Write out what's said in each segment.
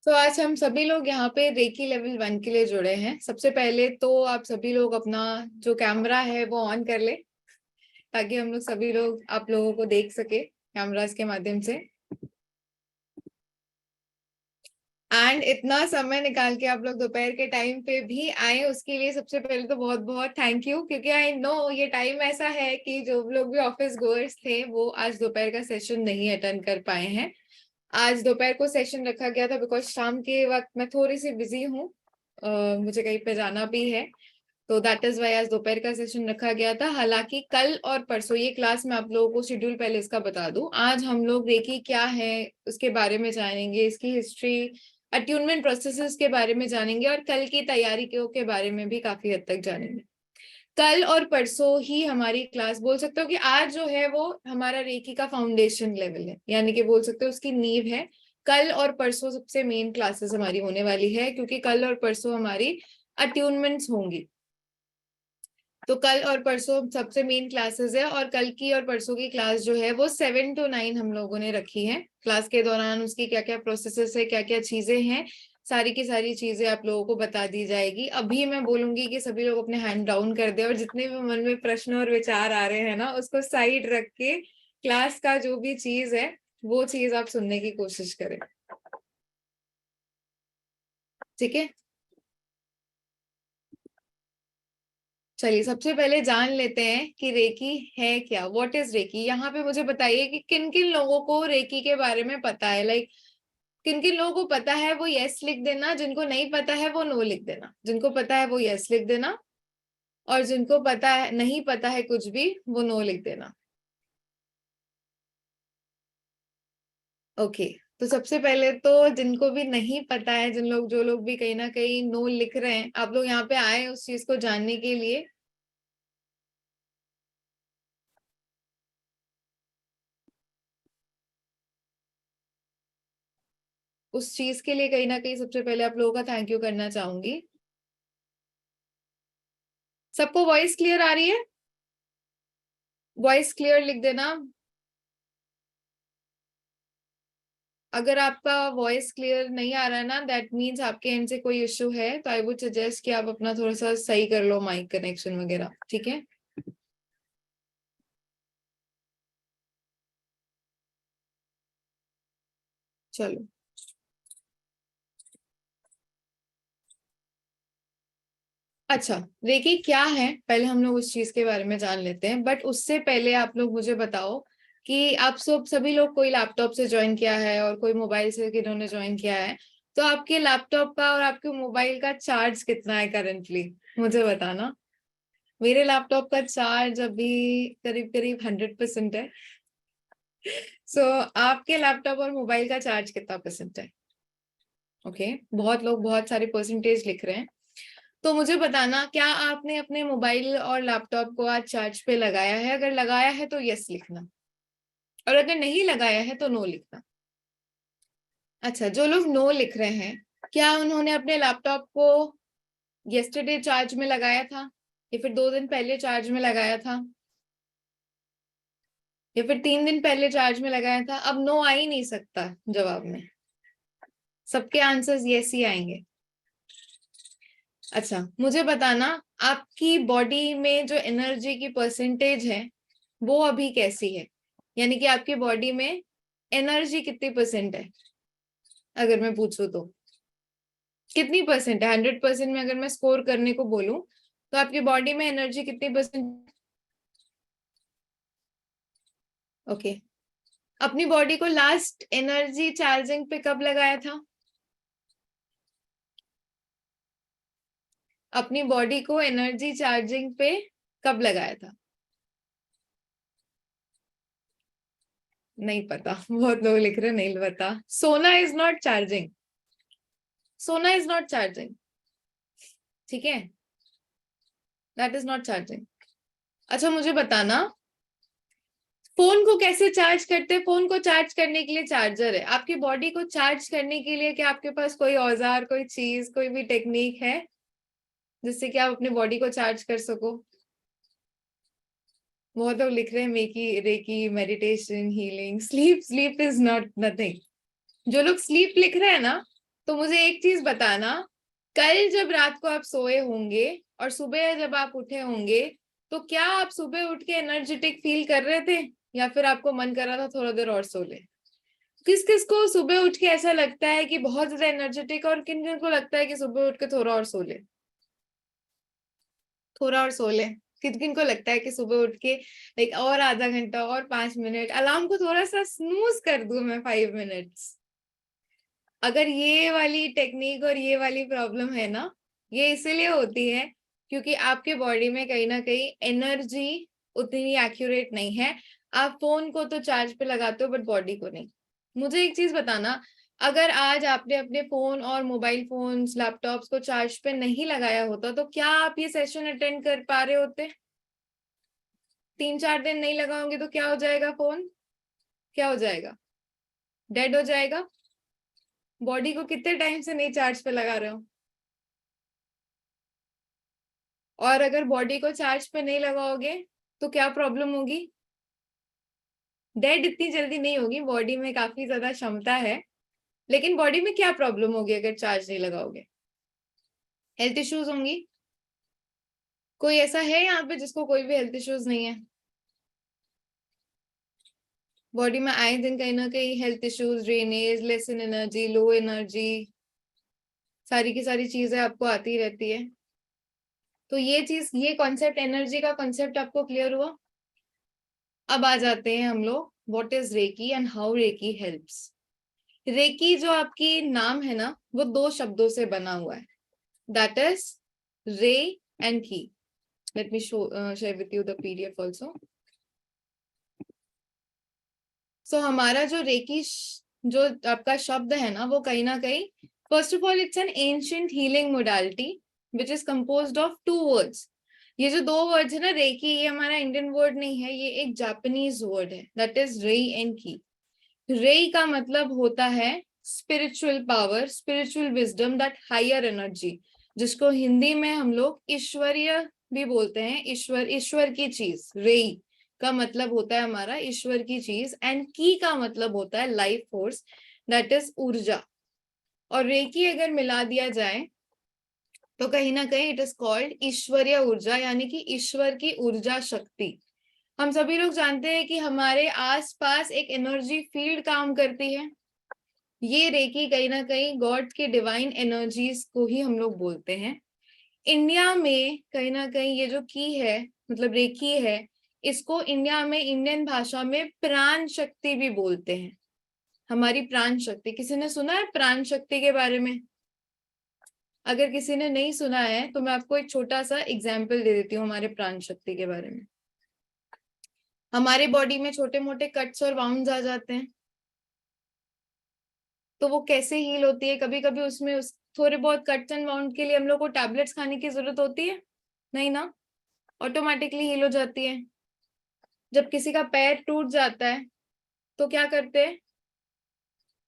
तो आज हम सभी लोग यहाँ पे रेकी लेवल 1 के लिए जुड़े हैं। सबसे पहले तो आप सभी लोग अपना जो कैमरा है वो ऑन कर ले, ताकि हम लोग सभी लोग आप लोगों को देख सके कैमरास के माध्यम से। एंड इतना समय निकाल के आप लोग दोपहर के टाइम पे भी आए, उसके लिए सबसे पहले तो बहुत बहुत थैंक यू। क्योंकि आई नो ये टाइम ऐसा है कि जो लोग भी ऑफिस गोअर्स थे वो आज दोपहर का सेशन नहीं अटेंड कर पाए हैं। आज दोपहर को सेशन रखा गया था बिकॉज शाम के वक्त मैं थोड़ी सी बिजी हूँ, मुझे कहीं पे जाना भी है, तो दैट इज वाई आज दोपहर का सेशन रखा गया था। हालांकि कल और परसों ये क्लास मैं आप लोगों को शेड्यूल पहले इसका बता दूं। आज हम लोग रेकी क्या है उसके बारे में जानेंगे, इसकी हिस्ट्री, अट्यूनमेंट प्रोसेसेस के बारे में जानेंगे और कल की तैयारी के बारे में भी काफी हद तक जानेंगे। कल और परसों ही हमारी क्लास, बोल सकते हो कि आज जो है वो हमारा रेकी का फाउंडेशन लेवल है, यानी कि बोल सकते हो उसकी नींव है। कल और परसों सबसे मेन क्लासेस हमारी होने वाली है, क्योंकि कल और परसों हमारी अट्यूनमेंट्स होंगी। तो कल और परसों सबसे मेन क्लासेस है, और कल की और परसों की क्लास जो है वो 7 to 9 हम लोगों ने रखी है। क्लास के दौरान उसकी क्या क्या प्रोसेसेस है, क्या क्या चीजें हैं, सारी की सारी चीजें आप लोगों को बता दी जाएगी। अभी मैं बोलूंगी कि सभी लोग अपने हैंड डाउन कर दे, और जितने भी मन में प्रश्न और विचार आ रहे हैं ना, उसको साइड रख के क्लास का जो भी चीज है वो चीज आप सुनने की कोशिश करें। ठीक है, चलिए सबसे पहले जान लेते हैं कि रेकी है क्या, व्हाट इज रेकी। यहाँ पे मुझे बताइए कि किन किन लोगों को रेकी के बारे में पता है। लाइक किन किन लोगों को पता है वो यस लिख देना, जिनको नहीं पता है वो नो लिख देना। जिनको पता है वो यस लिख देना, और जिनको पता है, नहीं पता है कुछ भी, वो नो लिख देना। ओके, तो सबसे पहले तो जिनको भी नहीं पता है, जो लोग भी कहीं ना कहीं नो लिख रहे हैं, आप लोग यहाँ पे आए उस चीज को जानने के लिए। उस चीज के लिए कहीं ना कहीं सबसे पहले आप लोगों का थैंक यू करना चाहूंगी। सबको वॉइस क्लियर आ रही है? वॉइस क्लियर लिख देना। अगर आपका वॉइस क्लियर नहीं आ रहा है ना, दैट मीन्स आपके एंड से कोई इश्यू है, तो आई वुड सजेस्ट कि आप अपना थोड़ा सा सही कर लो माइक कनेक्शन वगैरह। ठीक है, चलो। अच्छा, रेकी क्या है पहले हम लोग उस चीज के बारे में जान लेते हैं, बट उससे पहले आप लोग मुझे बताओ कि आप सब सभी लोग कोई लैपटॉप से ज्वाइन किया है और कोई मोबाइल से किन्होंने ज्वाइन किया है, तो आपके लैपटॉप का और आपके मोबाइल का चार्ज कितना है करंटली, मुझे बताना। मेरे लैपटॉप का चार्ज अभी करीब करीब 100% है। सो आपके लैपटॉप और मोबाइल का चार्ज कितना परसेंट है? ओके, बहुत लोग बहुत सारे परसेंटेज लिख रहे हैं। तो मुझे बताना, क्या आपने अपने मोबाइल और लैपटॉप को आज चार्ज पे लगाया है? अगर लगाया है तो यस लिखना, और अगर नहीं लगाया है तो नो लिखना। अच्छा, जो लोग नो लिख रहे हैं, क्या उन्होंने अपने लैपटॉप को यस्टरडे चार्ज में लगाया था, या फिर 2 दिन पहले चार्ज में लगाया था, या फिर 3 दिन पहले चार्ज में लगाया था? अब नो आ ही नहीं सकता जवाब में, सबके आंसर्स यस ही आएंगे। अच्छा, मुझे बताना, आपकी बॉडी में जो एनर्जी की परसेंटेज है वो अभी कैसी है, यानी कि आपकी बॉडी में एनर्जी कितनी परसेंट है? अगर मैं पूछूं तो कितनी परसेंट है? 100% में अगर मैं स्कोर करने को बोलूं तो आपकी बॉडी में एनर्जी कितनी परसेंट? ओके, अपनी बॉडी को लास्ट एनर्जी चार्जिंग पे कब लगाया था? अपनी बॉडी को एनर्जी चार्जिंग पे कब लगाया था? नहीं पता, बहुत लोग लिख रहे नहीं पता। सोना इज नॉट चार्जिंग, सोना इज नॉट चार्जिंग, ठीक है, दैट इज नॉट चार्जिंग। अच्छा, मुझे बताना, फोन को कैसे चार्ज करते हैं? फोन को चार्ज करने के लिए चार्जर है। आपकी बॉडी को चार्ज करने के लिए क्या आपके पास कोई औजार, कोई चीज, कोई भी टेक्निक है जिससे कि आप अपनी बॉडी को चार्ज कर सको? बहुत लोग लिख रहे हैं मेकी, Reiki, meditation, healing, sleep. Sleep is not nothing. जो लोग स्लीप लिख रहे हैं ना, तो मुझे एक चीज बताना, कल जब रात को आप सोए होंगे और सुबह जब आप उठे होंगे, तो क्या आप सुबह उठ के एनर्जेटिक फील कर रहे थे, या फिर आपको मन कर रहा था थोड़ा देर और सो ले? किस किस को सुबह उठ के ऐसा लगता है कि बहुत ज्यादा एनर्जेटिक, और किन किन को लगता है कि सुबह उठ के थोड़ा और सो ले, थोड़ा और सो ले? किन किन को लगता है कि सुबह उठ के लाइक और आधा घंटा और 5 मिनट, अलार्म को थोड़ा सा स्नूज कर दूं मैं 5 मिनट्स? अगर ये वाली टेक्निक और ये वाली प्रॉब्लम है ना, ये इसीलिए होती है क्योंकि आपके बॉडी में कहीं ना कहीं एनर्जी उतनी एक्यूरेट नहीं है। आप फोन को तो चार्ज पे लगाते हो बट बॉडी को नहीं। मुझे एक चीज बताना, अगर आज आपने अपने फोन और मोबाइल फोन्स लैपटॉप्स को चार्ज पे नहीं लगाया होता, तो क्या आप ये सेशन अटेंड कर पा रहे होते? 3-4 दिन नहीं लगाओगे तो क्या हो जाएगा? फोन क्या हो जाएगा? डेड हो जाएगा। बॉडी को कितने टाइम से नहीं चार्ज पे लगा रहे हो? और अगर बॉडी को चार्ज पे नहीं लगाओगे तो क्या प्रॉब्लम होगी? डेड इतनी जल्दी नहीं होगी, बॉडी में काफी ज्यादा क्षमता है, लेकिन बॉडी में क्या प्रॉब्लम होगी अगर चार्ज नहीं लगाओगे? हेल्थ इश्यूज होंगी। कोई ऐसा है यहाँ पे जिसको कोई भी हेल्थ इश्यूज नहीं है? बॉडी में आए दिन कहीं ना कहीं health issues, drainage, less in energy, low energy, सारी की सारी चीजें आपको आती रहती है। तो ये चीज, ये कॉन्सेप्ट, एनर्जी का कॉन्सेप्ट आपको क्लियर हुआ? अब आ जाते हैं हम लोग, what is reiki and how reiki helps. Reiki जो आपकी नाम है ना, वो 2 शब्दों से बना हुआ है, दैट इज रे and key. Let me share with you the PDF also. So हमारा जो रेकी जो आपका शब्द है ना, वो कहीं ना कहीं, first of all it's an ancient healing modality which is composed of 2 words. ये जो 2 वर्ड्स है ना, रेकी, ये हमारा इंडियन वर्ड नहीं है, ये एक जापानीज वर्ड है, दैट इज रे एंड की। रे का मतलब होता है spiritual power, spiritual wisdom, that higher energy, जिसको हिंदी में हम लोग ईश्वरीय भी बोलते हैं। ईश्वर, ईश्वर की चीज। रे का मतलब होता है हमारा ईश्वर की चीज, एंड की का मतलब होता है लाइफ फोर्स, दैट इज ऊर्जा। और रे की अगर मिला दिया जाए तो कहीं ना कहीं इट इज कॉल्ड ईश्वरीय ऊर्जा, यानी कि ईश्वर की ऊर्जा शक्ति। हम सभी लोग जानते हैं कि हमारे आसपास एक एनर्जी फील्ड काम करती है। ये रेकी कहीं ना कहीं गॉड की डिवाइन एनर्जीज को ही हम लोग बोलते हैं। इंडिया में कहीं ना कहीं ये जो की है, मतलब रेकी है, इसको इंडिया में, इंडियन भाषा में प्राण शक्ति भी बोलते हैं। हमारी प्राण शक्ति, किसी ने सुना है प्राण शक्ति के बारे में? अगर किसी ने नहीं सुना है तो मैं आपको एक छोटा सा एग्जाम्पल दे देती हूँ हमारे प्राण शक्ति के बारे में। हमारे बॉडी में छोटे मोटे कट्स और वाउंड्स आ जाते हैं, तो वो कैसे हील होती है? कभी कभी उसमें थोड़े बहुत कट्स एंड वाउंड के लिए हम लोग को टैबलेट्स खाने की जरूरत होती है? नहीं ना, ऑटोमेटिकली हील हो जाती है। जब किसी का पैर टूट जाता है तो क्या करते हैं?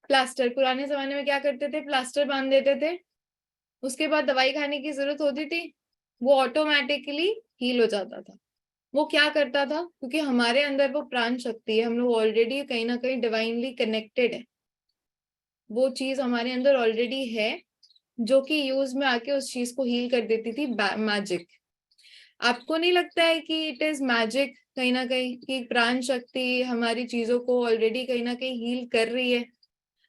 प्लास्टर। पुराने जमाने में क्या करते थे? प्लास्टर बांध देते थे, उसके बाद दवाई खाने की जरूरत होती थी, वो ऑटोमेटिकली हील हो जाता था। वो क्या करता था? क्योंकि हमारे अंदर वो प्राण शक्ति है, हम लोग ऑलरेडी कहीं ना कहीं डिवाइनली कनेक्टेड है, वो चीज हमारे अंदर ऑलरेडी है, जो कि यूज में आके उस चीज को हील कर देती थी। मैजिक। आपको नहीं लगता है कि इट इज मैजिक कहीं ना कहीं, कि प्राण शक्ति हमारी चीजों को ऑलरेडी कहीं ना कहीं हील कर रही है?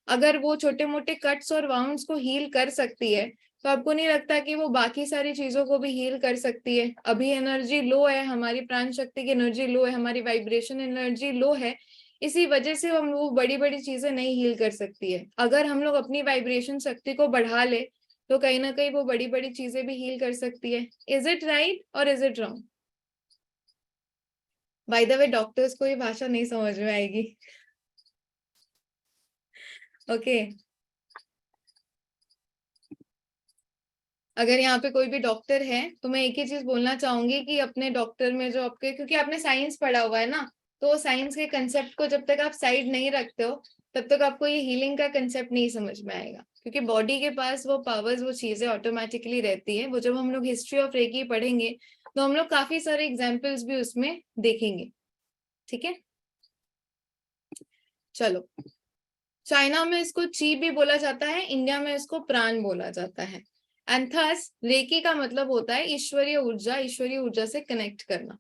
अगर वो छोटे मोटे कट्स और वाउंड्स को हील कर सकती है, तो आपको नहीं लगता कि वो बाकी सारी चीजों को भी हील कर सकती है? अभी एनर्जी लो है, हमारी प्राण शक्ति की एनर्जी लो है, हमारी वाइब्रेशन एनर्जी लो है, इसी वजह से हम वो बड़ी बड़ी चीजें नहीं हील कर सकती है। अगर हम लोग अपनी वाइब्रेशन शक्ति को बढ़ा ले तो कहीं ना कहीं वो बड़ी बड़ी चीजें भी हील कर सकती है। इज इट राइट और is it wrong? By the way, doctors को ये भाषा नहीं समझ में आएगी। ओके अगर यहाँ पे कोई भी डॉक्टर है तो मैं एक ही चीज बोलना चाहूंगी कि अपने डॉक्टर में जो आपके, क्योंकि आपने साइंस पढ़ा हुआ है ना, तो साइंस के कंसेप्ट को जब तक आप साइड नहीं रखते हो तब तक आपको ये हीलिंग का कंसेप्ट नहीं समझ में आएगा। क्योंकि बॉडी के पास वो पावर्स, वो चीजें ऑटोमेटिकली रहती है। वो जब हम लोग हिस्ट्री ऑफ रेकी पढ़ेंगे तो हम लोग काफी सारे एग्जाम्पल्स भी उसमें देखेंगे। ठीक है, चलो चाइना में इसको ची भी बोला जाता है, इंडिया में इसको प्राण बोला जाता है। एंड थस रेकी का मतलब होता है ईश्वरीय ऊर्जा से कनेक्ट करना।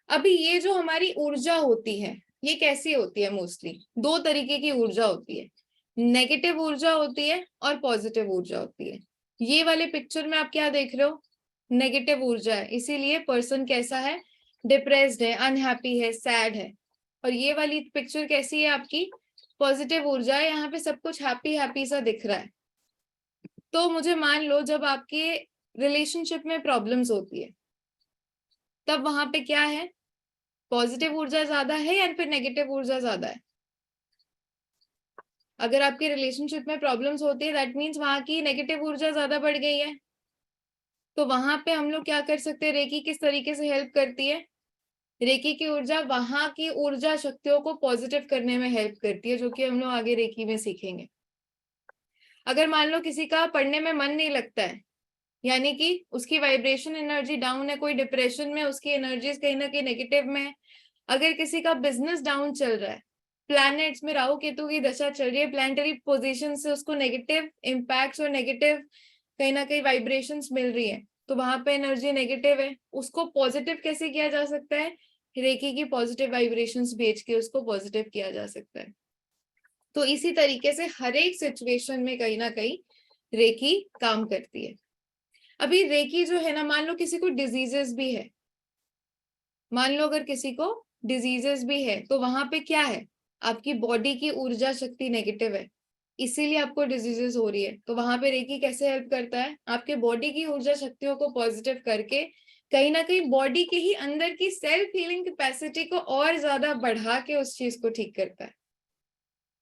अभी ये जो हमारी ऊर्जा होती है ये कैसी होती है? मोस्टली दो तरीके की ऊर्जा होती है, नेगेटिव ऊर्जा होती है और पॉजिटिव ऊर्जा होती है। ये वाले पिक्चर में आप क्या देख रहे हो? नेगेटिव ऊर्जा है, इसीलिए पर्सन कैसा है? डिप्रेस्ड है, अनहैप्पी है, सैड है। और ये वाली पिक्चर कैसी है आपकी? पॉजिटिव ऊर्जा है, यहाँ पे सब कुछ हैप्पी हैप्पी सा दिख रहा है। तो मुझे मान लो जब आपके रिलेशनशिप में प्रॉब्लम्स होती है तब वहां पे क्या है? पॉजिटिव ऊर्जा ज्यादा है या फिर नेगेटिव ऊर्जा ज्यादा है? अगर आपके रिलेशनशिप में प्रॉब्लम्स होती है दैट मीन्स वहां की नेगेटिव ऊर्जा ज्यादा बढ़ गई है। तो वहां पे हम लोग क्या कर सकते हैं? रेकी किस तरीके से हेल्प करती है? रेकी की ऊर्जा वहां की ऊर्जा शक्तियों को पॉजिटिव करने में हेल्प करती है, जो कि हम लोग आगे रेकी में सीखेंगे। अगर मान लो किसी का पढ़ने में मन नहीं लगता है, यानी कि उसकी वाइब्रेशन एनर्जी डाउन है, कोई डिप्रेशन में, उसकी एनर्जीज कहीं ना कहीं नेगेटिव में है। अगर किसी का बिजनेस डाउन चल रहा है, प्लैनेट्स में राहु केतु की दशा चल रही है, प्लैनेटरी पोजीशन से उसको नेगेटिव इम्पैक्ट्स और नेगेटिव कहीं ना कहीं वाइब्रेशंस मिल रही है, तो वहां पे एनर्जी नेगेटिव है, उसको पॉजिटिव कैसे किया जा सकता है? रेकी की पॉजिटिव वाइब्रेशंस भेज के उसको पॉजिटिव किया जा सकता है। तो इसी तरीके से हर एक सिचुएशन में कहीं ना कहीं रेकी काम करती है। अभी रेकी जो है ना, मान लो किसी को डिजीजेस भी है, मान लो अगर किसी को डिजीजेस भी है तो वहां पे क्या है? आपकी बॉडी की ऊर्जा शक्ति नेगेटिव है, इसीलिए आपको डिजीजेस हो रही है। तो वहां पे रेकी कैसे हेल्प करता है? आपके बॉडी की ऊर्जा शक्तियों को पॉजिटिव करके कहीं ना कहीं बॉडी के ही अंदर की सेल्फ हीलिंग कैपेसिटी को और ज्यादा बढ़ा के उस चीज को ठीक करता है।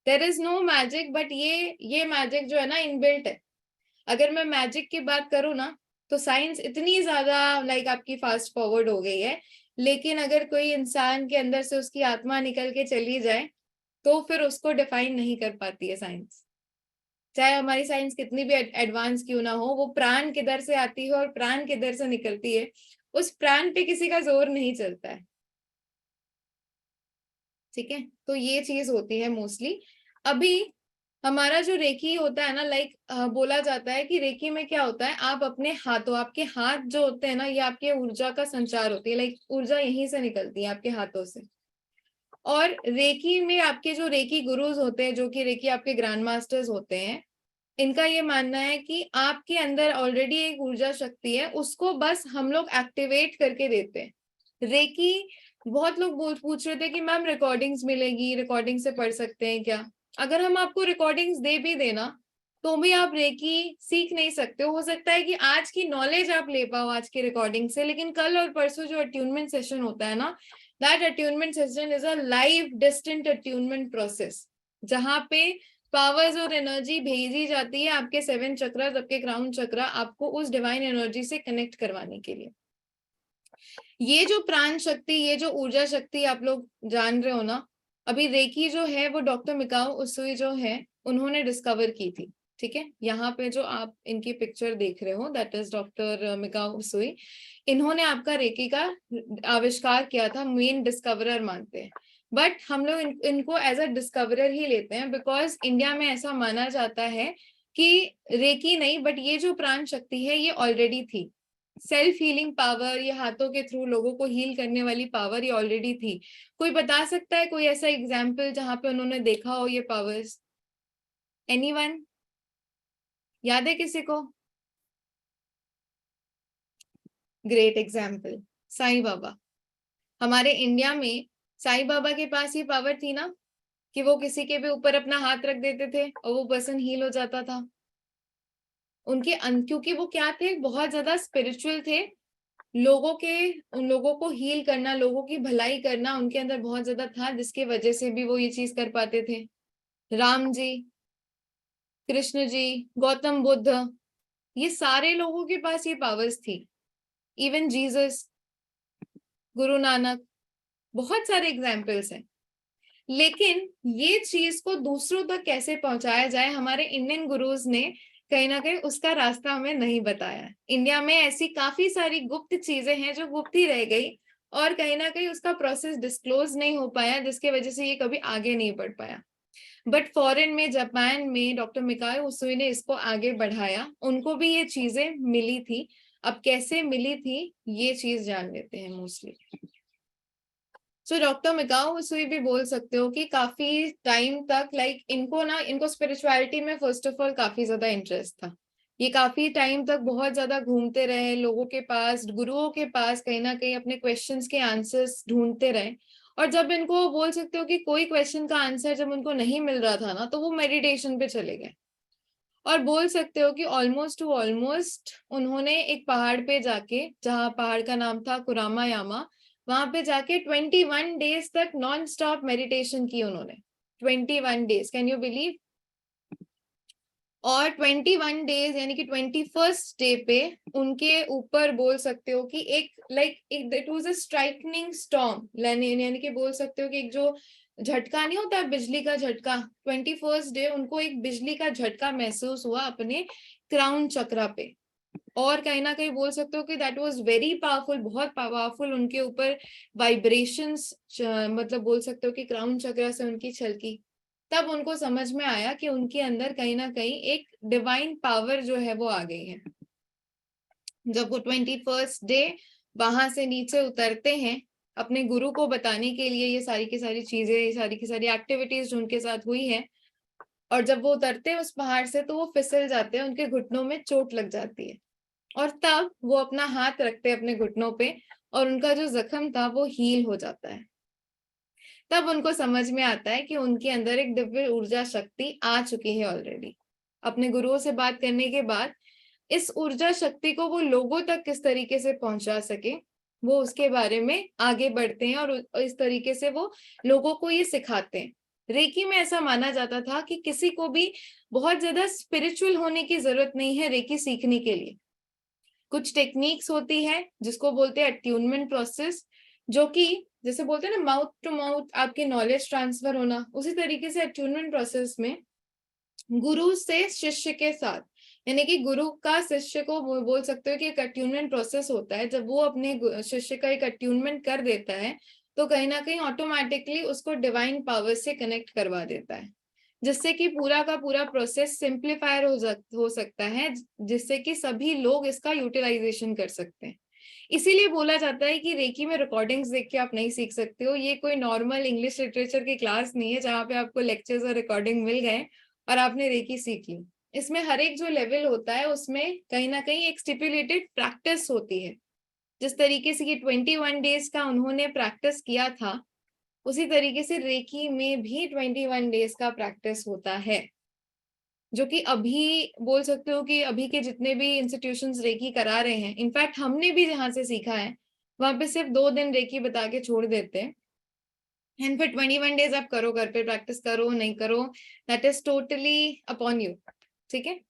There is no magic, but ये मैजिक जो है ना इनबिल्ट है। अगर मैं मैजिक की बात करूँ ना तो साइंस इतनी ज्यादा आपकी फास्ट फॉरवर्ड हो गई है, लेकिन अगर कोई इंसान के अंदर से उसकी आत्मा निकल के चली जाए तो फिर उसको डिफाइन नहीं कर पाती है साइंस। चाहे हमारी साइंस कितनी भी एडवांस क्यों ना हो, वो प्राण किधर से आती है और प्राण किधर से निकलती है, उस प्राण पे किसी का जोर नहीं चलता है। ठीक है, तो ये चीज होती है मोस्टली। अभी हमारा जो रेकी होता है ना, बोला जाता है कि रेकी में क्या होता है, आप अपने हाथों, आपके हाथ जो होते हैं ना, ये आपके ऊर्जा का संचार होती है। ऊर्जा यहीं से निकलती है आपके हाथों से। और रेकी में आपके जो रेकी गुरुज होते हैं, जो कि रेकी आपके ग्रैंड मास्टर्स होते हैं, इनका ये मानना है कि आपके अंदर ऑलरेडी एक ऊर्जा शक्ति है, उसको बस हम लोग एक्टिवेट करके देते हैं। रेकी बहुत लोग पूछ रहे थे कि मैम रिकॉर्डिंग्स मिलेगी, रिकॉर्डिंग से पढ़ सकते हैं क्या? अगर हम आपको रिकॉर्डिंग्स दे भी देना तो भी आप रेकी सीख नहीं सकते हो सकता है कि आज की नॉलेज आप ले पाओ आज की रिकॉर्डिंग से, लेकिन कल और परसों जो अट्यूनमेंट सेशन होता है ना, that attunement session is a live distant attunement process, जहां पे पावर्स और एनर्जी भेजी जाती है आपके 7 चक्रा, आपके क्राउन चक्रा, आपको उस डिवाइन एनर्जी से कनेक्ट करवाने के लिए। ये जो प्राण शक्ति, ये जो ऊर्जा शक्ति आप लोग जान रहे हो ना, अभी रेकी जो है वो डॉक्टर मिकाओ उसुई जो है उन्होंने डिस्कवर की थी। ठीक है, यहाँ पे जो आप इनकी पिक्चर देख रहे हो दैट इज डॉक्टर मिकाओ उसुई। इन्होंने आपका रेकी का आविष्कार किया था, मेन डिस्कवरर मानते हैं। बट हम लोग इनको एज अ डिस्कवरर ही लेते हैं, बिकॉज इंडिया में ऐसा माना जाता है कि रेकी नहीं, बट ये जो प्राण शक्ति है ये ऑलरेडी थी। सेल्फ हीलिंग पावर, ये हाथों के थ्रू लोगों को हील करने वाली पावर ये ऑलरेडी थी। कोई बता सकता है कोई ऐसा एग्जाम्पल जहां पे उन्होंने देखा हो ये पावर्स? एनीवन? याद है किसी को? Great example, Sai Baba. हमारे इंडिया में साईं बाबा के पास ये पावर थी ना कि वो किसी के भी ऊपर अपना हाथ रख देते थे और वो पर्सन हील हो जाता था। क्योंकि वो क्या थे, बहुत ज्यादा स्पिरिचुअल थे। उन लोगों को हील करना, लोगों की भलाई करना उनके अंदर बहुत ज्यादा था, जिसकी वजह से भी वो ये चीज कर पाते थे। राम जी, कृष्ण जी, गौतम बुद्ध, ये सारे लोगों के पास ये पावर्स थी। इवन जीसस, गुरु नानक, बहुत सारे एग्जाम्पल्स हैं। लेकिन ये चीज को दूसरों तक कैसे पहुंचाया जाए, हमारे इंडियन गुरुज ने कहीं ना कहीं उसका रास्ता हमें नहीं बताया। इंडिया में ऐसी काफी सारी गुप्त चीजें हैं जो गुप्त ही रह गई, और कहीं ना कहीं उसका प्रोसेस डिस्क्लोज नहीं हो पाया, जिसकी वजह से ये कभी आगे नहीं बढ़ पाया। बट फॉरेन में, जापान में डॉक्टर मिकायो उसुई ने इसको आगे बढ़ाया, उनको भी ये चीजें मिली थी। अब कैसे मिली थी ये चीज जान लेते हैं मोस्टली। सो डॉक्टर मिकाओ उसुई भी बोल सकते हो कि काफी टाइम तक इनको स्पिरिचुअलिटी में फर्स्ट ऑफ ऑल काफी ज्यादा इंटरेस्ट था। ये काफी टाइम तक बहुत ज्यादा घूमते रहे लोगों के पास, गुरुओं के पास, कहीं ना कहीं अपने क्वेश्चंस के आंसर्स ढूंढते रहे। और जब इनको बोल सकते हो कि कोई क्वेश्चन का आंसर जब उनको नहीं मिल रहा था ना, तो वो मेडिटेशन पे चले गए। और बोल सकते हो कि ऑलमोस्ट टू ऑलमोस्ट उन्होंने एक पहाड़ पे जाके, जहाँ पहाड़ का नाम था कुरामा यामा, वहां पे जाके 21 डेज तक नॉन स्टॉप मेडिटेशन की उन्होंने। 21 डेज, कैन यू बिलीव? और 21 डेज यानी कि 21st डे पे उनके ऊपर बोल सकते हो कि इट वाज अ स्ट्राइकनिंग स्टॉर्म, यानी कि बोल सकते हो कि एक जो झटका नहीं होता बिजली का झटका, 21st डे उनको एक बिजली का झटका महसूस हुआ अपने क्राउन चक्रा पे। और कहीं ना कहीं बोल सकते हो कि दैट वाज वेरी पावरफुल, बहुत पावरफुल उनके ऊपर वाइब्रेशंस, मतलब बोल सकते हो कि क्राउन चक्र से उनकी छलकी। तब उनको समझ में आया कि उनके अंदर कहीं ना कहीं एक डिवाइन पावर जो है वो आ गई है। जब वो 21st डे वहां से नीचे उतरते हैं अपने गुरु को बताने के लिए, ये सारी की सारी चीजें, ये सारी की सारी एक्टिविटीज जो उनके साथ हुई है, और जब वो उतरते हैं उस पहाड़ से तो वो फिसल जाते हैं, उनके घुटनों में चोट लग जाती है। और तब वो अपना हाथ रखते हैं अपने घुटनों पे और उनका जो जख्म था वो हील हो जाता है। तब उनको समझ में आता है कि उनके अंदर एक दिव्य ऊर्जा शक्ति आ चुकी है ऑलरेडी। अपने गुरुओं से बात करने के बाद इस ऊर्जा शक्ति को वो लोगों तक किस तरीके से पहुंचा सके, वो उसके बारे में आगे बढ़ते हैं और इस तरीके से वो लोगों को ये सिखाते हैं। रेकी में ऐसा माना जाता था कि किसी को भी बहुत ज्यादा स्पिरिचुअल होने की जरूरत नहीं है रेकी सीखने के लिए। कुछ टेक्निक्स होती है जिसको बोलते हैं अट्यूनमेंट प्रोसेस, जो कि जैसे बोलते हैं ना माउथ टू माउथ आपके नॉलेज ट्रांसफर होना, उसी तरीके से अट्यूनमेंट प्रोसेस में गुरु से शिष्य के साथ, यानी कि गुरु का शिष्य को बोल सकते हो कि एक अट्यूनमेंट प्रोसेस होता है। जब वो अपने शिष्य का एक अट्यूनमेंट कर देता है तो कहीं ना कहीं ऑटोमेटिकली उसको डिवाइन पावर से कनेक्ट करवा देता है, जिससे कि पूरा का पूरा प्रोसेस सिंप्लीफायर हो सकता है, जिससे कि सभी लोग इसका यूटिलाइजेशन कर सकते हैं। इसीलिए बोला जाता है कि रेकी में रिकॉर्डिंग्स देख के आप नहीं सीख सकते हो। ये कोई नॉर्मल इंग्लिश लिटरेचर की क्लास नहीं है जहाँ पे आपको लेक्चर्स और रिकॉर्डिंग मिल गए और आपने रेकी सीख ली। इसमें हर एक जो लेवल होता है उसमें कहीं ना कहीं एक स्टिपुलेटेड प्रैक्टिस होती है। जिस तरीके से ये 21 डेज का उन्होंने प्रैक्टिस किया था, उसी तरीके से रेकी में भी 21 डेज का प्रैक्टिस होता है, जो कि अभी बोल सकते हो कि अभी के जितने भी इंस्टीट्यूशंस रेकी करा रहे हैं, इनफैक्ट हमने भी जहाँ से सीखा है वहां पे सिर्फ 2 दिन रेकी बता के छोड़ देते हैं। एंड फिर 21 डेज आप करो, घर पे प्रैक्टिस करो नहीं करो, that is totally upon you. ठीक है,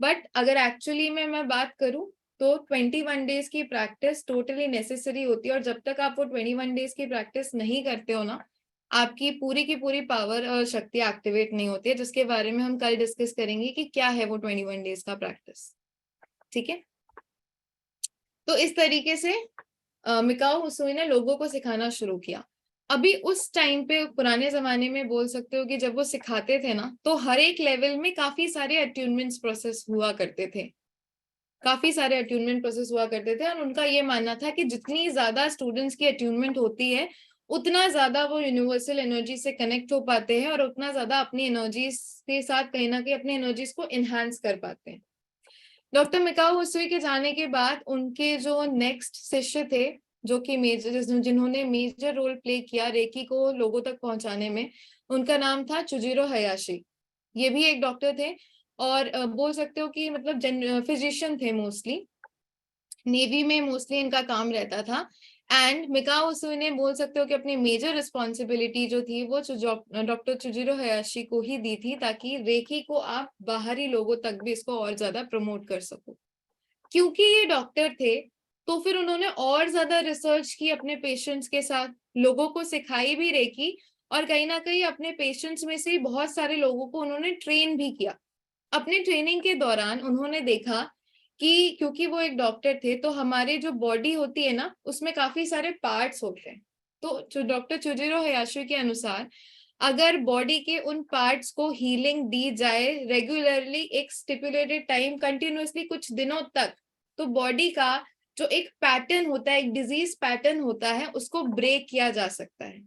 बट अगर एक्चुअली में मैं बात करूं तो 21 डेज की प्रैक्टिस टोटली नेसेसरी होती है। और जब तक आप वो 21 डेज की प्रैक्टिस नहीं करते हो ना, आपकी पूरी की पूरी पावर और शक्ति एक्टिवेट नहीं होती है, जिसके बारे में हम कल डिस्कस करेंगे कि क्या है वो 21 डेज का प्रैक्टिस। ठीक है, तो इस तरीके से मिकाओ हुसुई ने लोगों को सिखाना शुरू किया। अभी उस टाइम पे पुराने जमाने में बोल सकते हो कि जब वो सिखाते थे ना, तो हर एक लेवल में काफी सारे अट्यूनमेंट्स प्रोसेस हुआ करते थे, काफी सारे अट्यूनमेंट प्रोसेस हुआ करते थे। और उनका ये मानना था कि जितनी ज्यादा स्टूडेंट्स की अट्यूनमेंट होती है उतना ज्यादा वो यूनिवर्सल एनर्जी से कनेक्ट हो पाते हैं और उतना ज्यादा अपनी एनर्जीज के साथ कहीं ना कहीं अपनी एनर्जीज को इनहांस कर पाते हैं। डॉक्टर मिकाओ हुसुई के जाने के बाद उनके जो नेक्स्ट शिष्य थे, जो कि जिन्होंने मेजर रोल प्ले किया रेकी को लोगों तक पहुंचाने में, उनका नाम था चुजिरो हयाशी। ये भी एक डॉक्टर थे और बोल सकते हो कि मतलब फिजिशियन थे मोस्टली, नेवी में मोस्टली इनका काम रहता था। एंड मिकाओ हुसुई ने बोल सकते हो कि अपनी मेजर रिस्पॉन्सिबिलिटी जो थी वो डॉक्टर चुजिरो हयाशी को ही दी थी, ताकि रेकी को आप बाहरी लोगों तक भी इसको और ज्यादा प्रमोट कर सको। क्योंकि ये डॉक्टर थे तो फिर उन्होंने और ज्यादा रिसर्च की अपने पेशेंट्स के साथ, लोगों को सिखाई भी रेकी, और कहीं ना कहीं अपने पेशेंट्स में से बहुत सारे लोगों को उन्होंने ट्रेन भी किया। अपने ट्रेनिंग के दौरान उन्होंने देखा कि क्योंकि वो एक डॉक्टर थे तो हमारे जो बॉडी होती है ना उसमें काफी सारे पार्ट्स होते हैं। तो डॉक्टर चुजिरो हयाशी के अनुसार अगर बॉडी के उन पार्ट्स को हीलिंग दी जाए रेगुलरली, एक स्टिपुलेटेड टाइम कंटिन्यूअसली कुछ दिनों तक, तो बॉडी का जो एक पैटर्न होता है, एक डिजीज पैटर्न होता है, उसको ब्रेक किया जा सकता है।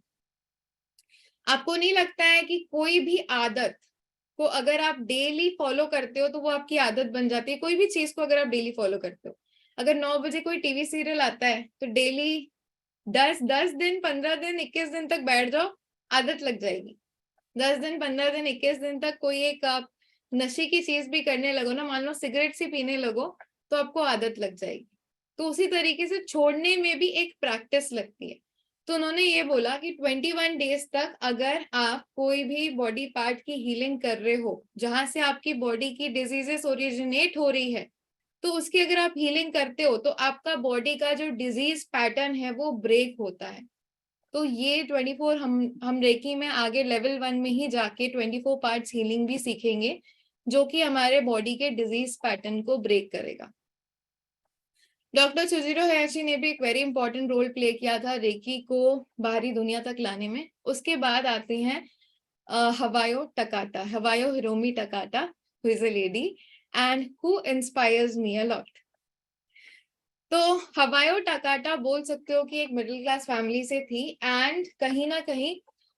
आपको नहीं लगता है कि कोई भी आदत को अगर आप डेली फॉलो करते हो तो वो आपकी आदत बन जाती है? कोई भी चीज को अगर आप डेली फॉलो करते हो, अगर 9 बजे कोई टीवी सीरियल आता है तो डेली 10 दिन, 15 दिन, 21 दिन तक बैठ जाओ, आदत लग जाएगी। 10 दिन, 15 दिन, 21 दिन तक कोई एक आप नशे की चीज भी करने लगो ना, मान लो सिगरेट ही पीने लगो, तो आपको आदत लग जाएगी। तो उसी तरीके से छोड़ने में भी एक प्रैक्टिस लगती है। तो उन्होंने ये बोला कि 21 डेज तक अगर आप कोई भी बॉडी पार्ट की हीलिंग कर रहे हो, जहां से आपकी बॉडी की डिजीजेस ओरिजिनेट हो रही है, तो उसकी अगर आप हीलिंग करते हो तो आपका बॉडी का जो डिजीज पैटर्न है वो ब्रेक होता है। तो ये 24 हम रेकी में आगे लेवल 1 में ही जाके 24 पार्ट्स हीलिंग भी सीखेंगे, जो कि हमारे बॉडी के डिजीज पैटर्न को ब्रेक करेगा। डॉक्टर सुजिरो हयाशी ने भी एक वेरी इंपॉर्टेंट रोल प्ले किया था रेकी को बाहरी दुनिया तक लाने में। उसके बाद आती हैं Hawayo Takata, Hawayo Hiromi Takata, who is a lady and who inspires me a lot. तो हवायो टकाटा बोल सकते हो कि एक मिडिल क्लास फैमिली से थी, एंड कहीं ना कहीं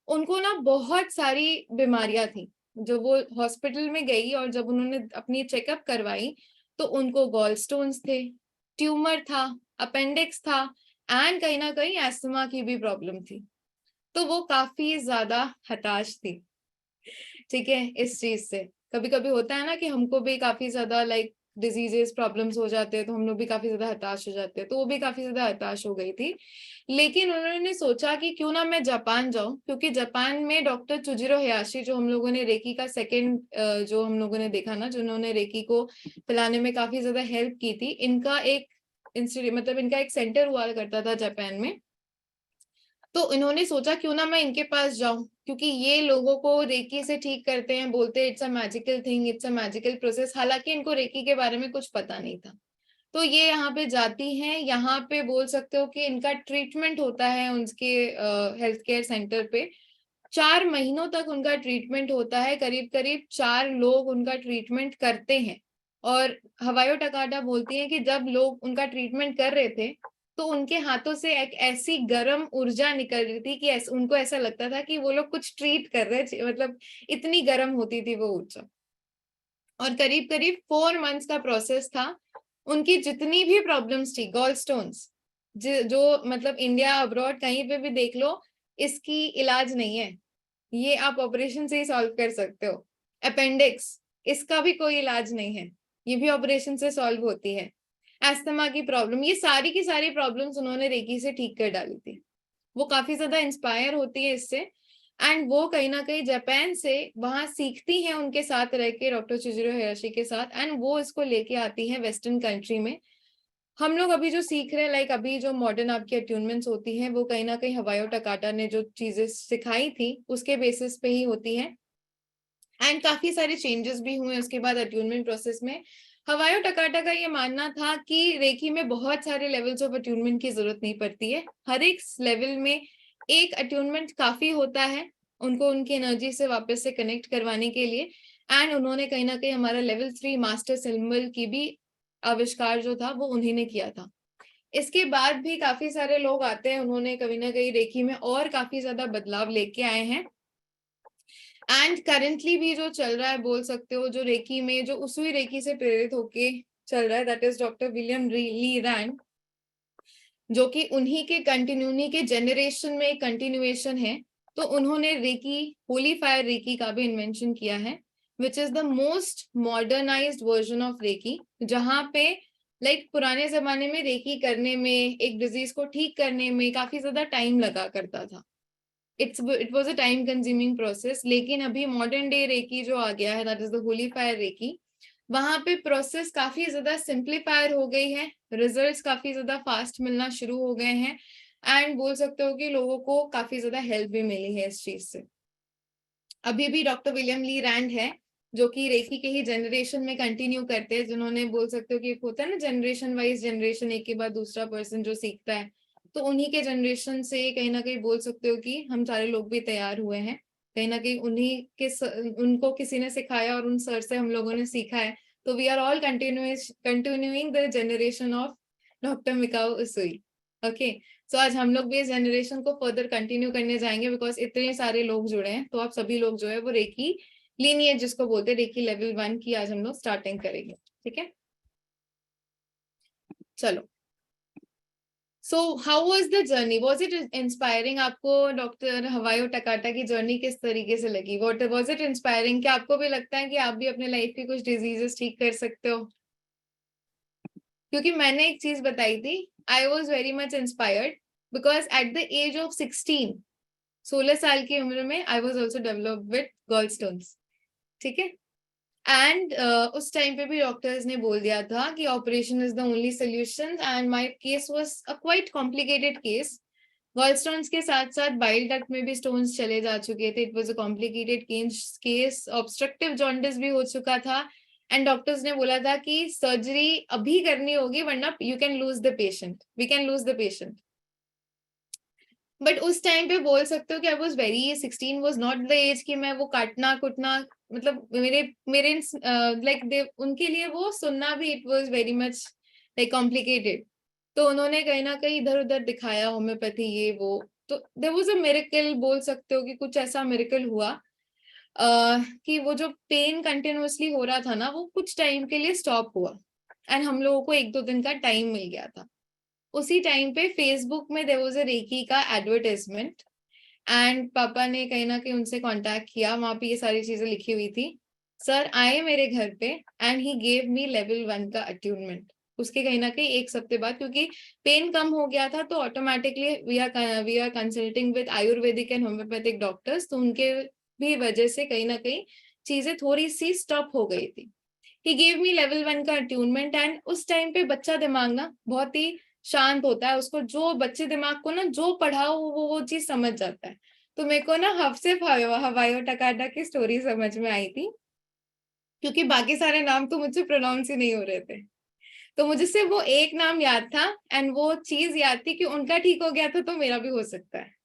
उनको ना बहुत सारी बीमारियां थी। जो वो हॉस्पिटल में गई और जब उन्होंने अपनी चेकअप करवाई तो उनको गॉल स्टोन्स थे, ट्यूमर था, अपेंडिक्स था, एंड कहीं ना कहीं एस्थमा की भी प्रॉब्लम थी। तो वो काफी ज्यादा हताश थी, ठीक है, इस चीज से। कभी कभी होता है ना कि हमको भी काफी ज्यादा लाइक डिजीजेस प्रॉब्लम्स हो जाते हैं तो हम लोग भी काफी ज्यादा हताश हो जाते हैं। तो वो भी काफी ज्यादा हताश हो गई थी, लेकिन उन्होंने सोचा कि क्यों ना मैं जापान जाऊं, क्योंकि जापान में डॉक्टर चुजिरो हयाशी, जो हम लोगों ने रेकी का सेकंड जो हम लोगों ने देखा ना, जिन्होंने रेकी को फैलाने में काफी ज्यादा हेल्प की थी, इनका एक इंस्टीट्यूट, मतलब इनका एक सेंटर हुआ करता था जापान में। तो इन्होंने सोचा क्यों ना मैं इनके पास जाऊं, क्योंकि ये लोगों को रेकी से ठीक करते हैं, बोलते हैं it's a magical thing, it's a magical process. हालांकि इनको रेकी के बारे में कुछ पता नहीं था। तो ये यहाँ पे जाती हैं, यहाँ पे बोल सकते हो कि इनका ट्रीटमेंट होता है उनके हेल्थ केयर सेंटर पे। 4 महीनों तक उनका ट्रीटमेंट होता है, करीब करीब 4 लोग उनका ट्रीटमेंट करते हैं। और हवायो टकाटा बोलती हैं कि जब लोग उनका ट्रीटमेंट कर रहे थे तो उनके हाथों से एक ऐसी गर्म ऊर्जा निकल रही थी कि उनको ऐसा लगता था कि वो लोग कुछ ट्रीट कर रहे थे, मतलब इतनी गर्म होती थी वो ऊर्जा। और करीब करीब 4 मंथ्स का प्रोसेस था। उनकी जितनी भी प्रॉब्लम्स थी, गॉल स्टोन्स, जो मतलब इंडिया अब्रॉड कहीं पे भी देख लो, इसकी इलाज नहीं है, ये आप ऑपरेशन से ही सॉल्व कर सकते हो। अपेंडिक्स, इसका भी कोई इलाज नहीं है, ये भी ऑपरेशन से सॉल्व होती है। एस्थमा की प्रॉब्लम, ये सारी की सारी प्रॉब्लम्स उन्होंने रेकी से ठीक कर डाली थी। वो काफी ज्यादा इंस्पायर होती है इससे, एंड वो कहीं ना कहीं जापान से वहां सीखती हैं उनके साथ रह के, डॉक्टर चिजुरो हयाशी के साथ, एंड वो इसको लेके आती है वेस्टर्न कंट्री में। हम लोग अभी जो सीख रहे हैं, लाइक अभी जो मॉडर्न आपकी अट्यूनमेंट्स होती हैं, वो कहीं ना कहीं हवायो टकाटा ने जो चीजें सिखाई थी उसके बेसिस पे ही होती हैं। एंड काफी सारे चेंजेस भी हुए उसके बाद अट्यूनमेंट प्रोसेस में। हवायो टकाटा का ये मानना था कि रेकी में बहुत सारे लेवल्स ऑफ अट्यूनमेंट की जरूरत नहीं पड़ती है, हर एक लेवल में एक अट्यूनमेंट काफी होता है उनको उनकी एनर्जी से वापस से कनेक्ट करवाने के लिए। एंड उन्होंने कहीं ना कहीं हमारा लेवल 3 मास्टर सिंबल की भी आविष्कार जो था वो उन्हीं ने किया था। इसके बाद भी काफी सारे लोग आते हैं, उन्होंने कहीं ना कहीं रेकी में और काफी ज्यादा बदलाव लेके आए हैं। एंड करेंटली भी जो चल रहा है, बोल सकते हो, जो रेकी में जो उसुई रेकी से प्रेरित होके चल रहा है, that is doctor William Lee Rand, जो कि उन्हीं के कंटिन्यूनी के जनरेशन में एक कंटिन्यूएशन है। तो उन्होंने रेकी, होली फायर रेकी का भी इन्वेंशन किया है, which is the most modernised version of reiki, जहां पे लाइक पुराने जमाने में रेकी करने में, एक डिजीज को ठीक करने में काफी ज्यादा टाइम लगा करता था, it was a time consuming process. लेकिन अभी मॉडर्न डे रेकी जो आ गया है, that is the holy fire reiki, वहां पे प्रोसेस काफी ज्यादा सिंप्लीफायर हो गई है, रिजल्ट्स काफी ज्यादा फास्ट मिलना शुरू हो गए हैं, एंड बोल सकते हो कि लोगों को काफी ज्यादा हेल्प भी मिली है इस चीज से। अभी भी डॉक्टर विलियम ली रैंड है जो कि रेकी के ही जनरेशन में कंटिन्यू करते हैं, जिन्होंने बोल सकते हो कि एक होता है ना जनरेशन वाइज, जनरेशन एक के बाद दूसरा पर्सन जो सीखता है, तो उन्हीं के जनरेशन से कहीं ना कहीं बोल सकते हो कि हम सारे लोग भी तैयार हुए हैं। कहीं ना कहीं उनको किसी ने सिखाया और उन सर से हम लोगों ने सीखा है। तो we are all continuing the generation of doctor Mikao Usui. Okay, so आज हम लोग भी इस जनरेशन को फर्दर कंटिन्यू करने जाएंगे, बिकॉज इतने सारे लोग जुड़े हैं। तो आप सभी लोग जो है वो रेकी लीनिएज जिसको बोलते हैं, रेकी लेवल 1 की आज हम लोग स्टार्टिंग करेंगे। ठीक है, चलो। So how was the journey, was it inspiring? आपको डॉक्टर हवायो टकाटा की जर्नी किस तरीके से लगी? What was it inspiring? क्या आपको भी लगता है कि आप भी अपने लाइफ की कुछ डिजीजेस ठीक कर सकते हो? क्योंकि मैंने एक चीज बताई थी, I was very much inspired because at the age of 16 साल की उम्र में I was also develop with gall stones. ठीक है, एंड उस टाइम पे भी डॉक्टर्स ने बोल दिया था कि operation is the only solution, and my case was a quite complicated case. Gall stones के साथ साथ बाइल डक्ट में भी स्टोन्स चले जा चुके थे। It was a complicated case, obstructive jaundice भी हो चुका था, एंड डॉक्टर्स ने बोला था कि सर्जरी अभी करनी होगी वरना you can lose the patient, we can lose the patient. But उस टाइम पे बोल सकते हो कि I was very 16 was not the age कि मैं वो काटना कुटना, मतलब मेरे मेरे लाइक दे उनके लिए वो सुनना भी it was very much like complicated. तो उन्होंने कहीं ना कहीं इधर उधर दिखाया, होम्योपैथी ये वो। तो देयर वाज अ मिरेकल, बोल सकते हो कि कुछ ऐसा मिरेकल हुआ कि वो जो पेन कंटिन्यूअसली हो रहा था ना, वो कुछ टाइम के लिए स्टॉप हुआ, एंड हम लोगों को 1-2 दिन का टाइम मिल गया था। उसी टाइम पे फेसबुक में देयर वाज अ रेकी का एडवर्टाइजमेंट, एंड पापा ने कहीं ना कहीं उनसे कांटेक्ट किया, वहां पे ये सारी चीजें लिखी हुई थी। सर आए मेरे घर पे and he gave me level 1 का अट्यूनमेंट। उसके कहीं ना कहीं 1 हफ्ते बाद, क्योंकि पेन कम हो गया था, तो automatically we are consulting with Ayurvedic and homeopathic doctors, तो उनके भी वजह से कहीं ना कहीं चीजें थोड़ी सी स्टॉप हो गई थी। ही गेव मी लेवल 1 का अट्यूनमेंट, एंड उस टाइम पे बच्चा दिमाग ना बहुत ही शांत होता है, उसको जो बच्चे दिमाग को ना जो पढ़ाओ वो चीज समझ जाता है। तो मेरे को ना सिर्फ हवायो टकाटा की स्टोरी समझ में आई थी, क्योंकि बाकी सारे नाम तो मुझे प्रोनाउंस ही नहीं हो रहे थे। तो मुझे सिर्फ वो एक नाम याद था, एंड वो चीज याद थी कि उनका ठीक हो गया था तो मेरा भी हो सकता है।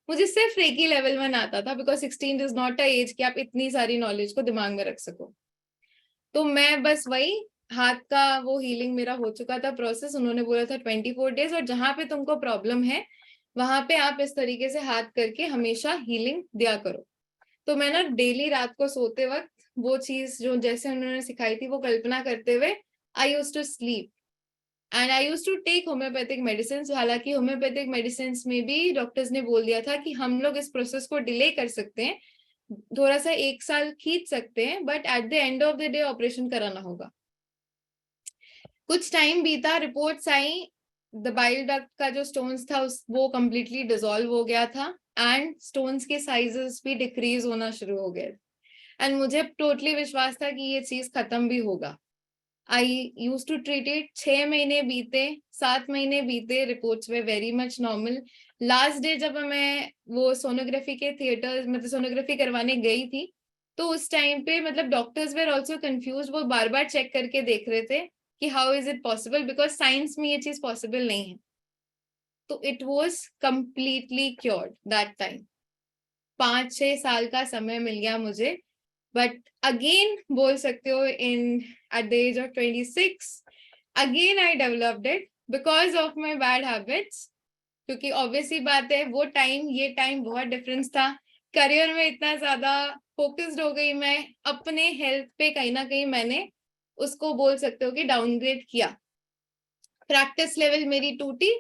मुझे सिर्फ रेकी लेवल 1 आता था, because 16 is not a age कि आप इतनी सारी नॉलेज को दिमाग में रख सको। तो मैं बस वही, हाथ का वो हीलिंग मेरा हो चुका था प्रोसेस, उन्होंने बोला था 24 डेज, और जहां पे तुमको प्रॉब्लम है वहां पे आप इस तरीके से हाथ करके हमेशा हीलिंग दिया करो। तो मैं ना डेली रात को सोते वक्त वो चीज जो जैसे उन्होंने सिखाई थी वो कल्पना करते हुए I use to sleep, and I use to take homeopathic medicine. हालांकि होम्योपैथिक मेडिसिन में भी डॉक्टर्स ने बोल दिया था कि हम लोग इस प्रोसेस को डिले कर सकते हैं, थोड़ा सा 1 साल खींच सकते हैं, but at the end of the day operation कराना होगा। कुछ टाइम बीता, reports I, the bile duct का जो स्टोन्स था वो कंप्लीटली डिसॉल्व हो गया था, एंड स्टोन्स के साइजेस भी डिक्रीज होना शुरू हो गए, एंड मुझे टोटली विश्वास था कि ये चीज खत्म भी होगा। I use to treat it. 6 महीने बीते, 7 महीने बीते, reports were very much normal. Last day जब मैं वो सोनोग्राफी के थिएटर मतलब सोनोग्राफी करवाने गई थी, तो उस टाइम पे मतलब डॉक्टर्स वेर ऑल्सो कंफ्यूज, वो बार बार चेक करके देख रहे थे कि how is it possible, because science में ये चीज पॉसिबल नहीं है। तो it was completely cured that time. 5-6 साल का समय मिल गया मुझे, बट अगेन बोल सकते हो in at the age of 26 again I developed it because of my bad habits. क्योंकि ऑब्वियसली बात है, वो टाइम ये टाइम बहुत डिफरेंस था। करियर में इतना ज्यादा फोकस्ड हो गई मैं, अपने हेल्थ पे कहीं ना कहीं मैंने उसको बोल सकते हो कि डाउनग्रेड किया। प्रैक्टिस लेवल मेरी टूटी,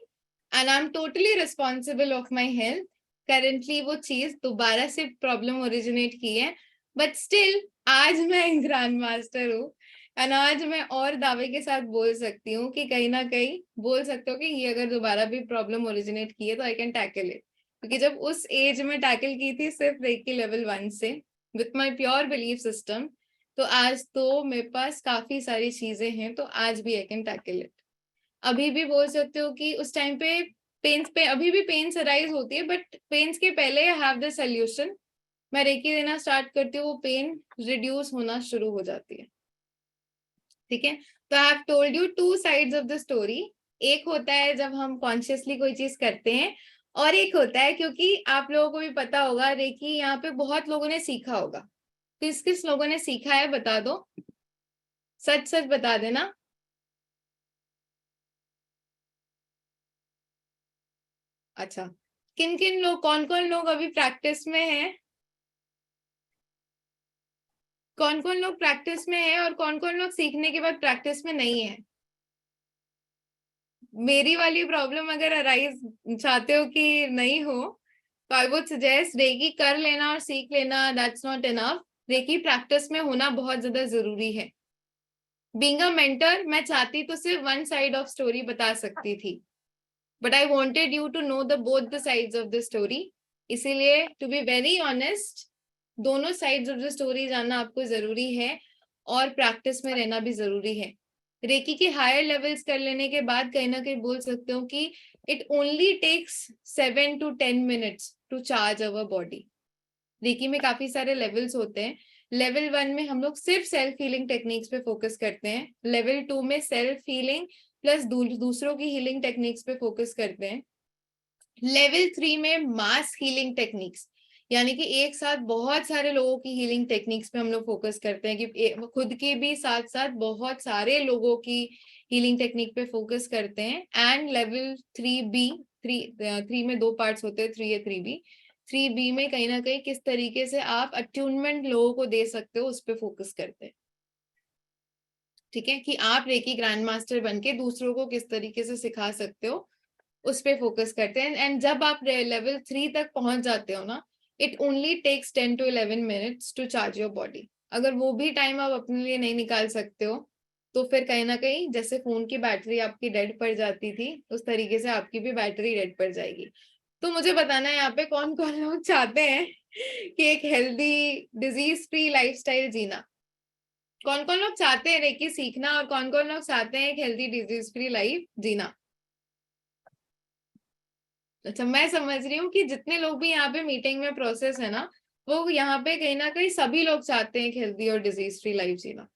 and I am totally responsible of my health. Currently वो चीज दोबारा से प्रॉब्लम ओरिजिनेट की है, बट स्टिल आज मैं ग्रैंड मास्टर हूँ, एंड आज मैं और दावे के साथ बोल सकती हूँ कि कहीं ना कहीं बोल सकते हो कि ये अगर दोबारा भी प्रॉब्लम ओरिजिनेट की है तो आई कैन टैकल इट। क्योंकि जब उस एज में टैकल की थी सिर्फ रेकी लेवल 1 से with my pure belief system, तो आज तो मेरे पास काफी सारी चीजें हैं, तो आज भी आई कैन टैकल इट। अभी भी बोल सकते हो कि उस टाइम पे पेन्स पे अभी भी पेन्स अराइज होती है, बट पेन्स के पहले आई हैव द सोल्यूशन। मैं रेकी देना स्टार्ट करती हूँ, वो पेन रिड्यूस होना शुरू हो जाती है। ठीक है, तो I have told you 2 sides of the story. एक होता है जब हम कॉन्शियसली कोई चीज करते हैं, और एक होता है, क्योंकि आप लोगों को भी पता होगा रेकी यहाँ पे बहुत लोगों ने सीखा होगा, किस किस लोगों ने सीखा है बता दो, सच सच बता देना। अच्छा, किन किन लोग, कौन कौन लोग अभी प्रैक्टिस में हैं, कौन कौन लोग प्रैक्टिस में हैं और कौन कौन लोग सीखने के बाद प्रैक्टिस में नहीं है? मेरी वाली प्रॉब्लम अगर अराइज चाहते हो कि नहीं हो, तो आई वुड सजेस्ट रेकी कर लेना और सीख लेना, that's not enough. Reiki practice में होना बहुत ज्यादा जरूरी है। बीइंग अ मेंटर मैं चाहती तो सिर्फ वन साइड ऑफ स्टोरी बता सकती थी, but I wanted you to know the both the sides of the story. इसीलिए टू बी वेरी ऑनेस्ट, दोनों साइड्स ऑफ द स्टोरी जानना आपको जरूरी है और प्रैक्टिस में रहना भी जरूरी है। रेकी के हायर लेवल्स कर लेने के बाद कहीं ना कहीं बोल सकते हो कि it only takes 7 to 10 minutes to charge our body. Reiki में काफी सारे लेवल्स होते हैं। लेवल 1 में हम लोग सिर्फ सेल्फ हीलिंग टेक्निक्स पे फोकस करते हैं। लेवल 2 में सेल्फ हीलिंग प्लस दूसरों की हीलिंग टेक्निक्स पे फोकस करते हैं। लेवल 3 में मास हीलिंग टेक्निक्स, यानी कि एक साथ बहुत सारे लोगों की हीलिंग टेक्निक्स पे हम लोग फोकस करते हैं कि खुद के भी साथ साथ बहुत सारे लोगों की हीलिंग टेक्निक पे फोकस करते हैं। एंड लेवल 3B, थ्री में दो पार्ट्स होते हैं, 3A 3B। 3B में कहीं ना कहीं किस तरीके से आप अट्यूनमेंट लोगों को दे सकते हो उस पर फोकस करते हैं। ठीक है, कि आप रेकी ग्रैंड मास्टर बन के दूसरों को किस तरीके से सिखा सकते हो उस पे फोकस करते हैं। एंड जब आप लेवल 3 तक पहुंच जाते हो ना, it only takes 10 to 11 minutes to charge your body. अगर वो भी टाइम आप अपने लिए नहीं निकाल सकते हो, तो फिर कहीं ना कहीं जैसे फोन की बैटरी आपकी डेड पड़ जाती थी, उस तरीके से आपकी भी बैटरी डेड पड़ जाएगी। तो मुझे बताना है यहाँ पे कौन कौन लोग चाहते हैं कि एक हेल्दी डिजीज फ्री लाइफस्टाइल जीना। कौन कौन लोग चाहते हैं रेकी सीखना और कौन कौन लोग चाहते हैं एक हेल्दी डिजीज फ्री लाइफ जीना? अच्छा, मैं समझ रही हूँ कि जितने लोग भी यहाँ पे मीटिंग में प्रोसेस है ना, वो यहाँ पे कहीं ना कहीं सभी लोग चाहते हैं एक हेल्दी और डिजीज फ्री लाइफ जीना।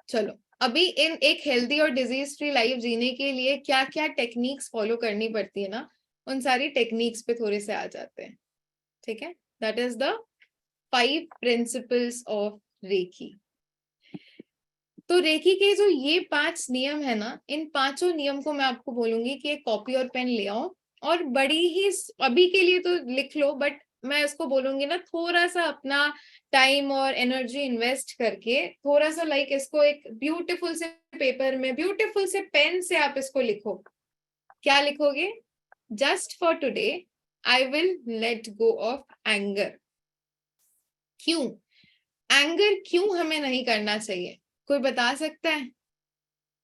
चलो, अभी इन एक हेल्दी और डिजीज फ्री लाइफ जीने के लिए क्या क्या टेक्निक्स फॉलो करनी पड़ती है ना, उन सारी टेक्निक्स पे थोड़े से आ जाते हैं। ठीक है, that is the 5 principles of reiki. तो रेकी के जो ये 5 नियम है ना, इन पांचों नियम को मैं आपको बोलूंगी कि एक कॉपी और पेन ले आओ और बड़ी ही, अभी के लिए तो लिख लो, बट मैं इसको बोलूंगी ना थोड़ा सा अपना टाइम और एनर्जी इन्वेस्ट करके थोड़ा सा लाइक इसको एक ब्यूटीफुल से पेपर में, ब्यूटीफुल से पेन से आप इसको लिखो। क्या लिखोगे? Just for today I will let go of anger. क्यों एंगर, क्यों हमें नहीं करना चाहिए? कोई बता सकता है?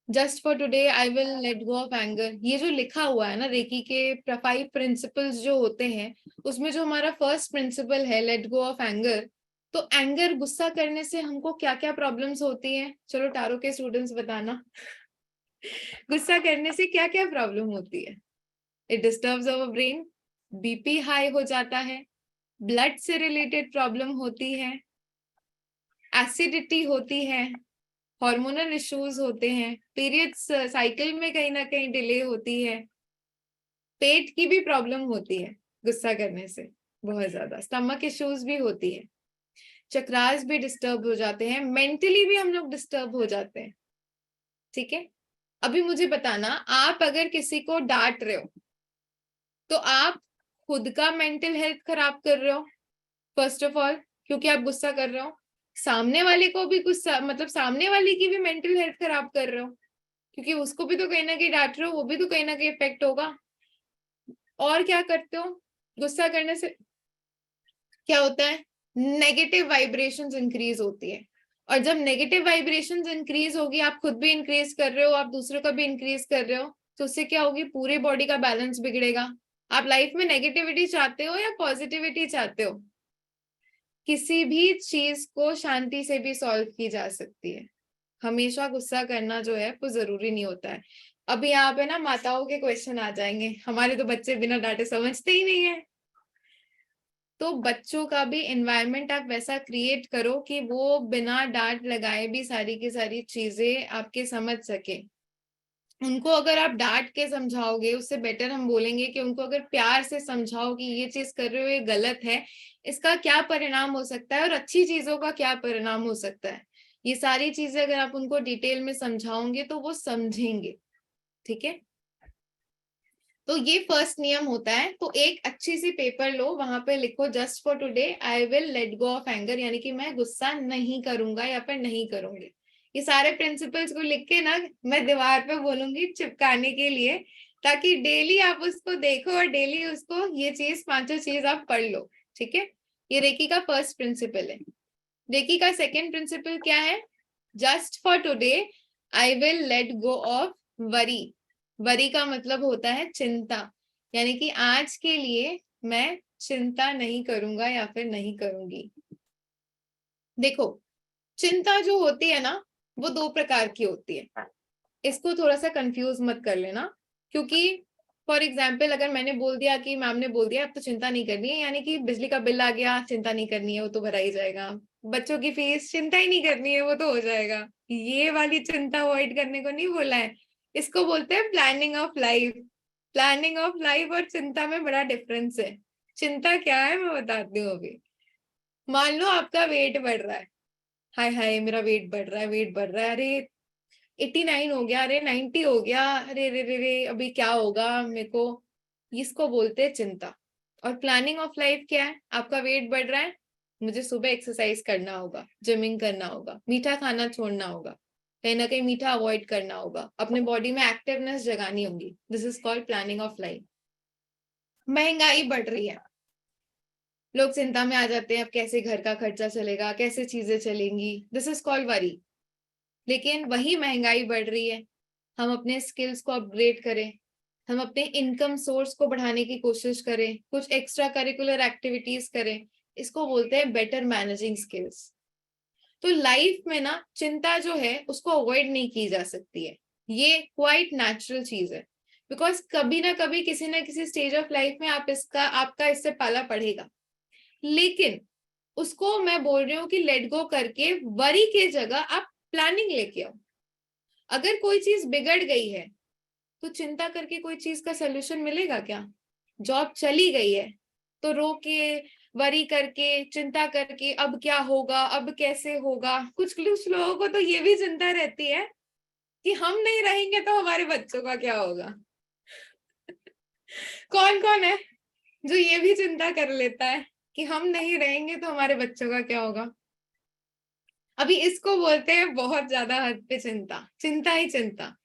Just for today I will let go of anger, ये जो लिखा हुआ है ना रेकी के 5 प्रिंसिपल्स जो होते हैं, उसमें जो हमारा फर्स्ट प्रिंसिपल है लेट गो ऑफ एंगर, तो एंगर, गुस्सा करने से हमको क्या क्या प्रॉब्लम्स होती हैं? चलो टारो के स्टूडेंट्स बताना। गुस्सा करने से क्या क्या प्रॉब्लम होती है? It disturbs our brain, BP high हो जाता है, ब्लड से रिलेटेड प्रॉब्लम होती है, एसिडिटी होती है, हार्मोनल इश्यूज होते हैं, पीरियड्स साइकिल में कहीं ना कहीं डिले होती है, पेट की भी प्रॉब्लम होती है गुस्सा करने से, बहुत ज्यादा स्टमक इश्यूज भी होती है, चक्रास भी डिस्टर्ब हो जाते हैं, मेंटली भी हम लोग डिस्टर्ब हो जाते हैं। ठीक है, अभी मुझे बताना, आप अगर किसी को डांट रहे हो तो आप खुद का मेंटल हेल्थ खराब कर रहे हो फर्स्ट ऑफ ऑल, क्योंकि आप गुस्सा कर रहे हो। सामने वाले को भी गुस्सा, मतलब सामने वाले की भी मेंटल हेल्थ खराब कर रहे हो, क्योंकि उसको भी तो कहीं ना कहीं डांट रहे हो, वो भी तो कहीं ना कहीं इफेक्ट होगा। और क्या करते हो? गुस्सा करने से क्या होता है? नेगेटिव वाइब्रेशंस इंक्रीज होती है, और जब नेगेटिव वाइब्रेशंस इंक्रीज होगी, आप खुद भी इंक्रीज कर रहे हो, आप दूसरों का भी इंक्रीज कर रहे हो, तो उससे क्या होगी? पूरे बॉडी का बैलेंस बिगड़ेगा। आप लाइफ में नेगेटिविटी चाहते हो या पॉजिटिविटी चाहते हो? किसी भी चीज को शांति से भी सॉल्व की जा सकती है, हमेशा गुस्सा करना जो है वो जरूरी नहीं होता है। अभी यहाँ पे ना माताओं के क्वेश्चन आ जाएंगे, हमारे तो बच्चे बिना डांटे समझते ही नहीं है। तो बच्चों का भी एनवायरनमेंट आप वैसा क्रिएट करो कि वो बिना डांट लगाए भी सारी की सारी चीजें आपके समझ सके। उनको अगर आप डांट के समझाओगे, उससे बेटर हम बोलेंगे कि उनको अगर प्यार से समझाओ कि ये चीज कर रहे हो ये गलत है, इसका क्या परिणाम हो सकता है और अच्छी चीजों का क्या परिणाम हो सकता है, ये सारी चीजें अगर आप उनको डिटेल में समझाओगे तो वो समझेंगे। ठीक है, तो ये फर्स्ट नियम होता है। तो एक अच्छी सी पेपर लो, वहां पे लिखो just for today I will let go of anger, यानी कि मैं गुस्सा नहीं करूंगा या फिर नहीं करूंगी। ये सारे प्रिंसिपल्स को लिख के ना मैं दीवार पे बोलूंगी चिपकाने के लिए, ताकि डेली आप उसको देखो और डेली उसको ये चीज पांचों चीज आप पढ़ लो। ठीक है, ये रेकी का फर्स्ट प्रिंसिपल है। रेकी का सेकेंड प्रिंसिपल क्या है? Just for today I will let go of worry. Worry का मतलब होता है चिंता, यानी कि आज के लिए मैं चिंता नहीं करूंगा या फिर नहीं करूंगी। देखो, चिंता जो होती है ना वो दो प्रकार की होती है, इसको थोड़ा सा कंफ्यूज मत कर लेना। क्योंकि फॉर एग्जाम्पल अगर मैंने बोल दिया कि मैम ने बोल दिया अब तो चिंता नहीं करनी है, यानी कि बिजली का बिल आ गया चिंता नहीं करनी है वो तो भरा ही जाएगा, बच्चों की फीस चिंता ही नहीं करनी है वो तो हो जाएगा, ये वाली चिंता अवॉइड करने को नहीं बोला है। इसको बोलते हैं planning of life. Planning of life और चिंता में बड़ा डिफरेंस है। चिंता क्या है मैं बताती हूँ अभी। मान लो आपका वेट बढ़ रहा है, हाय हाय मेरा वेट बढ़ रहा है, वेट बढ़ रहा है, अरे 89 हो गया, अरे 90 हो गया, अरे रे रे रे अभी क्या होगा मेरे को, इसको बोलते हैं चिंता। और प्लानिंग ऑफ लाइफ क्या है? आपका वेट बढ़ रहा है, मुझे सुबह एक्सरसाइज करना होगा, जिमिंग करना होगा, मीठा खाना छोड़ना होगा, कहीं ना कहीं मीठा अवॉइड करना होगा, अपने बॉडी में एक्टिवनेस जगानी होगी। This is called planning of life. महंगाई बढ़ रही है, लोग चिंता में आ जाते हैं अब कैसे घर का खर्चा चलेगा, कैसे चीजें चलेंगी, दिस इज कॉल्ड वरी। लेकिन वही महंगाई बढ़ रही है, हम अपने स्किल्स को अपग्रेड करें, हम अपने इनकम सोर्स को बढ़ाने की कोशिश करें, कुछ एक्स्ट्रा करिकुलर एक्टिविटीज करें, इसको बोलते हैं बेटर मैनेजिंग स्किल्स। तो लाइफ में ना चिंता जो है उसको अवॉइड नहीं की जा सकती है, ये क्वाइट नेचुरल चीज है। बिकॉज कभी ना कभी किसी ना किसी स्टेज ऑफ लाइफ में आपका इससे पाला पड़ेगा। लेकिन उसको मैं बोल रही हूँ कि लेट गो करके वरी के जगह आप प्लानिंग लेके आओ। अगर कोई चीज बिगड़ गई है तो चिंता करके कोई चीज का सोल्यूशन मिलेगा क्या? जॉब चली गई है तो रो के वरी करके चिंता करके अब क्या होगा, अब कैसे होगा, कुछ कुछ लोगों को तो ये भी चिंता रहती है कि हम नहीं रहेंगे तो हमारे बच्चों का क्या होगा। कौन कौन है जो ये भी चिंता कर लेता है कि हम नहीं रहेंगे तो हमारे बच्चों का क्या होगा? अभी इसको बोलते हैं बहुत ज्यादा हद पे चिंता, चिंता ही चिंता।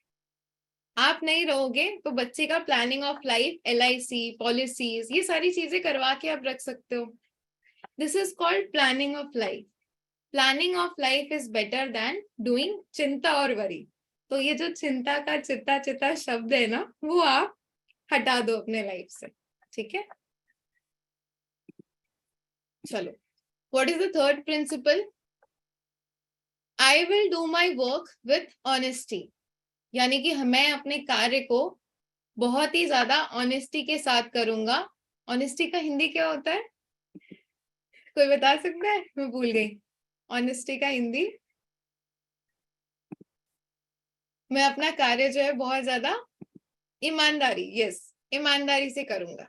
आप नहीं रहोगे तो बच्चे का planning of life, LIC policies, ये सारी चीजें करवा के आप रख सकते हो। This is called planning of life. Planning of life is better than doing चिंता और वरी। तो ये जो चिंता का चित्ता चित्ता शब्द है ना वो आप हटा दो अपने लाइफ से। ठीक है, चलो, what is the third principal? I will do my work with honesty, यानी कि मैं अपने कार्य को बहुत ही ज्यादा ऑनेस्टी के साथ करूंगा। ऑनेस्टी का हिंदी क्या होता है, कोई बता सकता है? मैं भूल गई ऑनेस्टी का हिंदी। मैं अपना कार्य जो है बहुत ज्यादा ईमानदारी, यस, ईमानदारी से करूंगा।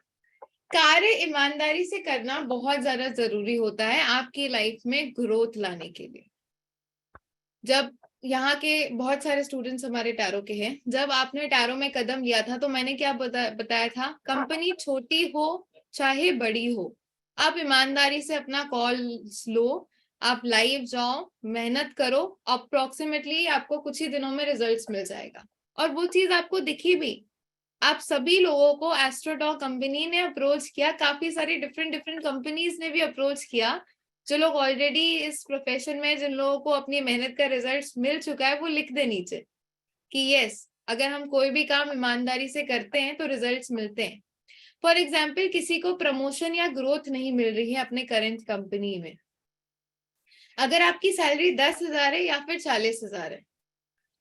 कार्य ईमानदारी से करना बहुत ज्यादा जरूरी होता है आपकी लाइफ में ग्रोथ लाने के लिए। जब यहाँ के बहुत सारे स्टूडेंट्स हमारे टैरो के हैं, जब आपने टैरो में कदम लिया था तो मैंने क्या बताया था? कंपनी छोटी हो चाहे बड़ी हो, आप ईमानदारी से अपना कॉल लो, आप लाइव जाओ, मेहनत करो, अप्रोक्सीमेटली आपको कुछ ही दिनों में रिजल्ट्स मिल जाएगा। और वो चीज आपको दिखी भी। आप सभी लोगों को एस्ट्रोटॉक कंपनी ने अप्रोच किया, काफी सारी डिफरेंट डिफरेंट कंपनीज ने भी अप्रोच किया। जो लोग ऑलरेडी इस प्रोफेशन में, जिन लोगों को अपनी मेहनत का रिजल्ट मिल चुका है, वो लिख दे नीचे कि यस, अगर हम कोई भी काम ईमानदारी से करते हैं तो रिजल्ट्स मिलते हैं। फॉर एग्जाम्पल, किसी को प्रमोशन या ग्रोथ नहीं मिल रही है अपने करंट कंपनी में, अगर आपकी सैलरी 10,000 है या फिर 40,000 है,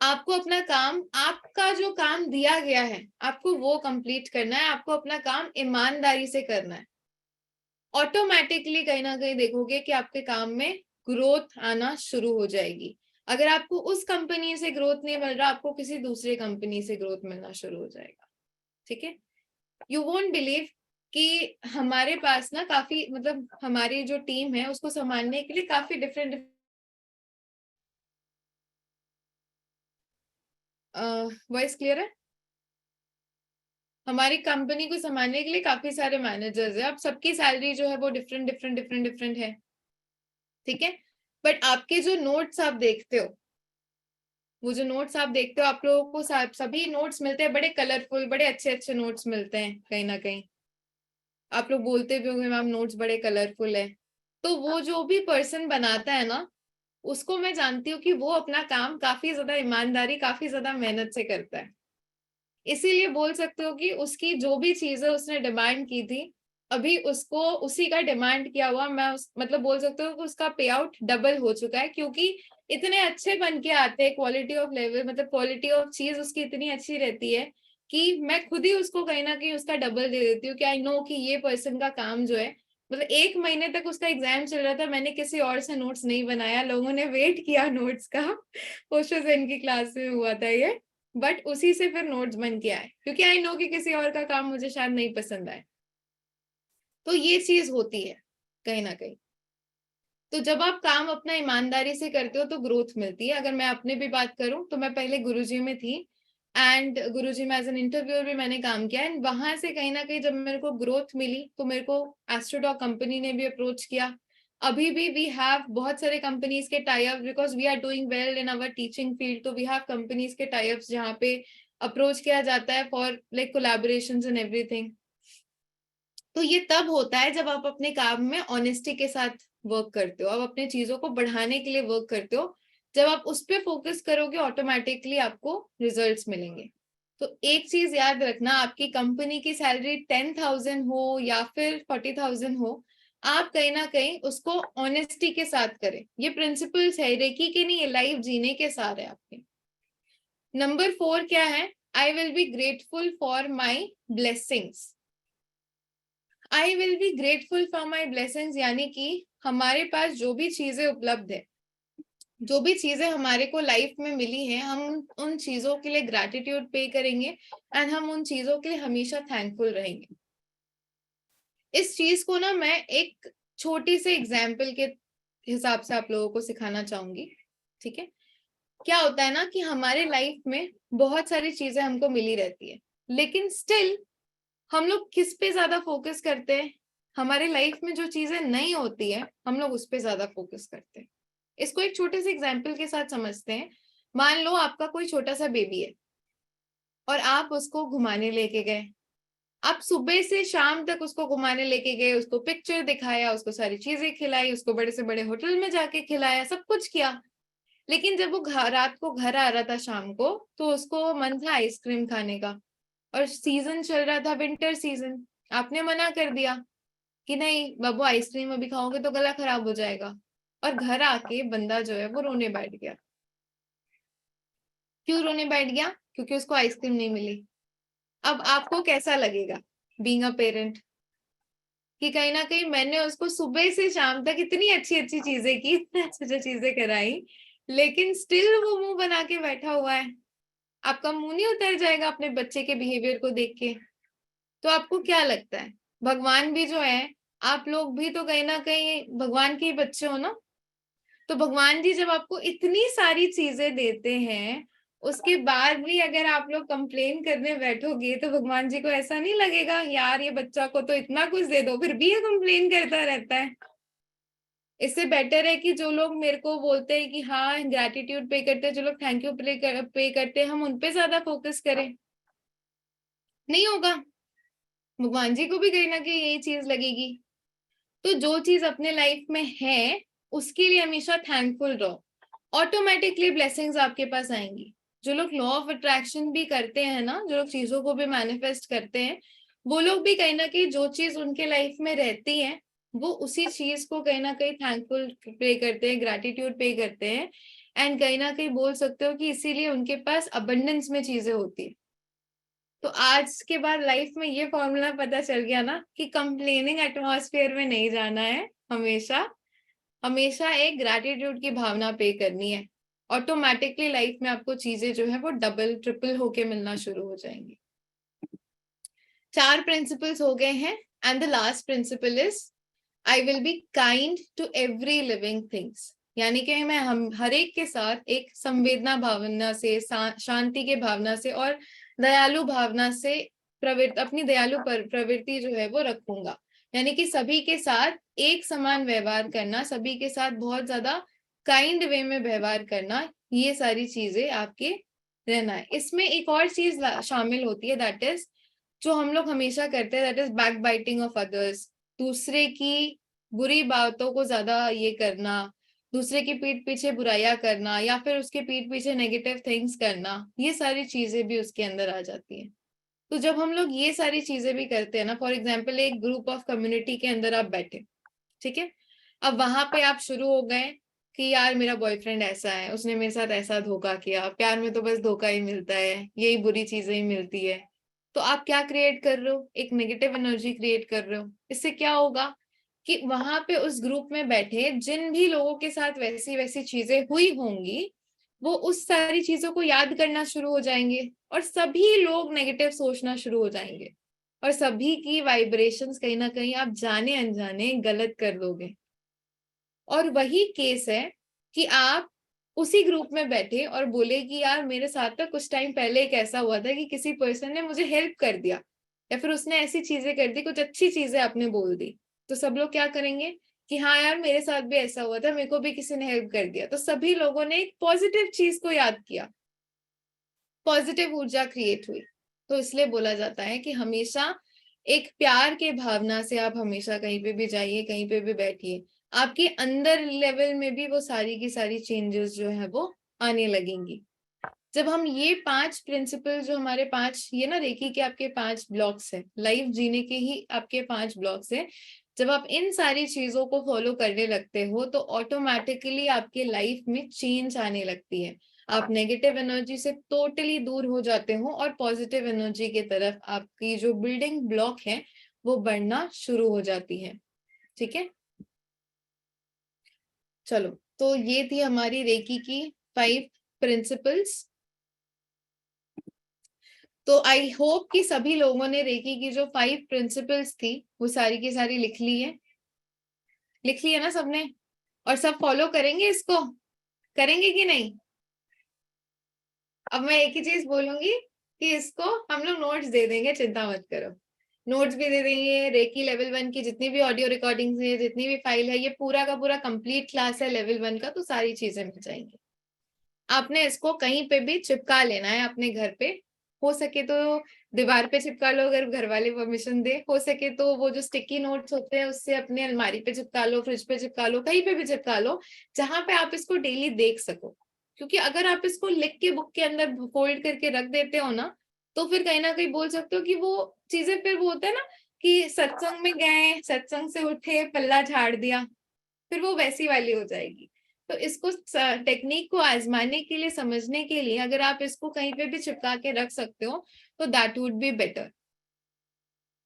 आपको अपना काम, आपका जो काम दिया गया है आपको वो कंप्लीट करना है, आपको अपना काम ईमानदारी से करना है। ऑटोमेटिकली कहीं ना कहीं देखोगे कि आपके काम में ग्रोथ आना शुरू हो जाएगी। अगर आपको उस कंपनी से ग्रोथ नहीं मिल रहा, आपको किसी दूसरे कंपनी से ग्रोथ मिलना शुरू हो जाएगा। ठीक है, यू वोंट बिलीव कि हमारे पास ना काफी, मतलब हमारी जो टीम है उसको संभालने के लिए काफी डिफरेंट वॉइस क्लियर है? हमारी कंपनी को संभालने के लिए काफी सारे मैनेजर्स है, अब सबकी सैलरी जो है वो डिफरेंट डिफरेंट डिफरेंट डिफरेंट है। ठीक है, बट आपके जो नोट्स आप देखते हो, वो जो नोट्स आप देखते हो, आप लोगों को सभी नोट्स मिलते हैं, बड़े कलरफुल, बड़े अच्छे अच्छे नोट्स मिलते हैं कहीं ना कहीं। आप लोग बोलते भी होंगे मैम नोट्स बड़े कलरफुल है। तो वो जो भी पर्सन बनाता है ना, उसको मैं जानती हूँ कि वो अपना काम काफी ज्यादा ईमानदारी, काफी ज्यादा मेहनत से करता है। इसीलिए बोल सकते हो कि उसकी जो भी चीजें उसने डिमांड की थी, अभी उसको उसी का डिमांड किया हुआ, मैं मतलब बोल सकते हो कि उसका पे आउट डबल हो चुका है, क्योंकि इतने अच्छे बन के आते हैं, क्वालिटी ऑफ लेवल, मतलब क्वालिटी ऑफ चीज उसकी इतनी अच्छी रहती है कि मैं खुद ही उसको कहीं ना कहीं उसका डबल दे देती हूँ कि आई नो कि ये पर्सन का काम जो है, मतलब 1 महीने तक उसका एग्जाम चल रहा था, मैंने किसी और से नोट्स नहीं बनाया, लोगों ने वेट किया नोट्स का। पोस्टर सेन की क्लास में हुआ था ये, बट उसी से फिर नोट्स बन के आए, क्योंकि आई नो कि किसी और का काम मुझे शायद नहीं पसंद आए। तो ये चीज होती है कहीं ना कहीं। तो जब आप काम अपना ईमानदारी से करते हो तो ग्रोथ मिलती है। अगर मैं अपने भी बात करूं तो मैं पहले गुरुजी में थी, एंड गुरुजी में एज एन इंटरव्यूअर भी मैंने काम किया, एंड वहां से कहीं ना कहीं जब मेरे को ग्रोथ मिली तो मेरे को एस्ट्रोडॉक कंपनी ने भी अप्रोच किया। अभी भी वी हैव बहुत सारे कंपनीज के tie up, because we are doing well in our teaching field, तो वी हैव कंपनीज के टाई अप्स जहाँ पे अप्रोच किया जाता है for like collaborations and everything. तो ये तब होता है जब आप अपने काम में ऑनेस्टी के साथ वर्क करते हो, आप अपने चीजों को बढ़ाने के लिए वर्क करते हो। जब आप उस पर फोकस करोगे ऑटोमेटिकली आपको रिजल्ट्स मिलेंगे। तो एक चीज याद रखना, आपकी कंपनी की सैलरी 10,000 हो या फिर 40,000 हो, आप कहीं ना कहीं उसको ऑनेस्टी के साथ करें। ये प्रिंसिपल्स है, रेकी के नहीं, ये लाइफ जीने के साथ है आपके। नंबर 4 क्या है? आई will be grateful for my blessings. I will be grateful for my blessings, यानी कि हमारे पास जो भी चीजें उपलब्ध है, जो भी चीजें हमारे को लाइफ में मिली है, हम उन चीजों के लिए ग्रैटिट्यूड पे करेंगे एंड हम उन चीजों के लिए हमेशा थैंकफुल रहेंगे। इस चीज को ना मैं एक छोटी से एग्जाम्पल के हिसाब से आप लोगों को सिखाना चाहूंगी। ठीक है, क्या होता है ना कि हमारे लाइफ में बहुत सारी चीजें हमको मिली रहती है, लेकिन स्टिल हम लोग किस पे ज्यादा फोकस करते हैं? हमारे लाइफ में जो चीजें नहीं होती है हम लोग उस पे ज्यादा फोकस करते हैं। इसको एक छोटे से एग्जाम्पल के साथ समझते हैं। मान लो आपका कोई छोटा सा बेबी है और आप उसको घुमाने लेके गए। आप सुबह से शाम तक उसको घुमाने लेके गए, उसको पिक्चर दिखाया, उसको सारी चीजें खिलाई, उसको बड़े से बड़े होटल में जाके खिलाया, सब कुछ किया। लेकिन जब वो रात को घर आ रहा था शाम को, तो उसको मन था आइसक्रीम खाने का, और सीजन चल रहा था विंटर सीजन। आपने मना कर दिया कि नहीं बाबू, आइसक्रीम अभी खाओगे तो गला खराब हो जाएगा। और घर आके बंदा जो है वो रोने बैठ गया। क्यों रोने बैठ गया? क्योंकि उसको आइसक्रीम नहीं मिली। अब आपको कैसा लगेगा बीइंग अ पेरेंट, कि कहीं ना कहीं मैंने उसको सुबह से शाम तक इतनी अच्छी अच्छी चीजें की, इतनी अच्छी अच्छी चीजें कराई, लेकिन स्टिल वो मुंह बना के बैठा हुआ है। आपका मुंह नहीं उतर जाएगा अपने बच्चे के बिहेवियर को देख के? तो आपको क्या लगता है, भगवान भी जो है, आप लोग भी तो कहीं ना कहीं भगवान के ही बच्चे हो ना? तो भगवान जी जब आपको इतनी सारी चीजें देते हैं, उसके बाद भी अगर आप लोग कंप्लेन करने बैठोगे तो भगवान जी को ऐसा नहीं लगेगा यार ये बच्चा को तो इतना कुछ दे दो फिर भी ये कंप्लेन करता रहता है? इससे बेटर है कि जो लोग मेरे को बोलते हैं कि हाँ ग्रैटिट्यूड पे करते हैं, जो लोग थैंक यू पे करते हैं, हम उनपे ज्यादा फोकस करें। नहीं होगा, भगवान जी को भी कहीं ना कहीं यही चीज लगेगी। तो जो चीज अपने लाइफ में है उसके लिए हमेशा थैंकफुल रहो, ऑटोमेटिकली ब्लेसिंग्स आपके पास आएंगी। जो लोग लॉ ऑफ अट्रैक्शन भी करते हैं ना, जो लोग चीजों को भी मैनिफेस्ट करते हैं, वो लोग भी कहीं ना कहीं जो चीज उनके लाइफ में रहती है वो उसी चीज को कहीं ना कहीं थैंकफुल पे करते हैं, ग्रैटिट्यूड पे करते हैं, एंड कहीं ना कहीं बोल सकते हो कि इसीलिए उनके पास अबंडेंस में चीजें होती है। तो आज के बाद लाइफ में ये फॉर्मूला पता चल गया ना कि कंप्लेनिंग एटमॉस्फेयर में नहीं जाना है, हमेशा हमेशा एक ग्रैटिट्यूड की भावना पे करनी है। ऑटोमेटिकली लाइफ में आपको चीजें जो है वो डबल ट्रिपल होके मिलना शुरू हो जाएंगी। 4 प्रिंसिपल्स हो गए हैं and the last principle is I will be kind to every living things. यानी कि मैं हम हर एक के साथ एक संवेदना भावना से, शांति के भावना से और दयालु भावना से अपनी दयालु प्रवृत्ति जो है वो रखूंगा। यानी कि सभी के साथ एक समान व्यवहार करना, सभी के साथ बहुत ज्यादा काइंड वे में व्यवहार करना, ये सारी चीजें आपके रहना है। इसमें एक और चीज शामिल होती है, दैट इज जो हम लोग हमेशा करते हैं, that is back biting of others. दूसरे की बुरी बातों को ज्यादा ये करना, दूसरे की पीठ पीछे बुराइयां करना या फिर उसके पीठ पीछे नेगेटिव थिंग्स करना, ये सारी चीजें भी उसके अंदर आ जाती हैं। तो जब हम लोग ये सारी चीजें भी करते हैं ना, फॉर एग्जाम्पल एक ग्रुप ऑफ कम्युनिटी के अंदर आप बैठे, ठीक है, अब वहां पे आप शुरू हो गए कि यार मेरा बॉयफ्रेंड ऐसा है, उसने मेरे साथ ऐसा धोखा किया, प्यार में तो बस धोखा ही मिलता है, यही बुरी चीजें ही मिलती है। तो आप क्या क्रिएट कर रहे हो? एक नेगेटिव एनर्जी क्रिएट कर रहे हो। इससे क्या होगा कि वहां पे उस ग्रुप में बैठे जिन भी लोगों के साथ वैसी वैसी चीजें हुई होंगी, वो उस सारी चीजों को याद करना शुरू हो जाएंगे और सभी लोग नेगेटिव सोचना शुरू हो जाएंगे और सभी की वाइब्रेशंस कहीं ना कहीं आप जाने अनजाने गलत कर दोगे। और वही केस है कि आप उसी ग्रुप में बैठे और बोले कि यार मेरे साथ तो कुछ टाइम पहले एक ऐसा हुआ था कि किसी पर्सन ने मुझे हेल्प कर दिया, या फिर उसने ऐसी चीजें कर दी, कुछ अच्छी चीजें आपने बोल दी। तो सब लोग क्या करेंगे कि हाँ यार मेरे साथ भी ऐसा हुआ था, मेरे को भी किसी ने हेल्प कर दिया। तो सभी लोगों ने एक पॉजिटिव चीज को याद किया, पॉजिटिव ऊर्जा क्रिएट हुई। तो इसलिए बोला जाता है कि हमेशा एक प्यार के भावना से आप हमेशा कहीं पे भी जाइए, कहीं पे भी बैठिए, आपके अंदर लेवल में भी वो सारी की सारी चेंजेस जो है वो आने लगेंगी। जब हम ये 5 प्रिंसिपल जो हमारे 5 ये ना रेकी के आपके 5 ब्लॉक्स है, लाइफ जीने के ही आपके 5 ब्लॉक्स है, जब आप इन सारी चीजों को फॉलो करने लगते हो तो ऑटोमेटिकली आपके लाइफ में चेंज आने लगती है। आप नेगेटिव एनर्जी से टोटली दूर हो जाते हो और पॉजिटिव एनर्जी की तरफ आपकी जो बिल्डिंग ब्लॉक है वो बढ़ना शुरू हो जाती है। ठीक है, चलो, तो ये थी हमारी रेकी की 5 प्रिंसिपल्स। तो आई होप कि सभी लोगों ने रेकी की जो 5 प्रिंसिपल्स थी वो सारी की सारी लिख ली है। लिख ली है ना सबने? और सब फॉलो करेंगे इसको? करेंगे कि नहीं? अब मैं एक ही चीज बोलूंगी कि इसको हम लोग नोट्स दे देंगे, चिंता मत करो। नोट्स भी दे देंगे, रेकी लेवल 1 की जितनी भी ऑडियो रिकॉर्डिंग्स है, जितनी भी फाइल है, ये पूरा का पूरा कंप्लीट क्लास है लेवल 1 का, तो सारी चीजें मिल जाएंगी। आपने इसको कहीं पे भी चिपका लेना है अपने घर पे, हो सके तो दीवार पे चिपका लो अगर घर वाले परमिशन दे, हो सके तो वो जो स्टिकी नोट्स होते हैं उससे अपने अलमारी पे चिपका लो, फ्रिज पे चिपका लो, कहीं पे भी चिपका लो जहां पे आप इसको डेली देख सको। क्योंकि अगर आप इसको लिख के बुक के अंदर फोल्ड करके रख देते हो ना, तो फिर कहीं ना कहीं बोल सकते हो कि वो चीजें फिर वो होता है ना कि सत्संग में गए, सत्संग से उठे, पल्ला झाड़ दिया, फिर वो वैसी वाली हो जाएगी। तो इसको टेक्निक को आजमाने के लिए, समझने के लिए अगर आप इसको कहीं पे भी चिपका के रख सकते हो तो दैट वुड बी बेटर।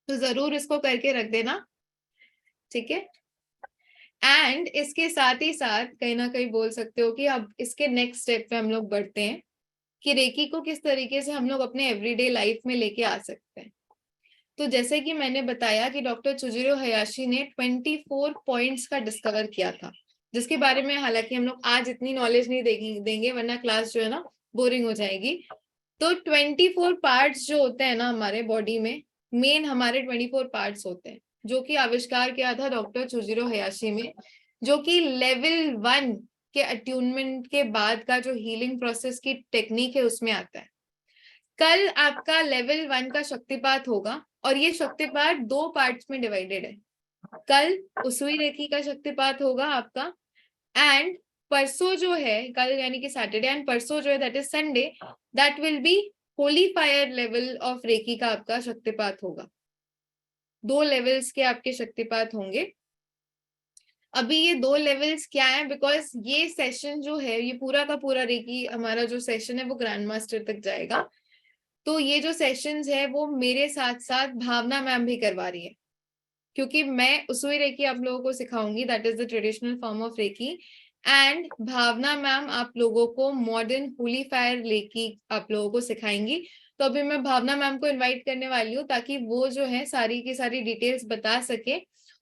तो जरूर इसको करके रख देना, ठीक है। एंड इसके साथ ही साथ कहीं ना कहीं बोल सकते हो कि अब इसके नेक्स्ट स्टेप पे हम लोग बढ़ते हैं कि रेकी को किस तरीके से हम लोग अपने एवरीडे लाइफ में लेके आ सकते हैं। तो जैसे कि मैंने बताया कि डॉक्टर चुजिरो हयाशी ने 24 पॉइंट्स का डिस्कवर किया था, जिसके बारे में हालांकि हम लोग आज इतनी नॉलेज नहीं देंगे वरना क्लास जो है ना बोरिंग हो जाएगी। तो 24 पार्ट्स जो होते हैं ना हमारे बॉडी में, मेन हमारे 24 पार्ट्स होते हैं, जो कि आविष्कार किया था डॉक्टर चुजिरो हयाशी में, जो कि लेवल 1 के अट्यूनमेंट के बाद का जो हीलिंग प्रोसेस की टेक्निक है उसमें आता है। कल आपका लेवल 1 का शक्तिपात होगा और ये शक्तिपात 2 पार्ट्स में डिवाइडेड है। कल उसुई रेखी का शक्तिपात होगा आपका, एंड परसों जो है, कल यानी कि सैटरडे, एंड परसों जो है that is Sunday, that will be holy fire level of reiki का आपका शक्तिपात होगा। 2 लेवल्स के आपके शक्तिपात होंगे। अभी ये 2 लेवल्स क्या है, बिकॉज ये सेशन जो है, ये पूरा का पूरा रेकी हमारा जो सेशन है वो ग्रैंड मास्टर तक जाएगा। तो ये जो सेशंस है वो मेरे साथ साथ भावना मैम भी करवा रही है, क्योंकि मैं उसुई रेकी आप लोगों को सिखाऊंगी, that is the traditional form of reiki. And Bhavna ma'am आप लोगों को मॉडर्न होली फायर रेकी आप लोगों को सिखाएंगी। तो अभी मैं भावना मैम को इनवाइट करने वाली हूँ ताकि वो जो है सारी की सारी डिटेल्स बता सके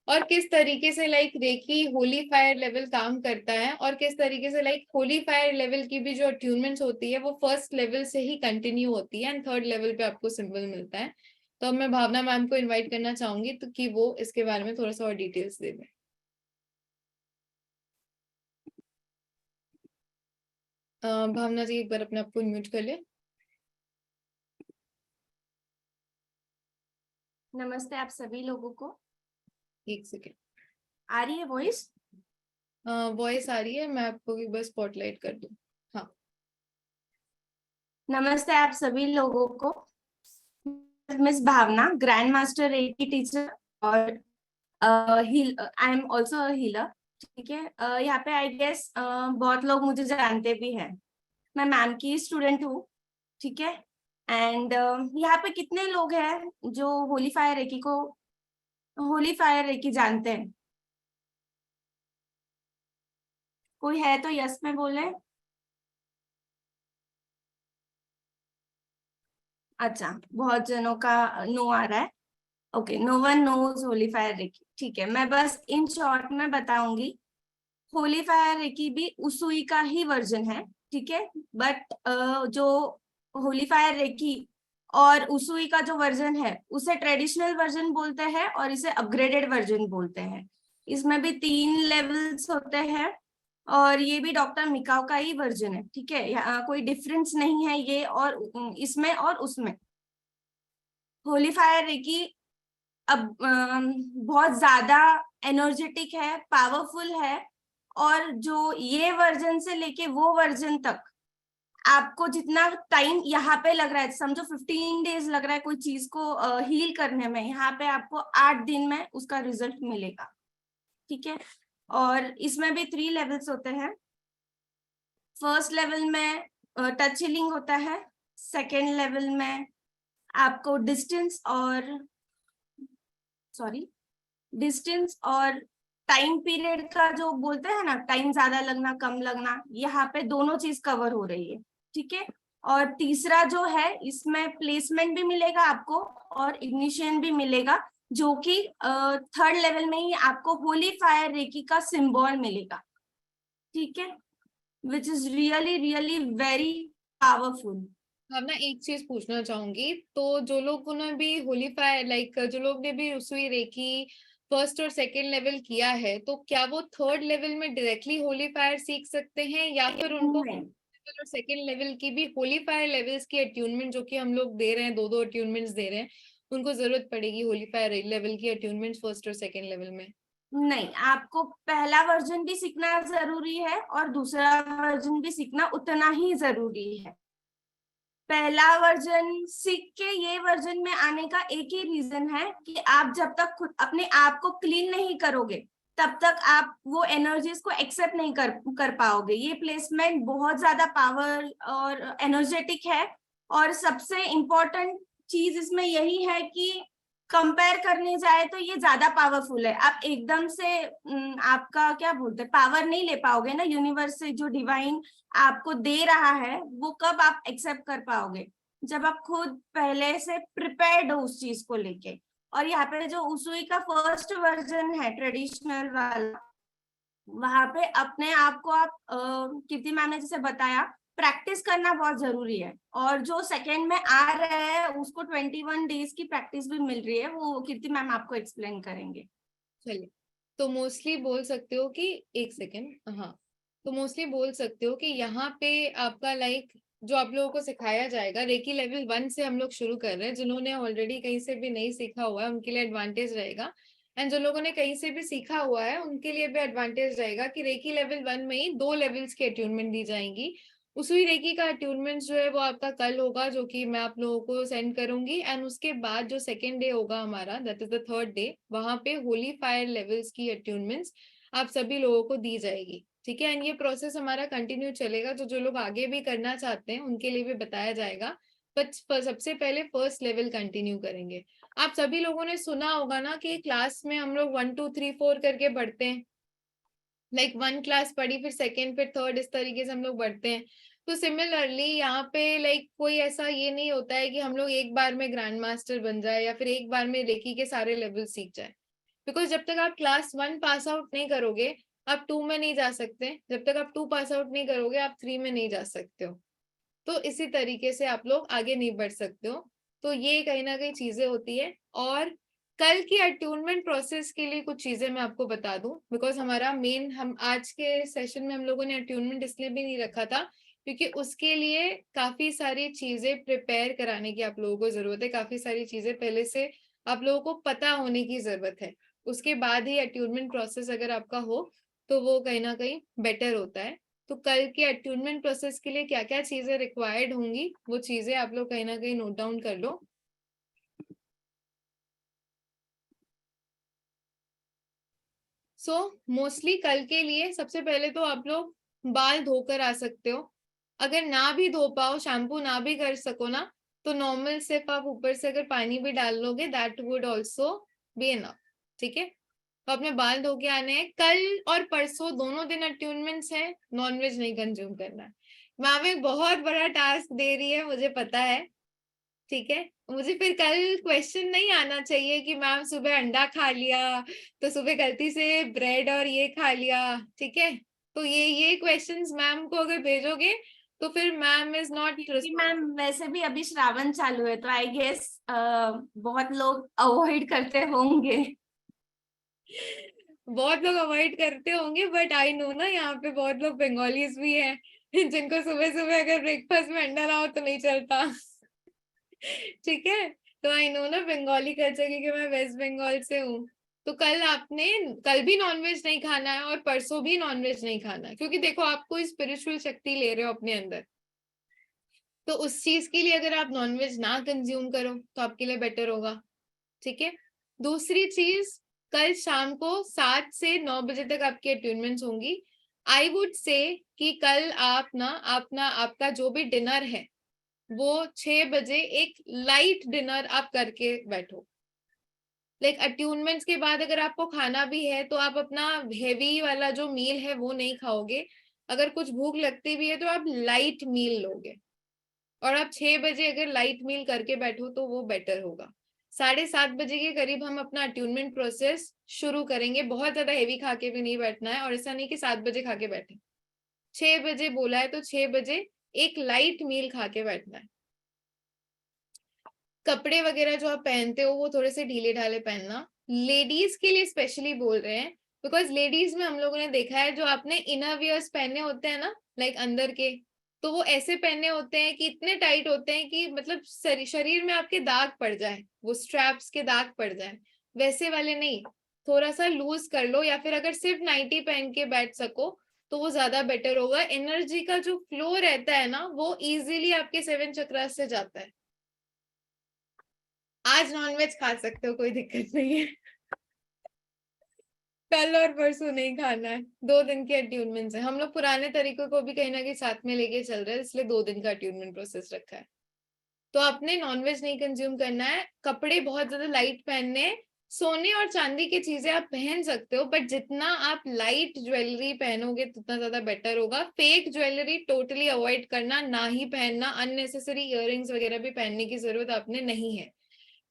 और किस तरीके से like reiki holy fire level काम करता है और किस तरीके से लाइक होली फायर लेवल की भी जो अट्यूनमेंट्स होती है वो फर्स्ट लेवल से ही कंटिन्यू होती है एंड थर्ड लेवल पे आपको सिंबल मिलता है। तो अब मैं भावना मैम को इनवाइट करना चाहूंगी तो कि वो इसके बारे में थोड़ा सा और डिटेल्स दे दें। भावना जी एक बार अपने आप को म्यूट कर ले। नमस्ते आप सभी लोगों को। एक सेकेंड। आ रही है वॉइस? वॉइस आ रही है, मैं आपको भी बस स्पॉटलाइट कर दूं। हाँ नमस्ते आप सभी लोगों को। मिस भावना, ग्रैंड मास्टर रेकी टीचर और I am also a healer. ठीक है, यहाँ पे आई गेस बहुत लोग मुझे जानते भी हैं। मैं मैम की स्टूडेंट हूँ। ठीक है, एंड यहाँ पे कितने लोग हैं जो होली फायर रेकी जानते हैं? कोई है तो यस में बोले। अच्छा, बहुत जनों का नो आ रहा है। Okay, no one knows holy fire reiki. ठीक है, मैं बस इन शॉर्ट में बताऊंगी। होली फायर रेकी भी उसुई का ही वर्जन है। ठीक है, बट जो होली फायर रेकी और उसुई का जो वर्जन है उसे ट्रेडिशनल वर्जन बोलते हैं और इसे अपग्रेडेड वर्जन बोलते हैं। इसमें भी 3 लेवल्स होते हैं और ये भी डॉक्टर मिकाओ का ही वर्जन है। ठीक है, यहाँ कोई डिफरेंस नहीं है ये और इसमें और उसमें। होली फायर रेकी अब बहुत ज्यादा एनर्जेटिक है, पावरफुल है। और जो ये वर्जन से लेके वो वर्जन तक आपको जितना टाइम यहाँ पे लग रहा है, समझो 15 डेज लग रहा है कोई चीज को हील करने में, यहाँ पे आपको 8 दिन में उसका रिजल्ट मिलेगा। ठीक है, और इसमें भी 3 लेवल्स होते हैं। फर्स्ट लेवल में टच हीलिंग होता है। सेकेंड लेवल में आपको डिस्टेंस और टाइम पीरियड का जो बोलते हैं ना, टाइम ज्यादा लगना कम लगना, यहाँ पे दोनों चीज कवर हो रही है। ठीक है, और तीसरा जो है इसमें प्लेसमेंट भी मिलेगा आपको और इग्निशन भी मिलेगा, जो कि थर्ड लेवल में ही आपको होली फायर रेकी का सिंबल मिलेगा। ठीक है, which is really really very powerful. अब ना एक चीज पूछना चाहूंगी, तो जो लोगों ने भी होली फायर लाइक जो लोग ने भी उसुई रेकी फर्स्ट और सेकंड लेवल किया है तो क्या वो थर्ड लेवल में डायरेक्टली होली फायर सीख सकते हैं या फिर उनको और सेकंड लेवल की भी होली फायर लेवल्स की अट्यूनमेंट जो कि हम लोग दे रहे हैं, दो दो अट्यूनमेंट्स दे रहे हैं, उनको जरूरत पड़ेगी होली फायर लेवल की अट्यूनमेंट फर्स्ट और सेकंड लेवल में? नहीं, आपको पहला वर्जन भी सीखना जरूरी है और दूसरा वर्जन भी सीखना उतना ही जरूरी है। पहला वर्जन सीख के ये वर्जन में आने का एक ही रीजन है कि आप जब तक खुद अपने आप को क्लीन नहीं करोगे तब तक आप वो एनर्जीज को एक्सेप्ट नहीं कर पाओगे। ये प्लेसमेंट बहुत ज्यादा पावर और एनर्जेटिक है। और सबसे इम्पोर्टेंट चीज इसमें यही है कि कंपेयर करने जाए तो ये ज्यादा पावरफुल है। आप एकदम से आपका क्या बोलते हैं पावर नहीं ले पाओगे ना, यूनिवर्स से जो डिवाइन आपको दे रहा है वो कब आप एक्सेप्ट कर पाओगे? जब आप खुद पहले से प्रिपेयर्ड हो उस चीज को लेके। और यहाँ पे जो उसुई का फर्स्ट वर्जन है ट्रेडिशनल वाला, वहां पे अपने आप को आप कीर्ति मैम ने जैसे बताया प्रैक्टिस करना बहुत जरूरी है। और जो सेकंड में आ रहे हैं उसको 21 डेज की प्रैक्टिस भी मिल रही है, वो कीर्ति मैम आपको एक्सप्लेन करेंगे। चलिए, तो मोस्टली बोल सकते हो कि एक सेकेंड, हाँ, तो मोस्टली बोल सकते हो कि यहाँ पे आपका लाइक जो आप लोगों को सिखाया जाएगा रेकी लेवल 1 से हम लोग शुरू कर रहे हैं। जिन्होंने ऑलरेडी कहीं से भी नहीं सीखा हुआ है उनके लिए एडवांटेज रहेगा एंड जो लोगों ने कहीं से भी सीखा हुआ है उनके लिए भी एडवांटेज रहेगा कि रेकी लेवल 1 में ही 2 लेवल्स की अट्यूनमेंट दी जाएंगी। उसी रेकी का अट्यूनमेंट जो है वो आपका कल होगा जो कि मैं आप लोगों को सेंड करूंगी एंड उसके बाद जो सेकेंड डे होगा हमारा that is the third day, वहां पे होली फायर लेवल्स की अट्यूनमेंट्स आप सभी लोगों को दी जाएगी। ठीक है, एंड ये प्रोसेस हमारा कंटिन्यू चलेगा, जो लोग आगे भी करना चाहते हैं उनके लिए भी बताया जाएगा। पर सबसे पहले फर्स्ट लेवल कंटिन्यू करेंगे। आप सभी लोगों ने सुना होगा ना कि क्लास में हम लोग 1 2 3 4 करके बढ़ते हैं। लाइक 1 क्लास पढ़ी, फिर सेकेंड, फिर थर्ड, इस तरीके से हम लोग बढ़ते हैं। तो सिमिलरली यहाँ पे लाइक कोई ऐसा ये नहीं होता है कि हम लोग एक बार में ग्रैंड मास्टर बन जाए या फिर एक बार में रेकी के सारे लेवल सीख जाए। बिकॉज जब तक आप क्लास 1 पास आउट नहीं करोगे, आप 2 में नहीं जा सकते। जब तक आप 2 पास आउट नहीं करोगे, आप 3 में नहीं जा सकते हो। तो इसी तरीके से आप लोग आगे नहीं बढ़ सकते हो। तो ये कहीं ना कहीं चीजें होती है। और कल की अट्यूनमेंट प्रोसेस के लिए कुछ चीजें मैं आपको बता दूं, बिकॉज हमारा मेन, हम आज के सेशन में हम लोगों ने अट्यूनमेंट इसलिए भी नहीं रखा था क्योंकि उसके लिए काफी सारी चीजें प्रिपेयर कराने की आप लोगों को जरूरत है, काफी सारी चीजें पहले से आप लोगों को पता होने की जरूरत है। उसके बाद ही अट्यूनमेंट प्रोसेस अगर आपका हो तो वो कहीं ना कहीं बेटर होता है। तो कल के अट्यूनमेंट प्रोसेस के लिए क्या क्या चीजें रिक्वायर्ड होंगी, वो चीजें आप लोग कहीं ना कहीं नोट डाउन कर लो। मोस्टली कल के लिए सबसे पहले तो आप लोग बाल धोकर आ सकते हो। अगर ना भी धो पाओ, शैम्पू ना भी कर सको ना, तो नॉर्मल सिर्फ आप ऊपर से अगर पानी भी डाल लोगे, that would also be enough. ठीक है, तो अपने बाल धो के आने हैं। कल और परसों दोनों दिन अट्यूनमेंट्स है, नॉनवेज नहीं कंज्यूम करना है। मैम एक बहुत बड़ा टास्क दे रही है, मुझे पता है। ठीक है, मुझे फिर कल क्वेश्चन नहीं आना चाहिए कि मैम सुबह अंडा खा लिया तो सुबह गलती से ब्रेड और ये खा लिया। ठीक है, तो ये क्वेश्चंस मैम को अगर भेजोगे तो फिर मैम इज नॉट क्योंकि मैम वैसे भी अभी श्रावण चालू है तो आई गेस बहुत लोग अवॉइड करते होंगे। बहुत लोग अवॉइड करते होंगे, बट आई नो ना, यहाँ पे बहुत लोग बंगालीज भी हैं जिनको सुबह सुबह अगर ब्रेकफास्ट में अंडा ना हो तो नहीं चलता। ठीक है, तो आई नो ना बंगाली कल्चर, क्योंकि मैं वेस्ट बंगाल से हूँ। तो कल आपने, कल भी नॉनवेज नहीं खाना है और परसों भी नॉनवेज नहीं खाना है, क्योंकि देखो आप कोई स्पिरिचुअल शक्ति ले रहे हो अपने अंदर। तो उस चीज के लिए अगर आप नॉनवेज ना कंज्यूम करो तो आपके लिए बेटर होगा। ठीक है, दूसरी चीज, कल शाम को 7 से 9 बजे तक आपकी अट्यूनमेंट्स होंगी। आई वुड से कि कल आप ना आपका जो भी डिनर है वो 6 बजे एक लाइट डिनर आप करके बैठो। लाइक अट्यूनमेंट्स के बाद अगर आपको खाना भी है तो आप अपना हेवी वाला जो मील है वो नहीं खाओगे। अगर कुछ भूख लगती भी है तो आप लाइट मील लोगे। और आप 6 बजे अगर लाइट मील करके बैठो तो वो बेटर होगा। 7:30 बजे के करीब हम अपना अट्यूनमेंट प्रोसेस शुरू करेंगे। बहुत ज्यादा हेवी खा के भी नहीं बैठना है, और ऐसा नहीं कि 7 बजे खा के बैठे। 6 बजे बोला है तो 6 बजे एक लाइट मील खा के बैठना है। कपड़े वगैरह जो आप पहनते हो वो थोड़े से ढीले ढाले पहनना। लेडीज के लिए स्पेशली बोल रहे हैं, बिकॉज लेडीज में हम लोगों ने देखा है जो आपने इनर वियर्स पहने होते हैं ना, लाइक अंदर के, तो वो ऐसे पहने होते हैं कि इतने टाइट होते हैं कि मतलब शरीर में आपके दाग पड़ जाए, वो स्ट्रैप्स के दाग पड़ जाए। वैसे वाले नहीं, थोड़ा सा लूज कर लो, या फिर अगर सिर्फ नाइटी पहन के बैठ सको तो वो ज्यादा बेटर होगा। एनर्जी का जो फ्लो रहता है ना वो इजीली आपके 7 चक्रास से जाता है। आज नॉनवेज खा सकते हो, कोई दिक्कत नहीं है। कल और परसों नहीं खाना है। 2 दिन की अट्यूनमेंट है, हम लोग पुराने तरीकों को भी कहीं ना कहीं साथ में लेके चल रहे हैं, इसलिए 2 दिन का अट्यूनमेंट प्रोसेस रखा है। तो आपने नॉनवेज नहीं कंज्यूम करना है, कपड़े बहुत ज्यादा लाइट पहनने हैं। सोने और चांदी की चीजें आप पहन सकते हो, बट जितना आप लाइट ज्वेलरी पहनोगे उतना ज्यादा बेटर होगा। फेक ज्वेलरी टोटली अवॉइड करना, ना ही पहनना। अननेसेसरी इयररिंग्स वगैरह भी पहनने की जरूरत आपने नहीं है।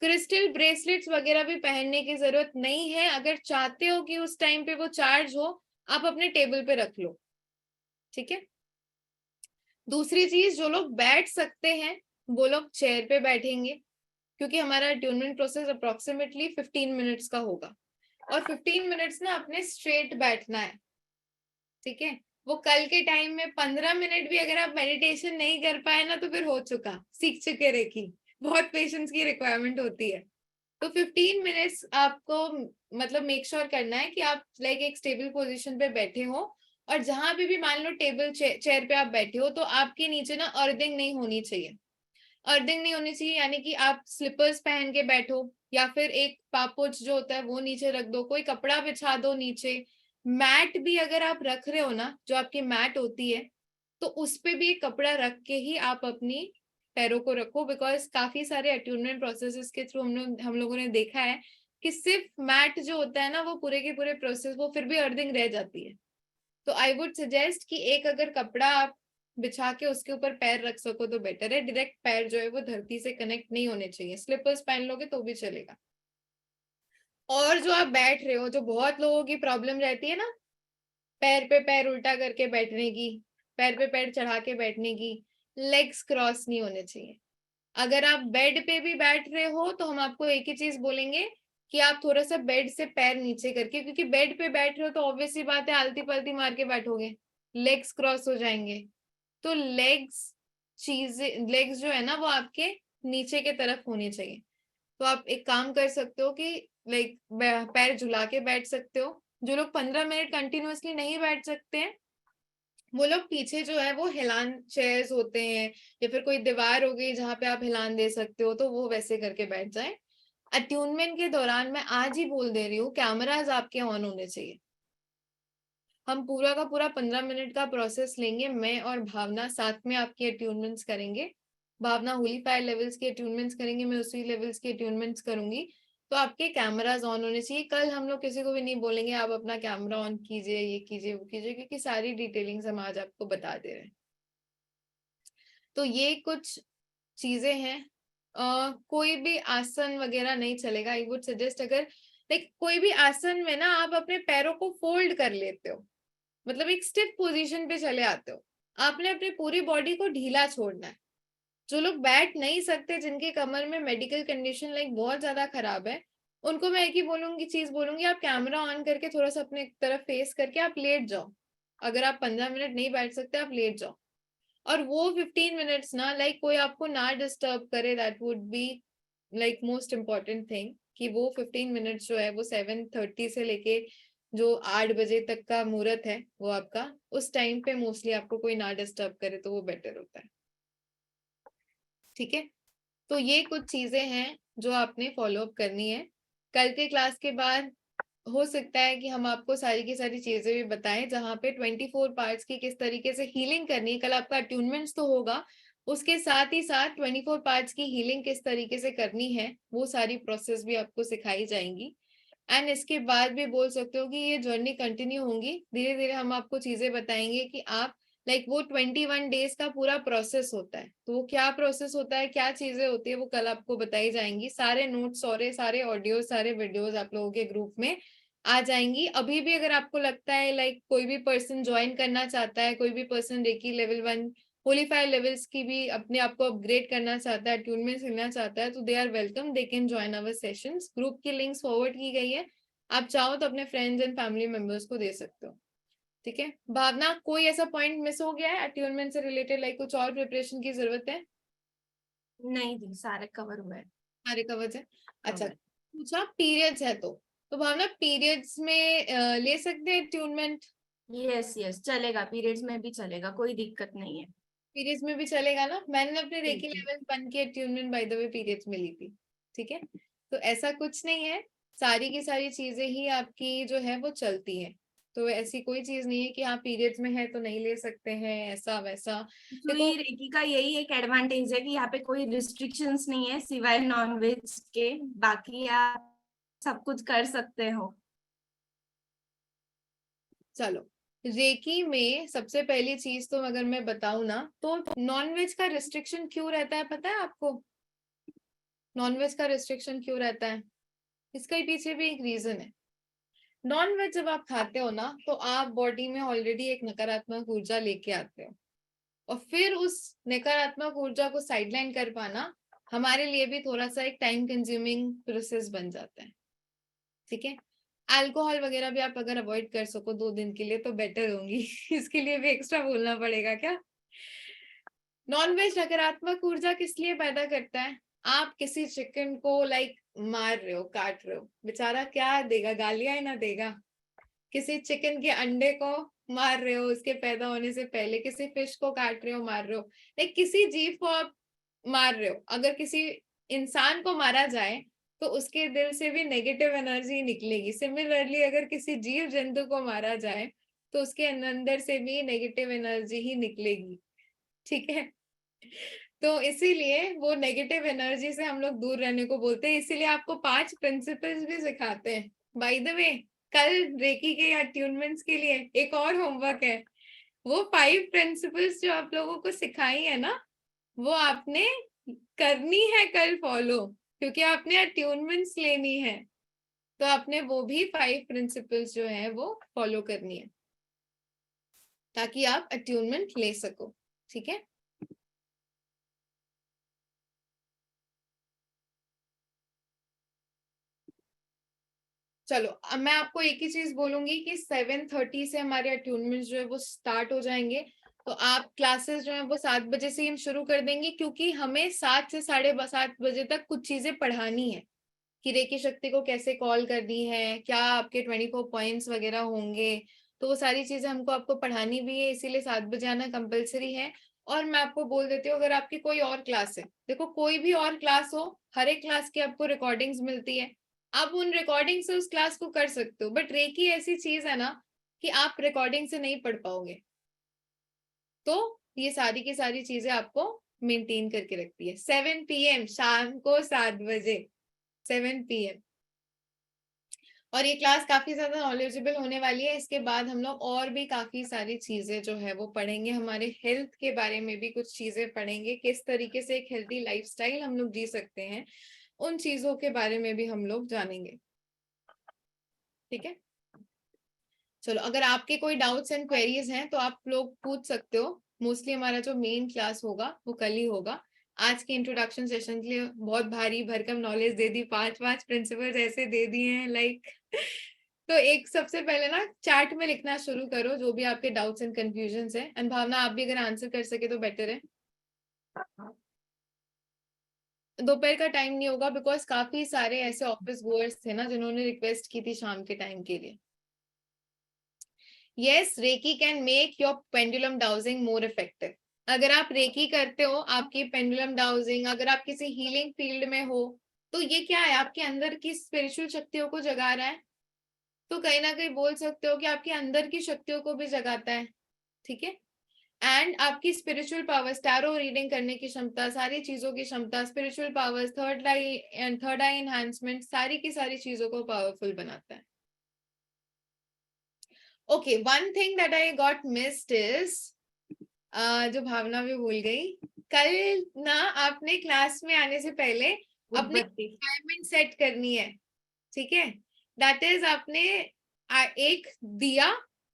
क्रिस्टल ब्रेसलेट्स वगैरह भी पहनने की जरूरत नहीं है। अगर चाहते हो कि उस टाइम पे वो चार्ज हो, आप अपने टेबल पे रख लो। ठीक है, दूसरी चीज, जो लोग बैठ सकते हैं वो लोग चेयर पे बैठेंगे, क्योंकि हमारा अट्यूनमेंट प्रोसेस अप्रोक्सीमेटली 15 मिनट्स का होगा। और 15 मिनट्स ना अपने स्ट्रेट बैठना है। ठीक है, वो कल के टाइम में 15 मिनट भी अगर आप मेडिटेशन नहीं कर पाए ना तो फिर हो चुका, सीख चुके रेकी। बहुत पेशेंस की रिक्वायरमेंट होती है। तो 15 मिनट्स आपको मतलब मेक श्योर करना है कि आप लाइक एक स्टेबल पोजीशन पे बैठे हो। और जहां पे भी मान लो टेबल चेयर पे आप बैठे हो तो आपके नीचे ना अर्थिंग नहीं होनी चाहिए। अर्थिंग नहीं होनी चाहिए यानी कि आप स्लीपर्स पहन के बैठो, या फिर एक पापोच जो होता है वो नीचे रख दो, कोई कपड़ा बिछा दो नीचे। मैट भी अगर आप रख रहे हो ना, जो आपकी मैट होती है, तो उस पे भी एक कपड़ा रख के ही आप अपनी पैरों को रखो। बिकॉज काफी सारे अट्यूनमेंट प्रोसेसेस के थ्रू हम लोगों ने देखा है कि सिर्फ मैट जो होता है ना, वो पूरे के पूरे प्रोसेस वो फिर भी अर्थिंग रह जाती है। तो आई वुड सजेस्ट कि एक अगर कपड़ा आप बिछा के उसके ऊपर पैर रख सको तो बेटर है। डायरेक्ट पैर जो है वो धरती से कनेक्ट नहीं होने चाहिए। स्लीपर्स पहन लोगे तो भी चलेगा। और जो आप बैठ रहे हो, जो बहुत लोगों की प्रॉब्लम रहती है ना, पैर पे पैर उल्टा करके बैठने की, पैर पे पैर चढ़ा के बैठने की, लेग्स क्रॉस नहीं होने चाहिए। अगर आप बेड पे भी बैठ रहे हो तो हम आपको एक ही चीज बोलेंगे कि आप थोड़ा सा बेड से पैर नीचे करके, क्योंकि बेड पे बैठ रहे हो तो ऑब्वियसली बात है आलती पलती मार के बैठोगे, लेग्स क्रॉस हो जाएंगे। तो लेग्स जो है ना वो आपके नीचे के तरफ होनी चाहिए। तो आप एक काम कर सकते हो कि लाइक पैर झुला के बैठ सकते हो। जो लोग 15 मिनट कंटिन्यूअसली नहीं बैठ सकते हैं वो लोग पीछे जो है वो हिलान चेयर्स होते हैं, या फिर कोई दीवार हो गई जहां पे आप हिलान दे सकते हो, तो वो वैसे करके बैठ जाए। अट्यूनमेंट के दौरान मैं आज ही बोल दे रही हूँ, कैमराज आपके ऑन होने चाहिए। हम पूरा का पूरा 15 मिनट का प्रोसेस लेंगे, मैं और भावना साथ में आपकी अट्यूनमेंट्स करेंगे। भावना होली फायर लेवल्स की अट्यूनमेंट्स करेंगे, मैं उसी लेवल्स की अट्यूनमेंट्स करूंगी। तो आपके कैमराज ऑन होने चाहिए। कल हम लोग किसी को भी नहीं बोलेंगे आप अपना कैमरा ऑन कीजिए, ये कीजिए, वो कीजिए, क्योंकि सारी डिटेलिंग्स हम आज आपको बता दे रहे हैं। तो ये कुछ चीजें हैं। कोई भी आसन वगैरह नहीं चलेगा। आई वुड सजेस्ट, अगर लाइक कोई भी आसन में ना आप अपने पैरों को फोल्ड कर लेते हो, मतलब एक स्टिफ पोजीशन पे चले आते हो, आपने अपनी पूरी बॉडी को ढीला छोड़ना है। जो लोग बैठ नहीं सकते, जिनके कमर में मेडिकल कंडीशन लाइक बहुत ज्यादा खराब है, उनको मैं एक ही बोलूंगी, आप कैमरा ऑन करके थोड़ा सा अपने तरफ फेस करके आप लेट जाओ। अगर आप 15 मिनट नहीं बैठ सकते आप लेट जाओ। और वो 15 मिनट्स ना लाइक कोई आपको ना डिस्टर्ब करे, that would be like most important thing. कि वो 15 मिनट्स जो है वो 7:30 से लेके जो 8 बजे तक का मुहूर्त है वो आपका, उस टाइम पे मोस्टली आपको कोई ना डिस्टर्ब करे तो वो बेटर होता है। ठीक है, तो ये कुछ चीजें हैं जो आपने फॉलो अप करनी है। कल के क्लास के बाद हो सकता है कि हम आपको सारी की सारी चीजें भी बताएं, जहाँ पे 24 पार्ट्स की किस तरीके से हीलिंग करनी है। कल आपका अट्यूनमेंट्स तो होगा, उसके साथ ही साथ 24 पार्ट्स की हीलिंग किस तरीके से करनी है वो सारी प्रोसेस भी आपको सिखाई जाएंगी। एंड इसके बाद भी बोल सकते हो कि ये जर्नी कंटिन्यू होंगी, धीरे धीरे हम आपको चीजें बताएंगे कि आप लाइक वो 21 डेज का पूरा प्रोसेस होता है, तो वो क्या प्रोसेस होता है, क्या चीजें होती है, वो कल आपको बताई जाएंगी। सारे नोट्स और सारे ऑडियो सारे वीडियोस आप लोगों के ग्रुप में आ जाएंगी। अभी भी अगर आपको लगता है लाइक कोई भी पर्सन ज्वाइन करना चाहता है, कोई भी person reiki level 1 holy fire levels की भी अपने आप को अपग्रेड करना चाहता है, अट्यूनमेंट सीखना चाहता है, तो they are welcome, they can join our sessions. Group की लिंक्स फॉरवर्ड की गई है, आप चाहो तो अपने फ्रेंड्स एंड फैमिली मेंबर्स को दे सकते हो। ठीक है भावना, कोई ऐसा पॉइंट मिस हो गया है अट्यूनमेंट से रिलेटेड, लाइक कुछ और प्रिपरेशन की जरूरत है? नहीं दी, सारे कवर हुए हैं। सारे कवर्स है। अच्छा, कवर। पूछा पीरियड्स है तो भावना पीरियड्स में ले सकते हैं अट्यूनमेंट? यस यस, चलेगा, पीरियड्स में भी चलेगा, कोई दिक्कत नहीं है। पीरियड्स में भी चलेगा ना? मैंने अपने रेकी ठीक है। लेवल 1 की attunement by the way periods में ली थी। ठीक है, तो ऐसा कुछ नहीं है, सारी की सारी चीजें ही आपकी जो है वो चलती है। तो ऐसी कोई चीज नहीं है कि हाँ पीरियड्स में है तो नहीं ले सकते हैं, ऐसा वैसा। देखो, सुई रेकी का यही एक एडवांटेज है कि यहाँ पे कोई रिस्ट्रिक्शंस नहीं है सिवाय नॉनवेज के, बाकी आप सब कुछ कर सकते हो। चलो, रेकी में सबसे पहली चीज तो अगर मैं बताऊं ना, तो नॉनवेज का रिस्ट्रिक्शन क्यों रहता है पता है आपको? नॉनवेज का रिस्ट्रिक्शन क्यों रहता है, इसके पीछे भी एक रीजन है। नॉनवेज जब आप खाते हो ना तो आप बॉडी में ऑलरेडी एक नकारात्मक ऊर्जा लेके आते हो, और फिर उस नकारात्मक ऊर्जा को साइडलाइन कर पाना हमारे लिए भी थोड़ा सा एक टाइम कंज्यूमिंग प्रोसेस बन जाता है। ठीक है, अल्कोहल वगैरह भी आप अगर अवॉइड कर सको 2 दिन के लिए तो बेटर होंगी। इसके लिए भी एक्स्ट्रा बोलना पड़ेगा क्या? नॉनवेज नकारात्मक ऊर्जा किस लिए पैदा करता है? आप किसी चिकन को लाइक मार रहे हो, काट रहे हो, बेचारा क्या देगा, गालियां ही ना देगा। किसी चिकन के अंडे को मार रहे हो उसके पैदा होने से पहले, किसी फिश को काट रहे हो, मार रहे हो, लाइक किसी जीव को आप मार रहे हो। अगर किसी इंसान को मारा जाए तो उसके दिल से भी नेगेटिव एनर्जी निकलेगी। सिमिलरली अगर किसी जीव जंतु को मारा जाए तो उसके अंदर से भी नेगेटिव एनर्जी ही निकलेगी। ठीक है, तो इसीलिए वो नेगेटिव एनर्जी से हम लोग दूर रहने को बोलते हैं, इसीलिए आपको 5 प्रिंसिपल्स भी सिखाते हैं बाय द वे। कल रेकी के अट्यूनमेंट्स के लिए एक और होमवर्क है, वो 5 प्रिंसिपल्स जो आप लोगों को सिखाई है ना, वो आपने करनी है कल फॉलो, क्योंकि आपने अट्यूनमेंट्स लेनी है, तो आपने वो भी 5 प्रिंसिपल्स जो है वो फॉलो करनी है ताकि आप अट्यूनमेंट ले सको, ठीक है। चलो अब मैं आपको एक ही चीज बोलूंगी कि 7:30 से हमारे अट्यूनमेंट जो है वो स्टार्ट हो जाएंगे, तो आप क्लासेस जो है वो 7 बजे से ही हम शुरू कर देंगे, क्योंकि हमें 7 से 7:30 बजे तक कुछ चीजें पढ़ानी है कि रेकी शक्ति को कैसे कॉल करनी है, क्या आपके 24 पॉइंट्स वगैरह होंगे, तो वो सारी चीजें हमको आपको पढ़ानी भी है, इसीलिए 7 बजे आना कंपलसरी है। और मैं आपको बोल देती हूँ, अगर आपकी कोई और क्लास है, देखो कोई भी और क्लास हो, हर एक क्लास की आपको रिकॉर्डिंग्स मिलती है, आप उन रिकॉर्डिंग से उस क्लास को कर सकते हो, बट रेकी ऐसी चीज है ना कि आप रिकॉर्डिंग से नहीं पढ़ पाओगे, तो ये सारी की सारी चीजें आपको मेंटेन करके रखती है। 7 PM शाम को 7 बजे, 7 PM। और ये क्लास काफी ज्यादा नॉलेजेबल होने वाली है। इसके बाद हम लोग और भी काफी सारी चीजें जो है वो पढ़ेंगे, हमारे हेल्थ के बारे में भी कुछ चीजें पढ़ेंगे, किस तरीके से एक हेल्थी लाइफस्टाइल हम लोग जी सकते हैं, उन चीजों के बारे में भी हम लोग जानेंगे, ठीक है। चलो अगर आपके कोई डाउट्स एंड क्वेरीज हैं तो आप लोग पूछ सकते हो। मोस्टली हमारा जो मेन क्लास होगा वो कल ही होगा। आज के इंट्रोडक्शन सेशन के लिए बहुत भारी भरकम नॉलेज दे दी, 5 प्रिंसिपल्स ऐसे दे दिए हैं लाइक तो एक सबसे पहले ना चैट में लिखना शुरू करो जो भी आपके डाउट्स एंड कंफ्यूजन है, एंड भावना आप भी अगर आंसर कर सके तो बेटर है। दोपहर का टाइम नहीं होगा बिकॉज काफी सारे ऐसे ऑफिस गोअर्स थे ना जिन्होंने रिक्वेस्ट की थी शाम के टाइम के लिए। Yes, reiki can make your pendulum dowsing more effective. अगर आप रेकी करते हो, आपकी पेंडुलम डाउजिंग, अगर आप किसी हीलिंग फील्ड में हो, तो ये क्या है, आपके अंदर की स्पिरिचुअल शक्तियों को जगा रहा है, तो कहीं ना कहीं बोल सकते हो कि आपके अंदर की शक्तियों को भी जगाता है, ठीक है। एंड आपकी स्पिरिचुअल पावर्स, टैरो रीडिंग करने की क्षमता, सारी चीजों की क्षमता, स्पिरिचुअल पावर्स, थर्ड आई एनहांसमेंट, सारी की सारी चीजों को पावरफुल बनाता है। Okay, one thing that I got missed is, जो भावना भी भूल गई, कल ना आपने क्लास में आने से पहले अपनी एनवायरनमेंट सेट करनी है, ठीक है। दैट इज आपने एक दिया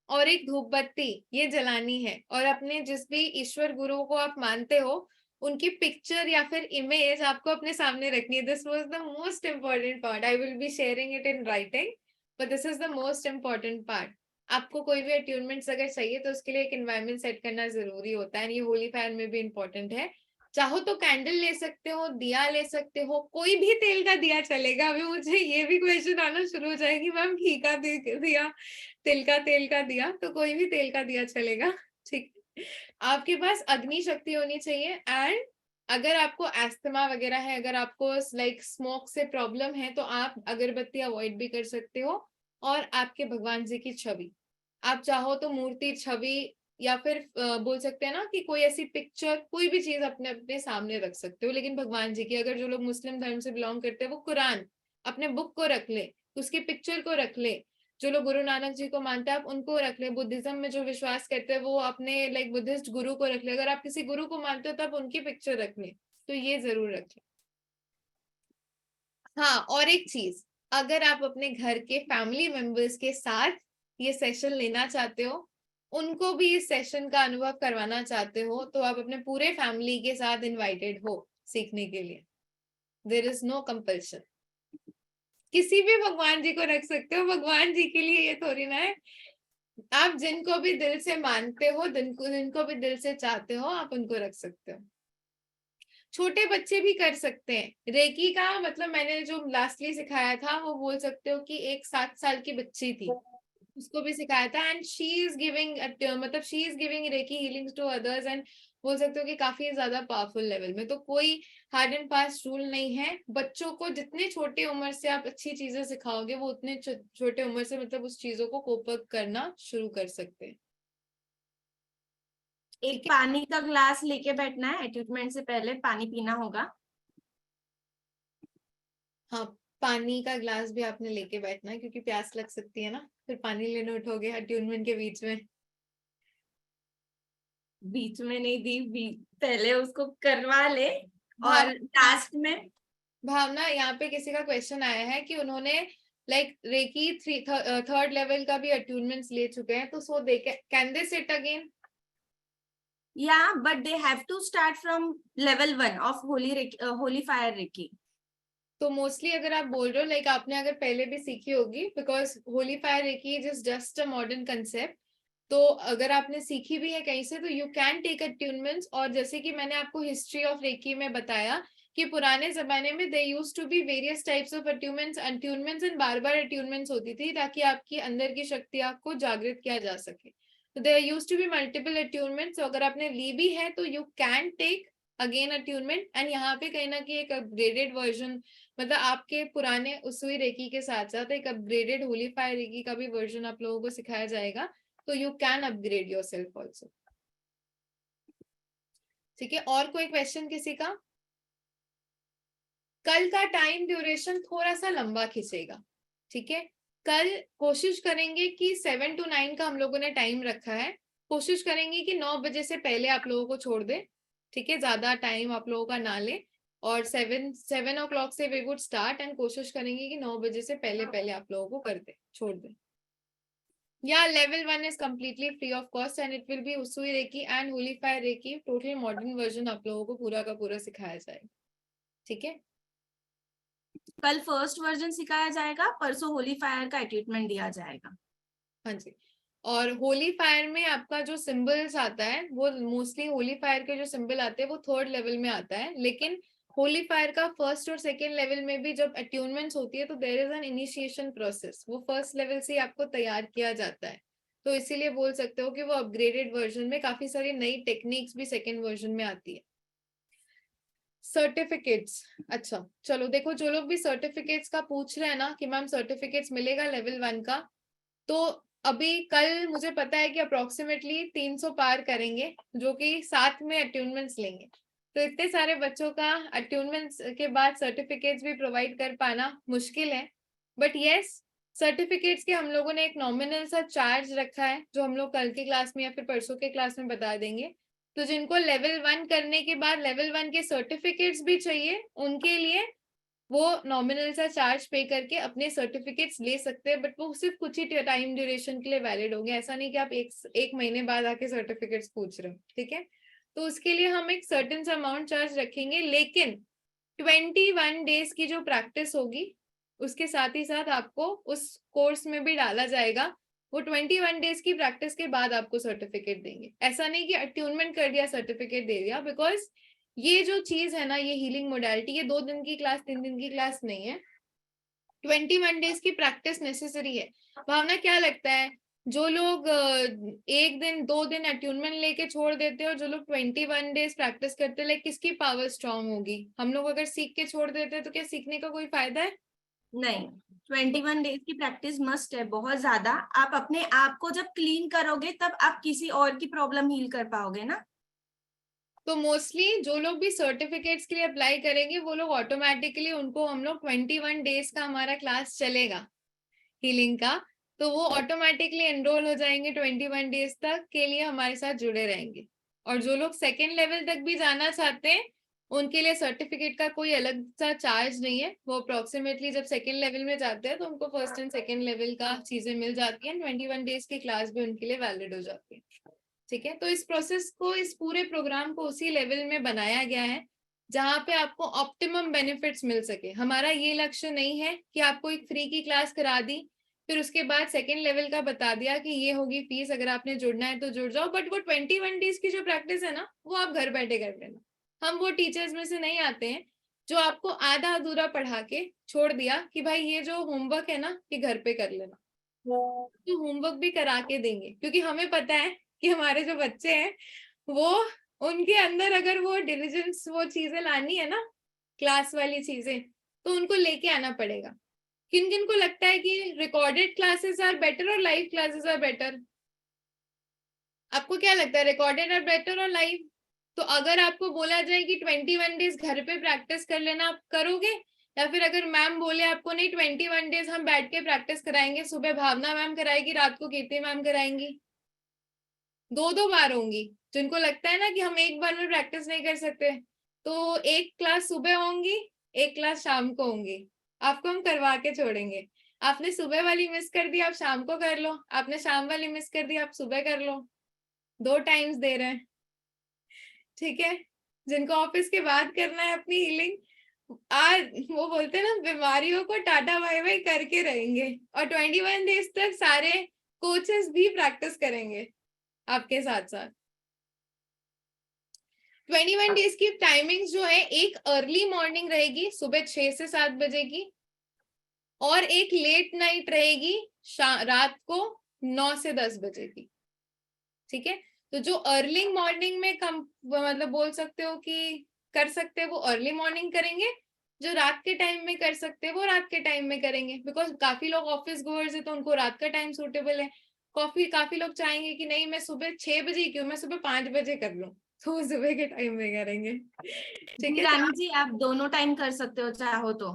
और एक धूप बत्ती ये जलानी है, और अपने जिस भी ईश्वर गुरु को आप मानते हो उनकी पिक्चर या फिर इमेज आपको अपने सामने रखनी है। This was the most important part, I will be sharing it in writing, but this is the most important part. आपको कोई भी अट्यूनमेंट्स अगर चाहिए तो उसके लिए एक एनवायरनमेंट सेट करना जरूरी होता है, ये होली फायर में भी इम्पोर्टेंट है। चाहो तो कैंडल ले सकते हो, दिया ले सकते हो, कोई भी तेल का दिया चलेगा। अभी मुझे ये भी क्वेश्चन आना शुरू हो जाएगी, मैम घी का दिया, तिल का तेल का दिया, तो कोई भी तेल का दिया चलेगा, ठीक। आपके पास अग्नि शक्ति होनी चाहिए, एंड अगर आपको एस्थमा वगैरह है, अगर आपको लाइक स्मोक से प्रॉब्लम है, तो आप अगरबत्ती अवॉइड भी कर सकते हो। और आपके भगवान जी की छवि, आप चाहो तो मूर्ति, छवि, या फिर बोल सकते हैं ना कि कोई ऐसी पिक्चर, कोई भी चीज अपने अपने सामने रख सकते हो, लेकिन भगवान जी की, अगर जो लोग मुस्लिम धर्म से बिलोंग करते हैं वो कुरान अपने बुक को रख ले, उसकी पिक्चर को रख ले। जो लोग गुरु नानक जी को मानते हैं आप उनको रख ले, बुद्धिज्म में जो विश्वास करते हैं वो अपने लाइक बुद्धिस्ट गुरु को रख ले, अगर आप किसी गुरु को मानते हो तो आप उनकी पिक्चर रख ले, तो ये जरूर रखें। हाँ, और एक चीज, अगर आप अपने घर के फैमिली मेंबर्स के साथ ये सेशन लेना चाहते हो, उनको भी इस सेशन का अनुभव करवाना चाहते हो, तो आप अपने पूरे फैमिली के साथ इनवाइटेड हो सीखने के लिए। देयर इज नो कंपल्शन, किसी भी भगवान जी को रख सकते हो, भगवान जी के लिए ये थोड़ी ना है। आप जिनको भी दिल से मानते हो, जिनको भी दिल से चाहते हो, आप उनको रख सकते हो। छोटे बच्चे भी कर सकते हैं रेकी का, मतलब मैंने जो लास्टली सिखाया था वो बोल सकते हो कि एक 7 साल की बच्ची थी, उसको भी सिखाया था, एंड शी इज गिविंग, मतलब she is giving reiki healings to others, and बोल सकते हो कि काफी ज्यादा पावरफुल लेवल में। तो कोई हार्ड एंड फास्ट रूल नहीं है, बच्चों को जितने छोटे उम्र से आप अच्छी चीजें सिखाओगे वो उतने छोटे उम्र से मतलब उस चीजों को कोप अप करना शुरू कर सकते हैं। एक पानी का ग्लास लेके बैठना है, अटैचमेंट से पहले पानी पीना होगा। हाँ, पानी का ग्लास भी आपने लेके बैठना है क्योंकि प्यास लग सकती है ना, फिर पानी लेने उठोगे अट्यूनमेंट के बीच में। बीच में नहीं दी, पहले उसको करवा ले और भावना, लास्ट में। भावना यहाँ पे किसी का क्वेश्चन आया है कि उन्होंने लाइक रेकी थर्ड लेवल का भी अट्यूनमेंट्स ले चुके हैं, तो so they can they sit again? Yeah, but they have to start from level 1 of holy fire Reiki. तो मोस्टली अगर आप बोल रहे हो लाइक आपने अगर पहले भी सीखी होगी, because holy fire reiki is just a modern concept, तो अगर आपने सीखी भी है कहीं से तो यू कैन टेक अट्यूनमेंट्स। और जैसे कि मैंने आपको हिस्ट्री ऑफ रेकी में बताया कि पुराने जमाने में they used to be various types of attunements and बार बार अट्यूनमेंट्स होती थी ताकि आपकी अंदर की शक्ति आपको जागृत किया जा सके। तो there used to be multiple attunements. अगर आपने ली भी है तो you can take again attunement. And यहाँ पे कहीं ना कहीं एक अपग्रेडेड वर्जन, मतलब आपके पुराने उसुई रेकी के साथ साथ एक अपग्रेडेड होली फायर रेकी का भी वर्जन आप लोगों को सिखाया जाएगा, तो you can upgrade yourself also. ठीक है, और कोई क्वेश्चन किसी का? कल का टाइम ड्यूरेशन थोड़ा सा लंबा खींचेगा, ठीक है। कल कोशिश करेंगे कि 7 to 9 का हम लोगों ने टाइम रखा है, कोशिश करेंगे कि 9 बजे से पहले आप लोगों को छोड़ दे, ठीक है, ज्यादा टाइम आप लोगों का ना ले। और 7 o'clock से वी वुड स्टार्ट एंड कोशिश करेंगे कि 9 बजे से पहले पहले आप लोगों को कर दे, छोड़ दे। या level 1 is completely free of cost and it will be Usui reiki and holy fire reiki, total modern version आप लोगों को पूरा का पूरा सिखाया जाएगा, ठीक है। कल फर्स्ट वर्जन सिखाया जाएगा, परसों होली फायर का ट्रीटमेंट दिया जाएगा। हाँ जी। और होली फायर में आपका जो सिंबल्स आता है वो मोस्टली होली फायर के जो सिंबल आते हैं वो थर्ड लेवल में आता है, लेकिन होली फायर का फर्स्ट और सेकेंड लेवल में भी जब अट्यूनमेंट्स होती है तो there is an initiation process, वो फर्स्ट लेवल से आपको तैयार किया जाता है। तो इसीलिए बोल सकते हो कि वो अपग्रेडेड वर्जन में काफी सारी नई टेक्निक्स भी सेकेंड वर्जन में आती है। सर्टिफिकेट्स, अच्छा चलो देखो, जो लोग भी सर्टिफिकेट्स का पूछ रहे हैं ना कि मैम सर्टिफिकेट्स मिलेगा लेवल 1 का, तो अभी कल मुझे पता है कि अप्रोक्सीमेटली 300 पार करेंगे जो कि साथ में अट्यूनमेंट्स लेंगे। तो इतने सारे बच्चों का अट्यूनमेंट्स के बाद सर्टिफिकेट्स भी प्रोवाइड कर पाना मुश्किल है, बट यस सर्टिफिकेट्स के हम लोगों ने एक नॉमिनल सा चार्ज रखा है जो हम लोग कल की क्लास में या फिर परसों के क्लास में बता देंगे। तो जिनको लेवल 1 करने के बाद लेवल 1 के सर्टिफिकेट्स भी चाहिए उनके लिए वो नॉमिनल सा चार्ज पे करके अपने सर्टिफिकेट्स ले सकते हैं, बट वो सिर्फ कुछ ही टाइम ड्यूरेशन के लिए वैलिड होंगे, ऐसा नहीं कि आप एक महीने बाद आके सर्टिफिकेट्स पूछ रहे हो, ठीक है। तो उसके लिए हम एक सर्टेन अमाउंट चार्ज रखेंगे, लेकिन 21 डेज की जो प्रैक्टिस होगी उसके साथ ही साथ आपको उस कोर्स में भी डाला जाएगा। वो 21 डेज की प्रैक्टिस के बाद आपको सर्टिफिकेट देंगे, ऐसा नहीं कि अट्यूनमेंट कर दिया सर्टिफिकेट दे दिया, बिकॉज ये जो चीज है ना, ये हीलिंग मोडालिटी, ये 2 दिन की क्लास 3 दिन की क्लास नहीं है, 21 डेज की प्रैक्टिस नेसेसरी है। भावना क्या लगता है, जो लोग 1 दिन 2 दिन अट्यूनमेंट लेके छोड़ देते हैं और जो लोग 21 डेज प्रैक्टिस करते हैं, लाइक किसकी पावर स्ट्रांग होगी? हम लोग अगर सीख के छोड़ देते हैं तो क्या सीखने का कोई फायदा है? नहीं, 21 डेज की प्रैक्टिस मस्ट है, बहुत ज्यादा। आप अपने आप को जब क्लीन करोगे तब आप किसी और की प्रॉब्लम हील कर पाओगे ना। तो मोस्टली जो लोग भी सर्टिफिकेट्स के लिए अप्लाई करेंगे वो लोग ऑटोमेटिकली, उनको हम लोग 21 डेज का हमारा क्लास चलेगा हीलिंग का, तो वो ऑटोमेटिकली एनरोल हो जाएंगे 21 डेज तक के लिए हमारे साथ जुड़े रहेंगे। और जो लोग सेकेंड लेवल तक भी जाना चाहते हैं उनके लिए सर्टिफिकेट का कोई अलग सा चार्ज नहीं है, वो अप्रोक्सीमेटली जब सेकेंड लेवल में जाते हैं तो उनको फर्स्ट एंड सेकेंड लेवल का चीजें मिल जाती हैं, 21 डेज की क्लास भी उनके लिए वैलिड हो जाती है, ठीक है। तो इस प्रोसेस को, इस पूरे प्रोग्राम को उसी लेवल में बनाया गया है जहां पे आपको ऑप्टिमम बेनिफिट्स मिल सके। हमारा ये लक्ष्य नहीं है कि आपको एक फ्री की क्लास करा दी फिर उसके बाद सेकेंड लेवल का बता दिया कि ये होगी फीस, अगर आपने जुड़ना है तो जुड़ जाओ, बट वो 21 डेज की जो प्रैक्टिस है ना वो आप घर बैठे कर लेना। हम वो टीचर्स में से नहीं आते हैं जो आपको आधा अधूरा पढ़ा के छोड़ दिया कि भाई ये जो होमवर्क है ना ये घर पे कर लेना, तो होमवर्क भी करा के देंगे, क्योंकि हमें पता है कि हमारे जो बच्चे हैं वो, उनके अंदर अगर वो डिलिजेंस, वो चीजें लानी है ना क्लास वाली चीजें, तो उनको लेके आना पड़ेगा। किन किन को लगता है कि रिकॉर्डेड क्लासेस आर बेटर और लाइव क्लासेस आर बेटर? आपको क्या लगता है, रिकॉर्डेड आर बेटर और लाइव? तो अगर आपको बोला जाए कि 21 डेज घर पे प्रैक्टिस कर लेना, आप करोगे या फिर अगर मैम बोले आपको नहीं 21 डेज हम बैठ के प्रैक्टिस कराएंगे, सुबह भावना मैम कराएगी, रात को कीर्ति मैम कराएंगी, 2-2 बार होंगी। जिनको लगता है ना कि हम एक बार में प्रैक्टिस नहीं कर सकते, तो एक क्लास सुबह होंगी, एक क्लास शाम को होंगी, आपको हम करवा के छोड़ेंगे। आपने सुबह वाली मिस कर दी, आप शाम को कर लो, आपने शाम वाली मिस कर दी, आप सुबह कर लो, 2 टाइम्स दे रहे हैं, ठीक है। जिनको ऑफिस के बाद करना है अपनी हीलिंग, आज वो बोलते हैं ना बीमारियों को टाटा बाय बाय करके रहेंगे, और 21 डेज तक सारे कोचेस भी प्रैक्टिस करेंगे आपके साथ साथ। 21 डेज की टाइमिंग्स जो है, एक अर्ली मॉर्निंग रहेगी सुबह 6 से 7 बजे की, और एक लेट नाइट रहेगी रात को 9 से 10 बजे की, ठीक है। तो जो अर्ली मॉर्निंग में मतलब बोल सकते हो कि कर सकते हैं वो अर्ली मॉर्निंग करेंगे, जो रात के टाइम में कर सकते हैं वो रात के टाइम में करेंगे, बिकॉज काफी लोग ऑफिस गोअर्स है तो उनको रात का टाइम सूटेबल है। काफी लोग चाहेंगे कि नहीं मैं सुबह 6 बजे क्यों, मैं सुबह 5 बजे कर लूं, तो वो सुबह के टाइम में करेंगे, ठीक जी है। रानी जी, आप दोनों टाइम कर सकते हो चाहो तो।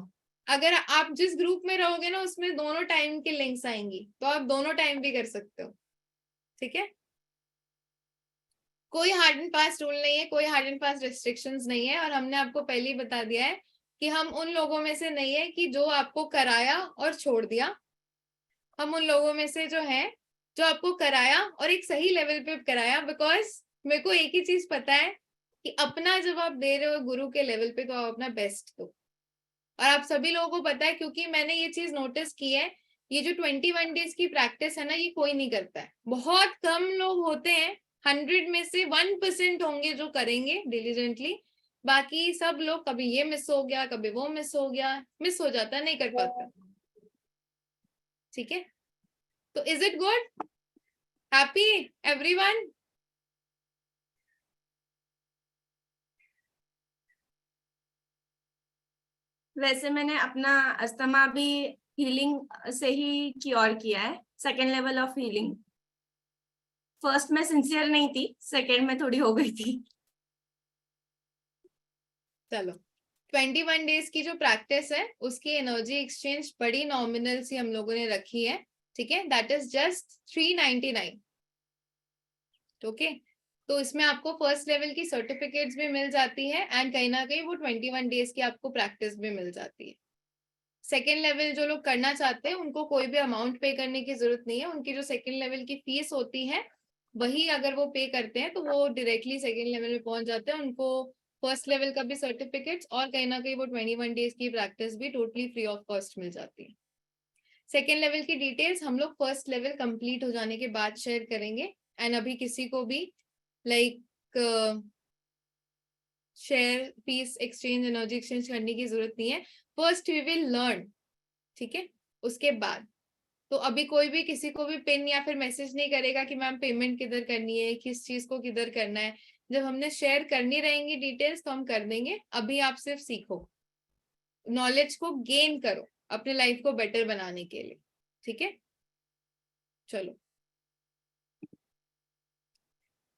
अगर आप जिस ग्रुप में रहोगे ना उसमें दोनों टाइम की लिंक्स आएंगी, तो आप दोनों टाइम भी कर सकते हो, ठीक है। कोई हार्ड एंड फास्ट रूल नहीं है, कोई हार्ड एंड फास्ट रिस्ट्रिक्शंस नहीं है, और हमने आपको पहले ही बता दिया है कि हम उन लोगों में से नहीं है कि जो आपको कराया और छोड़ दिया। हम उन लोगों में से जो है जो आपको कराया और एक सही लेवल पे कराया, बिकॉज मेरे को एक ही चीज पता है कि अपना जब आप दे रहे हो गुरु के लेवल पे तो आप अपना बेस्ट दो। और आप सभी लोगों को पता है, क्योंकि मैंने ये चीज नोटिस की है, ये जो 21 डेज की प्रैक्टिस है ना, ये कोई नहीं करता है, बहुत कम लोग होते हैं, 100 में से 1% होंगे जो करेंगे डिलीजेंटली, बाकी सब लोग कभी ये मिस हो गया, कभी वो मिस हो गया, मिस हो जाता है, नहीं कर पाता, ठीक है। तो is it good, happy everyone? वैसे मैंने अपना अस्थमा भी हीलिंग से ही क्योर किया है, second level of healing. First में सिंसियर नहीं थी, सेकेंड में थोड़ी हो गई थी। चलो, 21 डेज की जो प्रैक्टिस है उसकी एनर्जी एक्सचेंज बड़ी नॉमिनल सी हम लोगों ने रखी है, ठीक है। That is just 399, okay. तो इसमें आपको फर्स्ट लेवल की सर्टिफिकेट्स भी मिल जाती है, एंड कहीं ना कहीं वो 21 डेज की आपको प्रैक्टिस भी मिल जाती है। सेकेंड लेवल जो लोग करना चाहते हैं उनको कोई भी अमाउंट पे करने की जरूरत नहीं है, उनकी जो सेकेंड लेवल की फीस होती है वही अगर वो पे करते हैं तो वो डायरेक्टली सेकेंड लेवल में पहुंच जाते हैं, उनको फर्स्ट लेवल का भी सर्टिफिकेट्स और कहीं ना कहीं वो 21 डेज की प्रैक्टिस भी टोटली फ्री ऑफ कॉस्ट मिल जाती है। सेकेंड लेवल की डिटेल्स हम लोग फर्स्ट लेवल कंप्लीट हो जाने के बाद शेयर करेंगे, एंड अभी किसी को भी like share peace exchange energy exchange करने की जरूरत नहीं है। फर्स्ट वी विल लर्न, ठीक है, उसके बाद। तो अभी कोई भी किसी को भी पिन या फिर मैसेज नहीं करेगा कि मैम पेमेंट किधर करनी है, किस चीज को किधर करना है। जब हमने शेयर करनी रहेंगी डिटेल्स तो हम कर देंगे, अभी आप सिर्फ सीखो, नॉलेज को गेन करो अपने लाइफ को बेटर बनाने के लिए, ठीक है। चलो,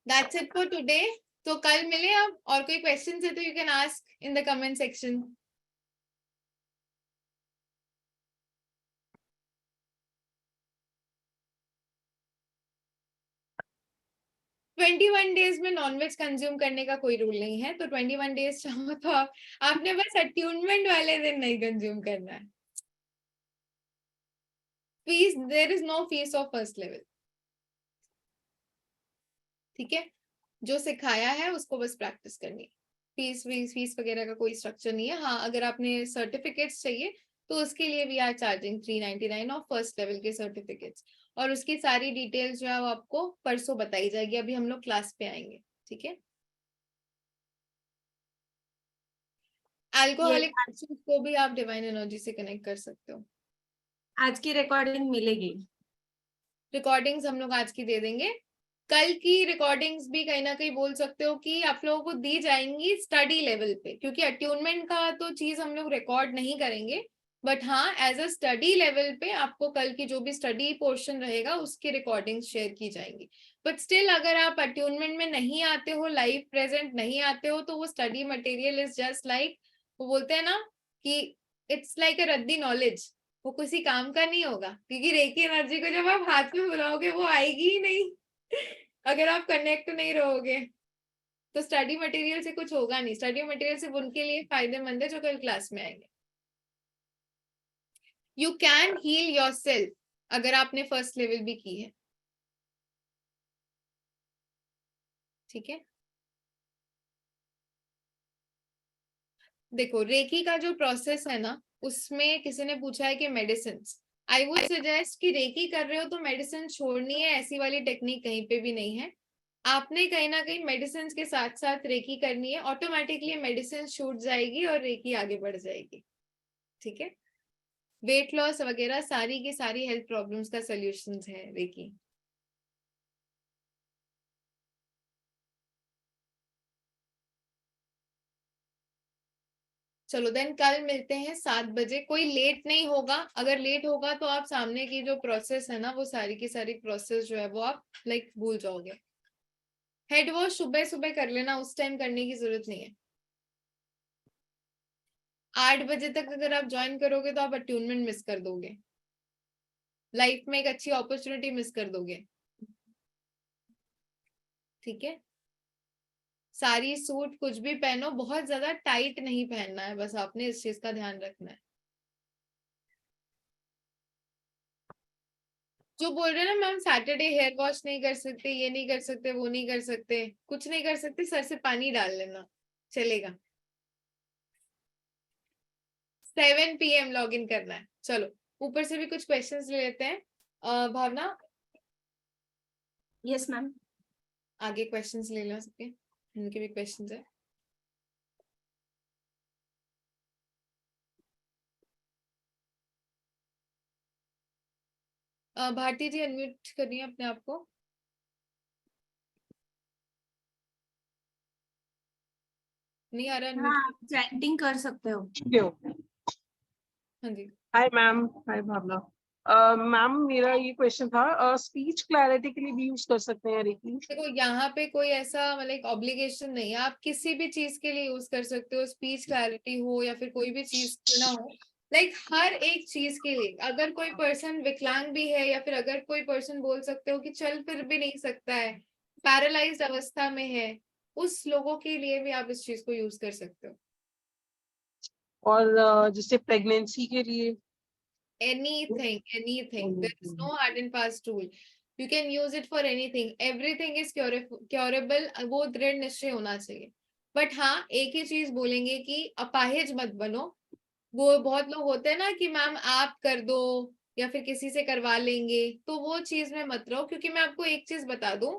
दैट्स इट फॉर टुडे। तो कल मिले अब, और कोई क्वेश्चन है तो you can ask in the comment section. 21 days में नॉनवेज कंज्यूम करने का कोई रूल नहीं है, तो 21 डेज चाहो तो आपने बस अट्यूनमेंट वाले दिन नहीं कंज्यूम करना है। Fees, there is no fees of first level, ठीक है। जो सिखाया है उसको बस प्रैक्टिस करनी है, फीस वगैरह का कोई स्ट्रक्चर नहीं है। हाँ, अगर आपने सर्टिफिकेट्स चाहिए तो उसके लिए we are charging 399 of first level के सर्टिफिकेट्स, और उसकी सारी डिटेल्स जो है वो आपको परसों बताई जाएगी, अभी हम लोग क्लास पे आएंगे, ठीक है। ये अल्कोहलिक को भी आप डिवाइन एनर्जी से कनेक्ट कर सकते हो। आज की रिकॉर्डिंग मिलेगी, रिकॉर्डिंग्स हम लोग आज की दे देंगे, कल की रिकॉर्डिंग्स भी कहीं ना कहीं बोल सकते हो कि आप लोगों को दी जाएंगी स्टडी लेवल पे, क्योंकि अट्यूनमेंट का तो चीज हम लोग रिकॉर्ड नहीं करेंगे, बट हाँ एज अ स्टडी लेवल पे आपको कल की जो भी स्टडी पोर्शन रहेगा उसकी रिकॉर्डिंग शेयर की जाएंगी। बट स्टिल अगर आप अट्यूनमेंट में नहीं आते हो, लाइव प्रेजेंट नहीं आते हो, तो वो study material is just like, वो बोलते हैं ना कि इट्स लाइक अ रद्दी नॉलेज, वो किसी काम का नहीं होगा, क्योंकि रेकी एनर्जी को जब आप हाथ में बुलाओगे वो आएगी ही नहीं अगर आप कनेक्ट नहीं रहोगे। तो स्टडी मटेरियल से कुछ होगा नहीं, स्टडी मटेरियल सिर्फ उनके लिए फायदेमंद है जो कल क्लास में आएंगे। यू कैन हील योरसेल्फ अगर आपने फर्स्ट लेवल भी की है, ठीक है। देखो रेकी का जो प्रोसेस है ना, उसमें किसी ने पूछा है कि मेडिसिन, आई वुड सजेस्ट कि रेकी कर रहे हो तो मेडिसिन छोड़नी है, ऐसी वाली टेक्निक कहीं पे भी नहीं है। आपने कहीं ना कहीं मेडिसिन के साथ साथ रेकी करनी है, ऑटोमेटिकली मेडिसिन छूट जाएगी और रेकी आगे बढ़ जाएगी, ठीक है। वेट लॉस वगैरह सारी की सारी हेल्थ प्रॉब्लम्स का सोल्यूशन है रेकी। चलो देन कल मिलते हैं 7 बजे, कोई लेट नहीं होगा, अगर लेट होगा तो आप सामने की जो प्रोसेस है ना वो सारी की सारी प्रोसेस जो है वो आप लाइक भूल जाओगे। हेड वॉश सुबह सुबह कर लेना, उस टाइम करने की जरूरत नहीं है। 8 बजे तक अगर आप ज्वाइन करोगे तो आप अट्यूनमेंट मिस कर दोगे, लाइफ में एक अच्छी अपॉर्चुनिटी मिस कर दोगे, ठीक है। सारी सूट कुछ भी पहनो, बहुत ज्यादा टाइट नहीं पहनना है, बस आपने इस चीज का ध्यान रखना है। जो बोल रहे हैं ना मैम सैटरडे हेयर वॉश नहीं कर सकते, ये नहीं कर सकते, वो नहीं कर सकते, कुछ नहीं कर सकते, सर से पानी डाल लेना चलेगा। 7 PM लॉग इन करना है। चलो ऊपर से भी कुछ क्वेश्चंस ले लेते हैं। भावना, यस मैम। आगे क्वेश्चंस ले लो सबके, उनके भी क्वेश्चंस है। भारती जी अनम्यूट करिए अपने आप को। नहीं आ रहा हाँ अनम्यूट। आप चैटिंग कर सकते हो। हाँ जी। हाय मैम, हाय भावना। मैम मेरा ये क्वेश्चन था, स्पीच क्लैरिटी के लिए भी यूज कर सकते हैं रेकी? देखो यहाँ पे कोई ऐसा मतलब ऑब्लिगेशन नहीं है, आप किसी भी चीज के लिए यूज कर सकते हो, स्पीच क्लैरिटी हो या फिर कोई भी चीज क्यों ना हो, लाइक हर एक चीज के लिए। अगर कोई पर्सन विकलांग भी है या फिर अगर कोई पर्सन बोल सकते हो कि चल फिर भी नहीं सकता है, पैरालाइज्ड अवस्था में है, उस लोगों के लिए भी आप इस चीज को यूज कर सकते हो। और जैसे प्रेगनेंसी के लिए? anything, there is no hard and fast rule, you can use it for anything, everything is curable, वो दृढ़ निश्चय होना चाहिए। बट हाँ एक ही चीज बोलेंगे कि अपाहिज मत बनो। वो बहुत लोग होते हैं ना कि मैम आप कर दो या फिर किसी से करवा लेंगे, तो वो चीज में मत रहो, क्योंकि मैं आपको एक चीज बता दूं,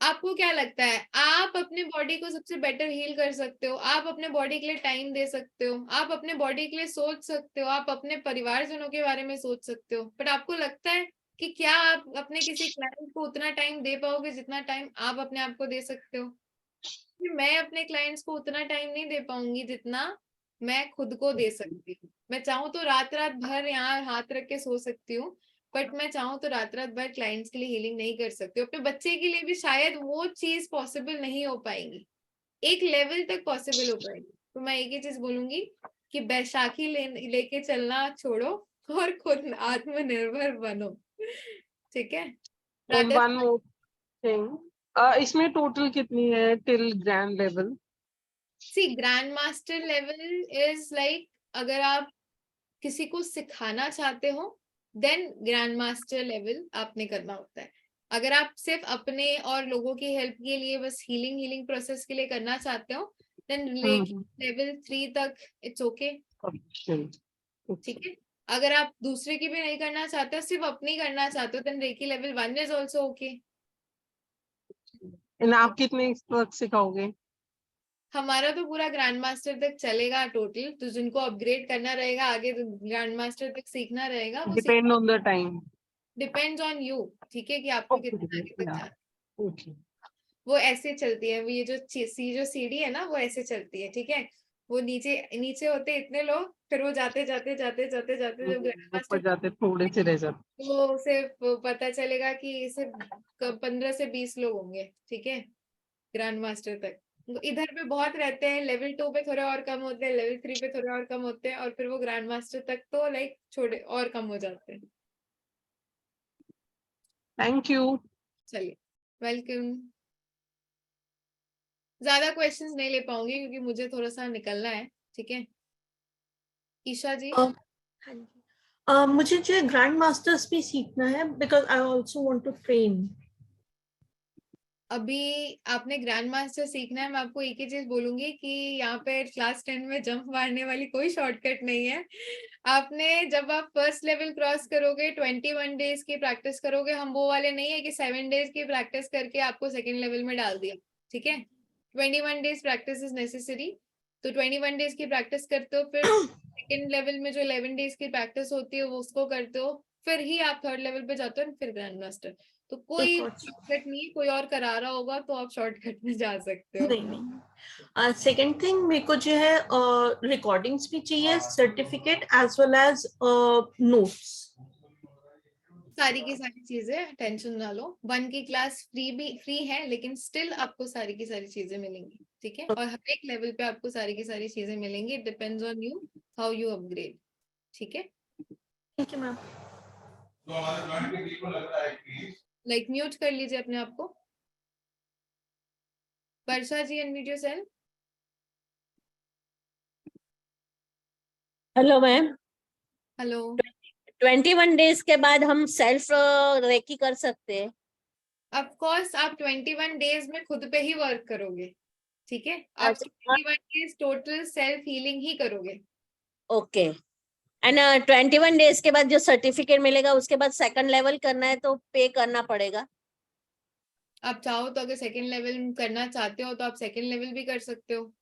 आपको क्या लगता है आप अपने बॉडी को सबसे बेटर हील कर सकते हो, आप अपने बॉडी के लिए टाइम दे सकते हो, आप अपने बॉडी के लिए सोच सकते हो, आप अपने परिवारजनों के बारे में सोच सकते हो, बट आपको लगता है कि क्या आप अपने किसी क्लाइंट को उतना टाइम दे पाओगे जितना टाइम आप अपने आप को दे सकते हो? कि मैं अपने क्लाइंट्स को उतना टाइम नहीं दे पाऊंगी जितना मैं खुद को दे सकती हूँ। मैं चाहूँ तो रात रात भर यहाँ हाथ रख के सो सकती हूँ, बट मैं चाहूँ तो रात रात भर क्लाइंट्स के लिए हीलिंग नहीं कर सकती हूँ। अपने बच्चे के लिए भी शायद वो चीज पॉसिबल नहीं हो पाएंगी, एक लेवल तक पॉसिबल हो पाएगी। तो मैं एक ही चीज बोलूंगी कि बैसाखी लेके चलना छोड़ो और खुद आत्मनिर्भर बनो, ठीक है। And Radha, one more thing, इसमें टोटल कितनी है till grand level? See grand master level is like अगर आप किसी को सिखाना चाहते हो देन ग्रैंड मास्टर लेवल आपने करना होता है। अगर आप सिर्फ अपने और लोगों की हेल्प के लिए बस हीलिंग प्रोसेस के लिए करना चाहते हो देन लेवल 3 तक इट्स ओके, ठीक है। अगर आप दूसरे की भी नहीं करना चाहते हो, सिर्फ अपनी करना चाहते हो then reiki level 1 is also okay. And आप कितने तक सिखाओगे? हमारा तो पूरा ग्रैंड मास्टर तक चलेगा टोटल, तो जिनको अपग्रेड करना रहेगा आगे तो ग्रैंड मास्टर तक सीखना रहेगा, वो depend on the time. Depends on you, ठीक है, कि आपको कितना आगे तक जाना। ओके। वो ऐसे चलती है, वो ये जो सीढ़ी है ना वो ऐसे चलती है, ठीक है। वो नीचे नीचे होते इतने लोग, फिर वो जाते जाते जाते जाते जाते जब ग्रैंड ऊपर मास्टर जाते थोड़े से रह जाते। वो सिर्फ पता चलेगा कि सिर्फ 15 से 20 लोग होंगे, ठीक है, ग्रैंड मास्टर तक। इधर पे बहुत रहते हैं, लेवल 2 पे थोड़े और कम होते हैं, लेवल 3 पे थोड़े और कम होते हैं, और फिर वो ग्रैंड मास्टर तक तो लाइक छोटे और कम हो जाते हैं। Thank you. चलिए, वेलकम। ज्यादा क्वेश्चंस नहीं ले पाऊंगी क्योंकि मुझे थोड़ा सा निकलना है, ठीक है। ईशा जी। हाँ जी। मुझे जो है ग्रैंड मास्टर्स भी सीखना है because I also want to train. अभी आपने ग्रैंड मास्टर सीखना है, मैं आपको एक ही चीज बोलूंगी कि यहाँ पे क्लास 10 में जंप मारने वाली कोई शॉर्टकट नहीं है। आपने जब आप फर्स्ट लेवल क्रॉस करोगे 21 डेज की प्रैक्टिस करोगे, हम वो वाले नहीं है कि 7 डेज की प्रैक्टिस करके आपको सेकेंड लेवल में डाल दिया, ठीक है। 21 डेज प्रैक्टिस इज नेसेसरी। तो 21 डेज की प्रैक्टिस करते हो, फिर सेकेंड लेवल में जो 11 डेज की प्रैक्टिस होती है वो उसको करते हो, फिर ही आप थर्ड लेवल पे जाते हो, फिर ग्रैंड मास्टर। तो कोई शॉर्टकट नहीं, कोई और करा रहा होगा तो आप शॉर्टकट में जा सकते हो। नहीं। सेकंड थिंग, मेरे को जो है रिकॉर्डिंग्स भी चाहिए, certificate as well as notes. सारी की सारी चीजें, टेंशन ना लो। 1 की क्लास फ्री है, लेकिन स्टिल आपको सारी की सारी चीजें मिलेंगी, ठीक है। और हर एक लेवल पे आपको सारी की सारी चीजें मिलेंगी। It depends on you how you upgrade, ठीक है। ठीक है मैम। लाइक म्यूट कर लीजिए अपने आप को। Varsha ji, unmute yourself. Hello ma'am. Hello. 21 days के बाद हम सेल्फ रेकी कर सकते हैं? ऑफ कोर्स आप 21 डेज में खुद पे ही वर्क करोगे, ठीक है। आप 21 डेज टोटल सेल्फ हीलिंग ही करोगे। ओके। एंड 21 डेज के बाद जो सर्टिफिकेट मिलेगा उसके बाद सेकंड लेवल करना है तो पे करना पड़ेगा? आप चाहो तो, अगर सेकंड लेवल करना चाहते हो तो आप सेकंड लेवल भी कर सकते हो।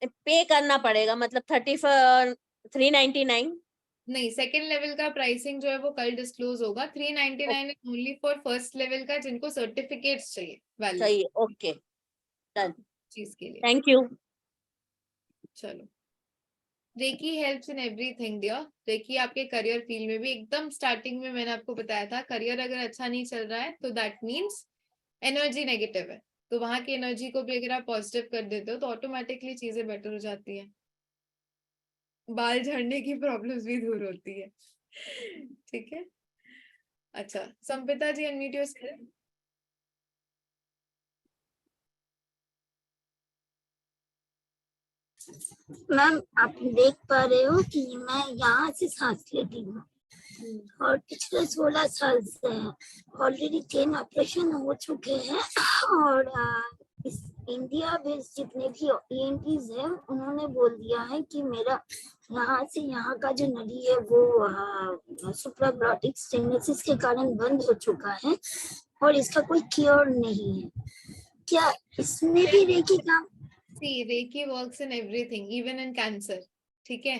पे करना पड़ेगा मतलब 399? नहीं, सेकंड लेवल का प्राइसिंग जो है वो कल डिस्क्लोज होगा। 399 is only for first level का, जिनको सर्टिफिकेट्स चाहिए वैलिड सही, ओके, डन, चीज के लिए। Thank you. चलो, reiki helps in everything dear. Reiki आपके करियर फील्ड में भी, एकदम स्टार्टिंग में मैंने आपको बताया था, करियर अगर अच्छा नहीं चल रहा है तो दैट मीन्स एनर्जी नेगेटिव है। तो वहां की एनर्जी को भी अगर आप पॉजिटिव कर देते हो तो ऑटोमेटिकली चीजें बेटर हो जाती है। बाल झड़ने की प्रॉब्लम्स भी दूर होती है, ठीक है। अच्छा, संपिता जी, अनम्यूट योरसेल्फ। मैम आप देख पा रहे हो कि मैं यहाँ से सांस लेती हूँ और पिछले 16 साल से ऑलरेडी 10 ऑपरेशन हो चुके हैं। और इस इंडिया बेस्ड जितने भी ENTs है उन्होंने बोल दिया है कि मेरा यहाँ से यहाँ का जो नली है वो सुप्राग्लॉटिक स्टेनोसिस के कारण बंद हो चुका है और इसका कोई क्योर नहीं है। क्या इसमें भी रेकी काम? See, Reiki works in everything, even in cancer, ठीक है।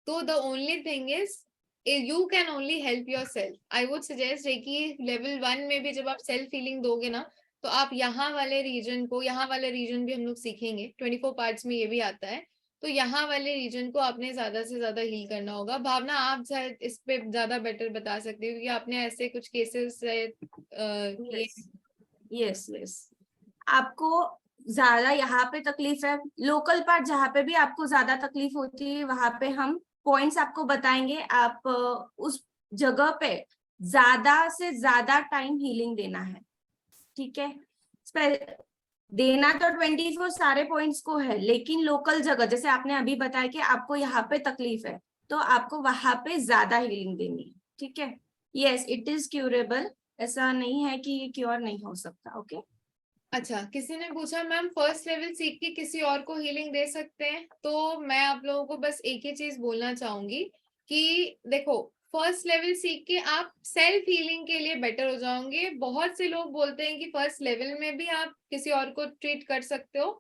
तो the only thing is you can only help yourself. I would suggest Reiki level 1 में भी जब आप self healing दोगे ना, तो आप यहाँ वाले रीजन को, यहाँ वाले रीजन भी हम लोग सीखेंगे, 24 पार्ट्स में ये भी आता है। तो यहाँ वाले रीजन को आपने ज्यादा से ज्यादा हील करना होगा। भावना, आप शायद इस पे ज्यादा बेटर बता सकते हो क्योंकि आपने ऐसे कुछ केसेस किए। यस यस, आपको ज्यादा यहाँ पे तकलीफ है, लोकल पार्ट जहाँ पे भी आपको ज्यादा तकलीफ होती है वहां पे हम पॉइंट्स आपको बताएंगे। आप उस जगह पे ज्यादा से ज्यादा टाइम हीलिंग देना है, ठीक है। देना तो 24 सारे पॉइंट्स को है, लेकिन लोकल जगह जैसे आपने अभी बताया कि आपको यहाँ पे तकलीफ है तो आपको वहां पे ज्यादा हीलिंग देनी है, ठीक है। यस, इट इज क्यूरेबल, ऐसा नहीं है कि ये क्योर नहीं हो सकता। ओके अच्छा, किसी ने पूछा मैम फर्स्ट लेवल सीख के किसी और को हीलिंग दे सकते हैं? तो मैं आप लोगों को बस एक ही चीज बोलना चाहूंगी कि देखो, फर्स्ट लेवल सीख के आप सेल्फ हीलिंग के लिए बेटर हो जाओगे। बहुत से लोग बोलते हैं कि फर्स्ट लेवल में भी आप किसी और को ट्रीट कर सकते हो।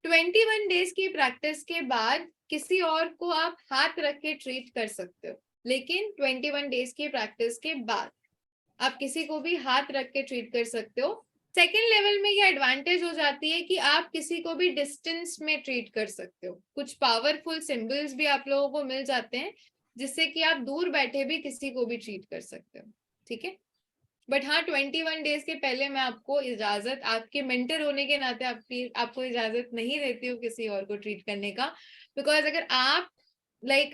21 डेज की प्रैक्टिस के बाद किसी और को आप हाथ रख के ट्रीट कर सकते हो, लेकिन 21 डेज की प्रैक्टिस के बाद आप किसी को भी हाथ रख के ट्रीट कर सकते हो। सेकेंड लेवल में ये एडवांटेज हो जाती है कि आप किसी को भी डिस्टेंस में ट्रीट कर सकते हो। कुछ पावरफुल सिंबल्स भी आप लोगों को मिल जाते हैं जिससे कि आप दूर बैठे भी किसी को भी ट्रीट कर सकते हो, ठीक है। बट हाँ 21 डेज के पहले मैं आपको इजाजत, आपके मेंटर होने के नाते आपको इजाजत नहीं देती हूँ किसी और को ट्रीट करने का, बिकॉज अगर आप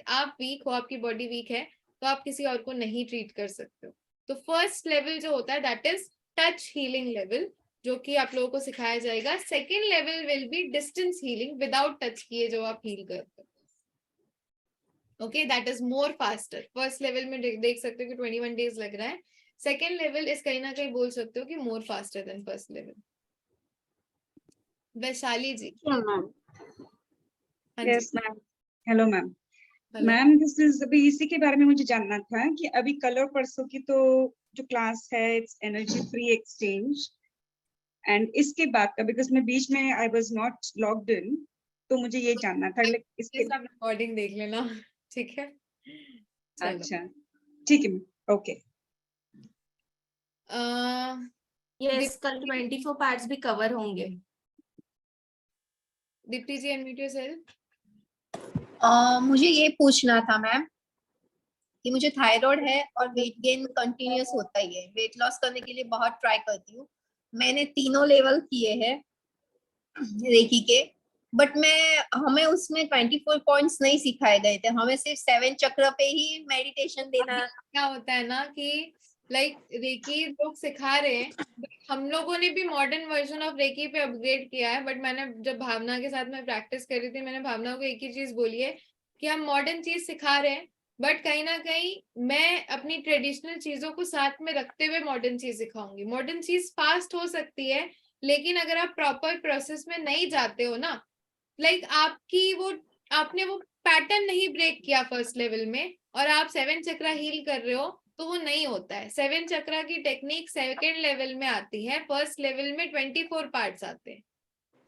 आप वीक हो, आपकी बॉडी वीक है, तो आप किसी और को नहीं ट्रीट कर सकते हो। तो फर्स्ट लेवल जो होता है that is touch healing level, जो कि आप लोगों को सिखाया जाएगा। Second level will be distance healing, without touch किए जो आप हील करते हो। Okay, that is more faster. First level में देख सकते हो कि 21 डेज लग रहा है। सेकेंड लेवल इस कहीं ना कहीं बोल सकते हो कि more faster than first level. Vaishali ji. क्या मैम? हाँ यस जी, ma'am. Hello ma'am. Hello. Ma'am this is अभी इसी के बारे में मुझे जानना था कि अभी कल और परसों की तो जो क्लास है it's energy free exchange, and इसके बाद का बिकॉज मैं बीच में I was not logged in, तो मुझे ये जानना था लाइक इसके। आप रिकॉर्डिंग देख लेना, ठीक है? चलो। अच्छा ठीक है मैम, ओके। यस, कल 24 पार्ट्स भी कवर होंगे। दीप्ति जी, अनम्यूट योरसेल्फ। मुझे ये पूछना था मैम कि मुझे थायराइड है और वेट गेन कंटिन्यूअस होता ही है। वेट लॉस करने के लिए बहुत ट्राई करती हूँ, मैंने तीनों लेवल किए हैं रेकी के, बट हमें उसमें 24 पॉइंट्स नहीं सिखाए गए थे, हमें सिर्फ 7 चक्र पे ही मेडिटेशन देना। क्या होता है ना कि रेकी लोग सिखा रहे हैं, हम लोगों ने भी मॉडर्न वर्जन ऑफ रेकी पे अपग्रेड किया है। बट मैंने जब भावना के साथ में प्रैक्टिस कर रही थी, मैंने भावना को एक ही चीज बोली है कि हम मॉडर्न चीज सिखा रहे हैं, बट कहीं ना कहीं मैं अपनी ट्रेडिशनल चीजों को साथ में रखते हुए मॉडर्न चीज सिखाऊंगी। मॉडर्न चीज फास्ट हो सकती है, लेकिन अगर आप प्रॉपर प्रोसेस में नहीं जाते हो ना, आपने वो पैटर्न नहीं ब्रेक किया फर्स्ट लेवल में, और आप 7 चक्रा हील कर रहे हो, तो वो नहीं होता है। 7 चक्रा की टेक्निक सेकेंड लेवल में आती है, फर्स्ट लेवल में 24 पार्ट्स आते हैं।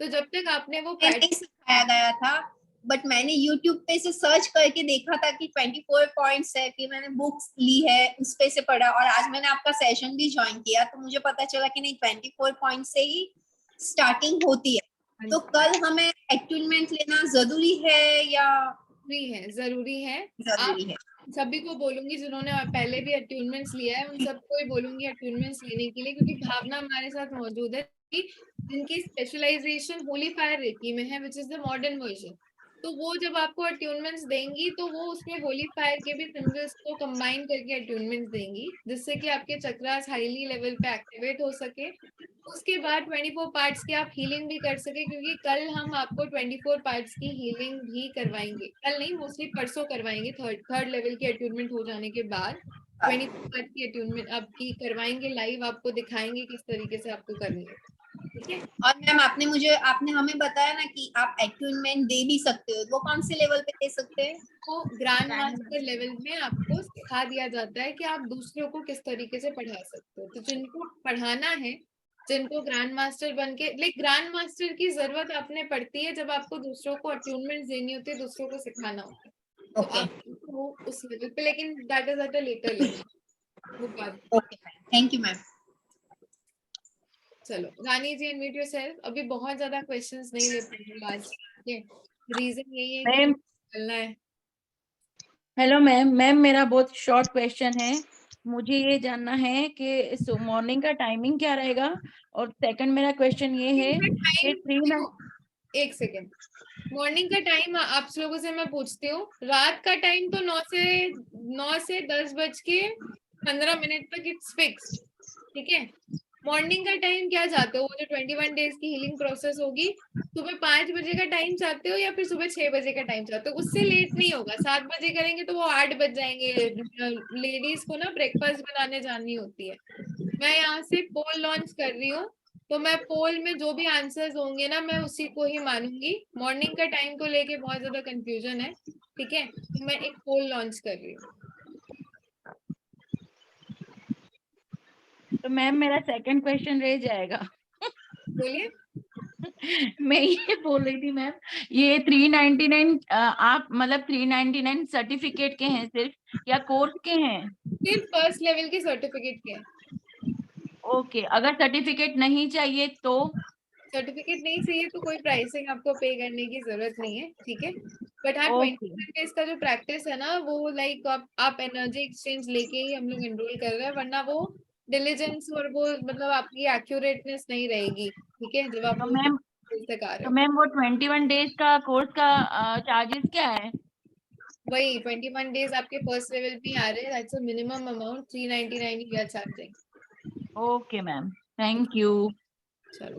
तो जब तक आपने वो नहीं सिखाया गया था, बट मैंने YouTube पे से सर्च करके देखा था कि 24 पॉइंट्स है, फिर मैंने बुक्स ली है उस पे से पढ़ा, और आज मैंने आपका सेशन भी ज्वाइन किया, तो मुझे पता चला कि नहीं 24 पॉइंट से ही स्टार्टिंग होती है। तो कल हमें एक्टिवमेंट लेना जरूरी है या? जरूरी है। जरूरी है। सभी को बोलूंगी जिन्होंने पहले भी अट्यूनमेंट्स लिया है, उन सबको ही बोलूंगी अट्यूनमेंट्स लेने के लिए, क्योंकि भावना हमारे साथ मौजूद है कि जिनकी स्पेशलाइजेशन होली फायर रेकी में है, which is the modern version. तो वो जब आपको अट्यूनमेंट्स देंगी, तो वो उसमें होली फायर के भी सिंबल्स को कंबाइन करके अट्यूनमेंट्स देंगी, जिससे कि आपके चक्रास हाईली लेवल पे एक्टिवेट हो सके। उसके बाद 24 पार्ट्स की आप हीलिंग भी कर सके, क्योंकि कल हम आपको 24 पार्ट्स की हीलिंग भी करवाएंगे। कल नहीं, मोस्टली परसों करवाएंगे। थर्ड लेवल की अट्यूनमेंट हो जाने के बाद 24 पार्ट्स की अट्यूनमेंट आपकी करवाएंगे लाइव, आपको दिखाएंगे किस तरीके से आपको करनी है, ठीक है? और मैम आपने हमें बताया ना कि आप अट्यूनमेंट दे भी सकते हो, वो कौन से लेवल पे दे सकते हैं? तो ग्रैंड मास्टर लेवल में आपको सिखा दिया जाता है कि आप दूसरों को किस तरीके से पढ़ा सकते हो। तो जिनको पढ़ाना है, जिनको ग्रैंड मास्टर बन के, ग्रैंड मास्टर की जरूरत आपने पड़ती है जब आपको दूसरों को अट्यूनमेंट देनी होती है, दूसरों को सिखाना होता है, तो आपको उस लेवल पे, लेकिन that is at a later level, वो बात। Okay, thank you ma'am. चलो रानी जी, अनम्यूट योरसेल्फ। अभी बहुत ज्यादा क्वेश्चंस नहीं ले पाएंगे आज, ठीक है? रीजन यही है कि चलना है। Hello ma'am. मेरा बहुत शॉर्ट क्वेश्चन है। मुझे ये जानना है कि मॉर्निंग का टाइमिंग क्या रहेगा, और सेकंड मेरा क्वेश्चन ये है कि एक सेकेंड, मॉर्निंग का टाइम आप लोगों से मैं पूछती हूँ। रात का टाइम तो 9 से 10:15 तक इट्स फिक्स्ड, ठीक है? मॉर्निंग का टाइम क्या चाहते हो? वो जो 21 डेज की हीलिंग प्रोसेस होगी, सुबह 5 बजे का टाइम चाहते हो या फिर सुबह 6 बजे का टाइम चाहते हो? उससे लेट नहीं होगा। 7 बजे करेंगे तो वो 8 बज जाएंगे, लेडीज को ना ब्रेकफास्ट बनाने जानी होती है। मैं यहाँ से पोल लॉन्च कर रही हूँ, तो मैं पोल में जो भी आंसर्स होंगे ना, मैं उसी को ही मानूंगी। मॉर्निंग का टाइम को लेके बहुत ज्यादा कंफ्यूजन है, ठीक है? तो मैं एक पोल लॉन्च कर रही हूँ। तो मैम मेरा सेकंड क्वेश्चन रह जाएगा। बोलिए। मैं ये बोल रही थी मैम, ये 399 आप मतलब 399 सर्टिफिकेट के हैं सिर्फ या कोर्स के हैं? सिर्फ फर्स्ट लेवल के सर्टिफिकेट के हैं। ओके, अगर सर्टिफिकेट नहीं चाहिए तो? सर्टिफिकेट नहीं चाहिए तो कोई प्राइसिंग आपको पे करने की जरूरत नहीं है, ठीक है? बट हाँ, 21 डेज का जो प्रैक्टिस है ना, वो आप एनर्जी एक्सचेंज लेके ही हम लोग एनरोल कर रहे हैं, वरना वो डिलीजेंस और वो मतलब आपकी एक्यूरेटनेस नहीं रहेगी, ठीक है, जब आप तो लोग मैम तक आ रहे तो हो। मैम वो 21 डेज का कोर्स का चार्जेस क्या है? वही 21 डेज आपके फर्स्ट लेवल पे आ रहे हैं, that's a minimum amount 399 we are charging. Okay ma'am, thank you. चलो,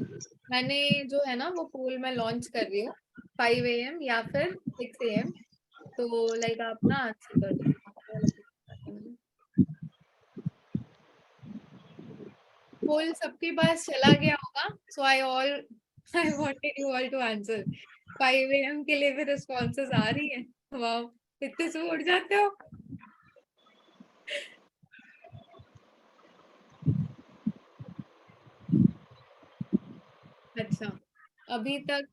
मैंने जो है ना वो पोल मैं लॉन्च कर रही हूँ 5 AM या फिर 6 AM, तो लाइक आप ना आंसर कर दो। पोल सबके पास चला गया होगा, so I wanted you all to answer. 5 AM के लिए भी रिस्पॉन्सेज आ रही है, वाह इतने से उड़ जाते हो। अच्छा, अभी तक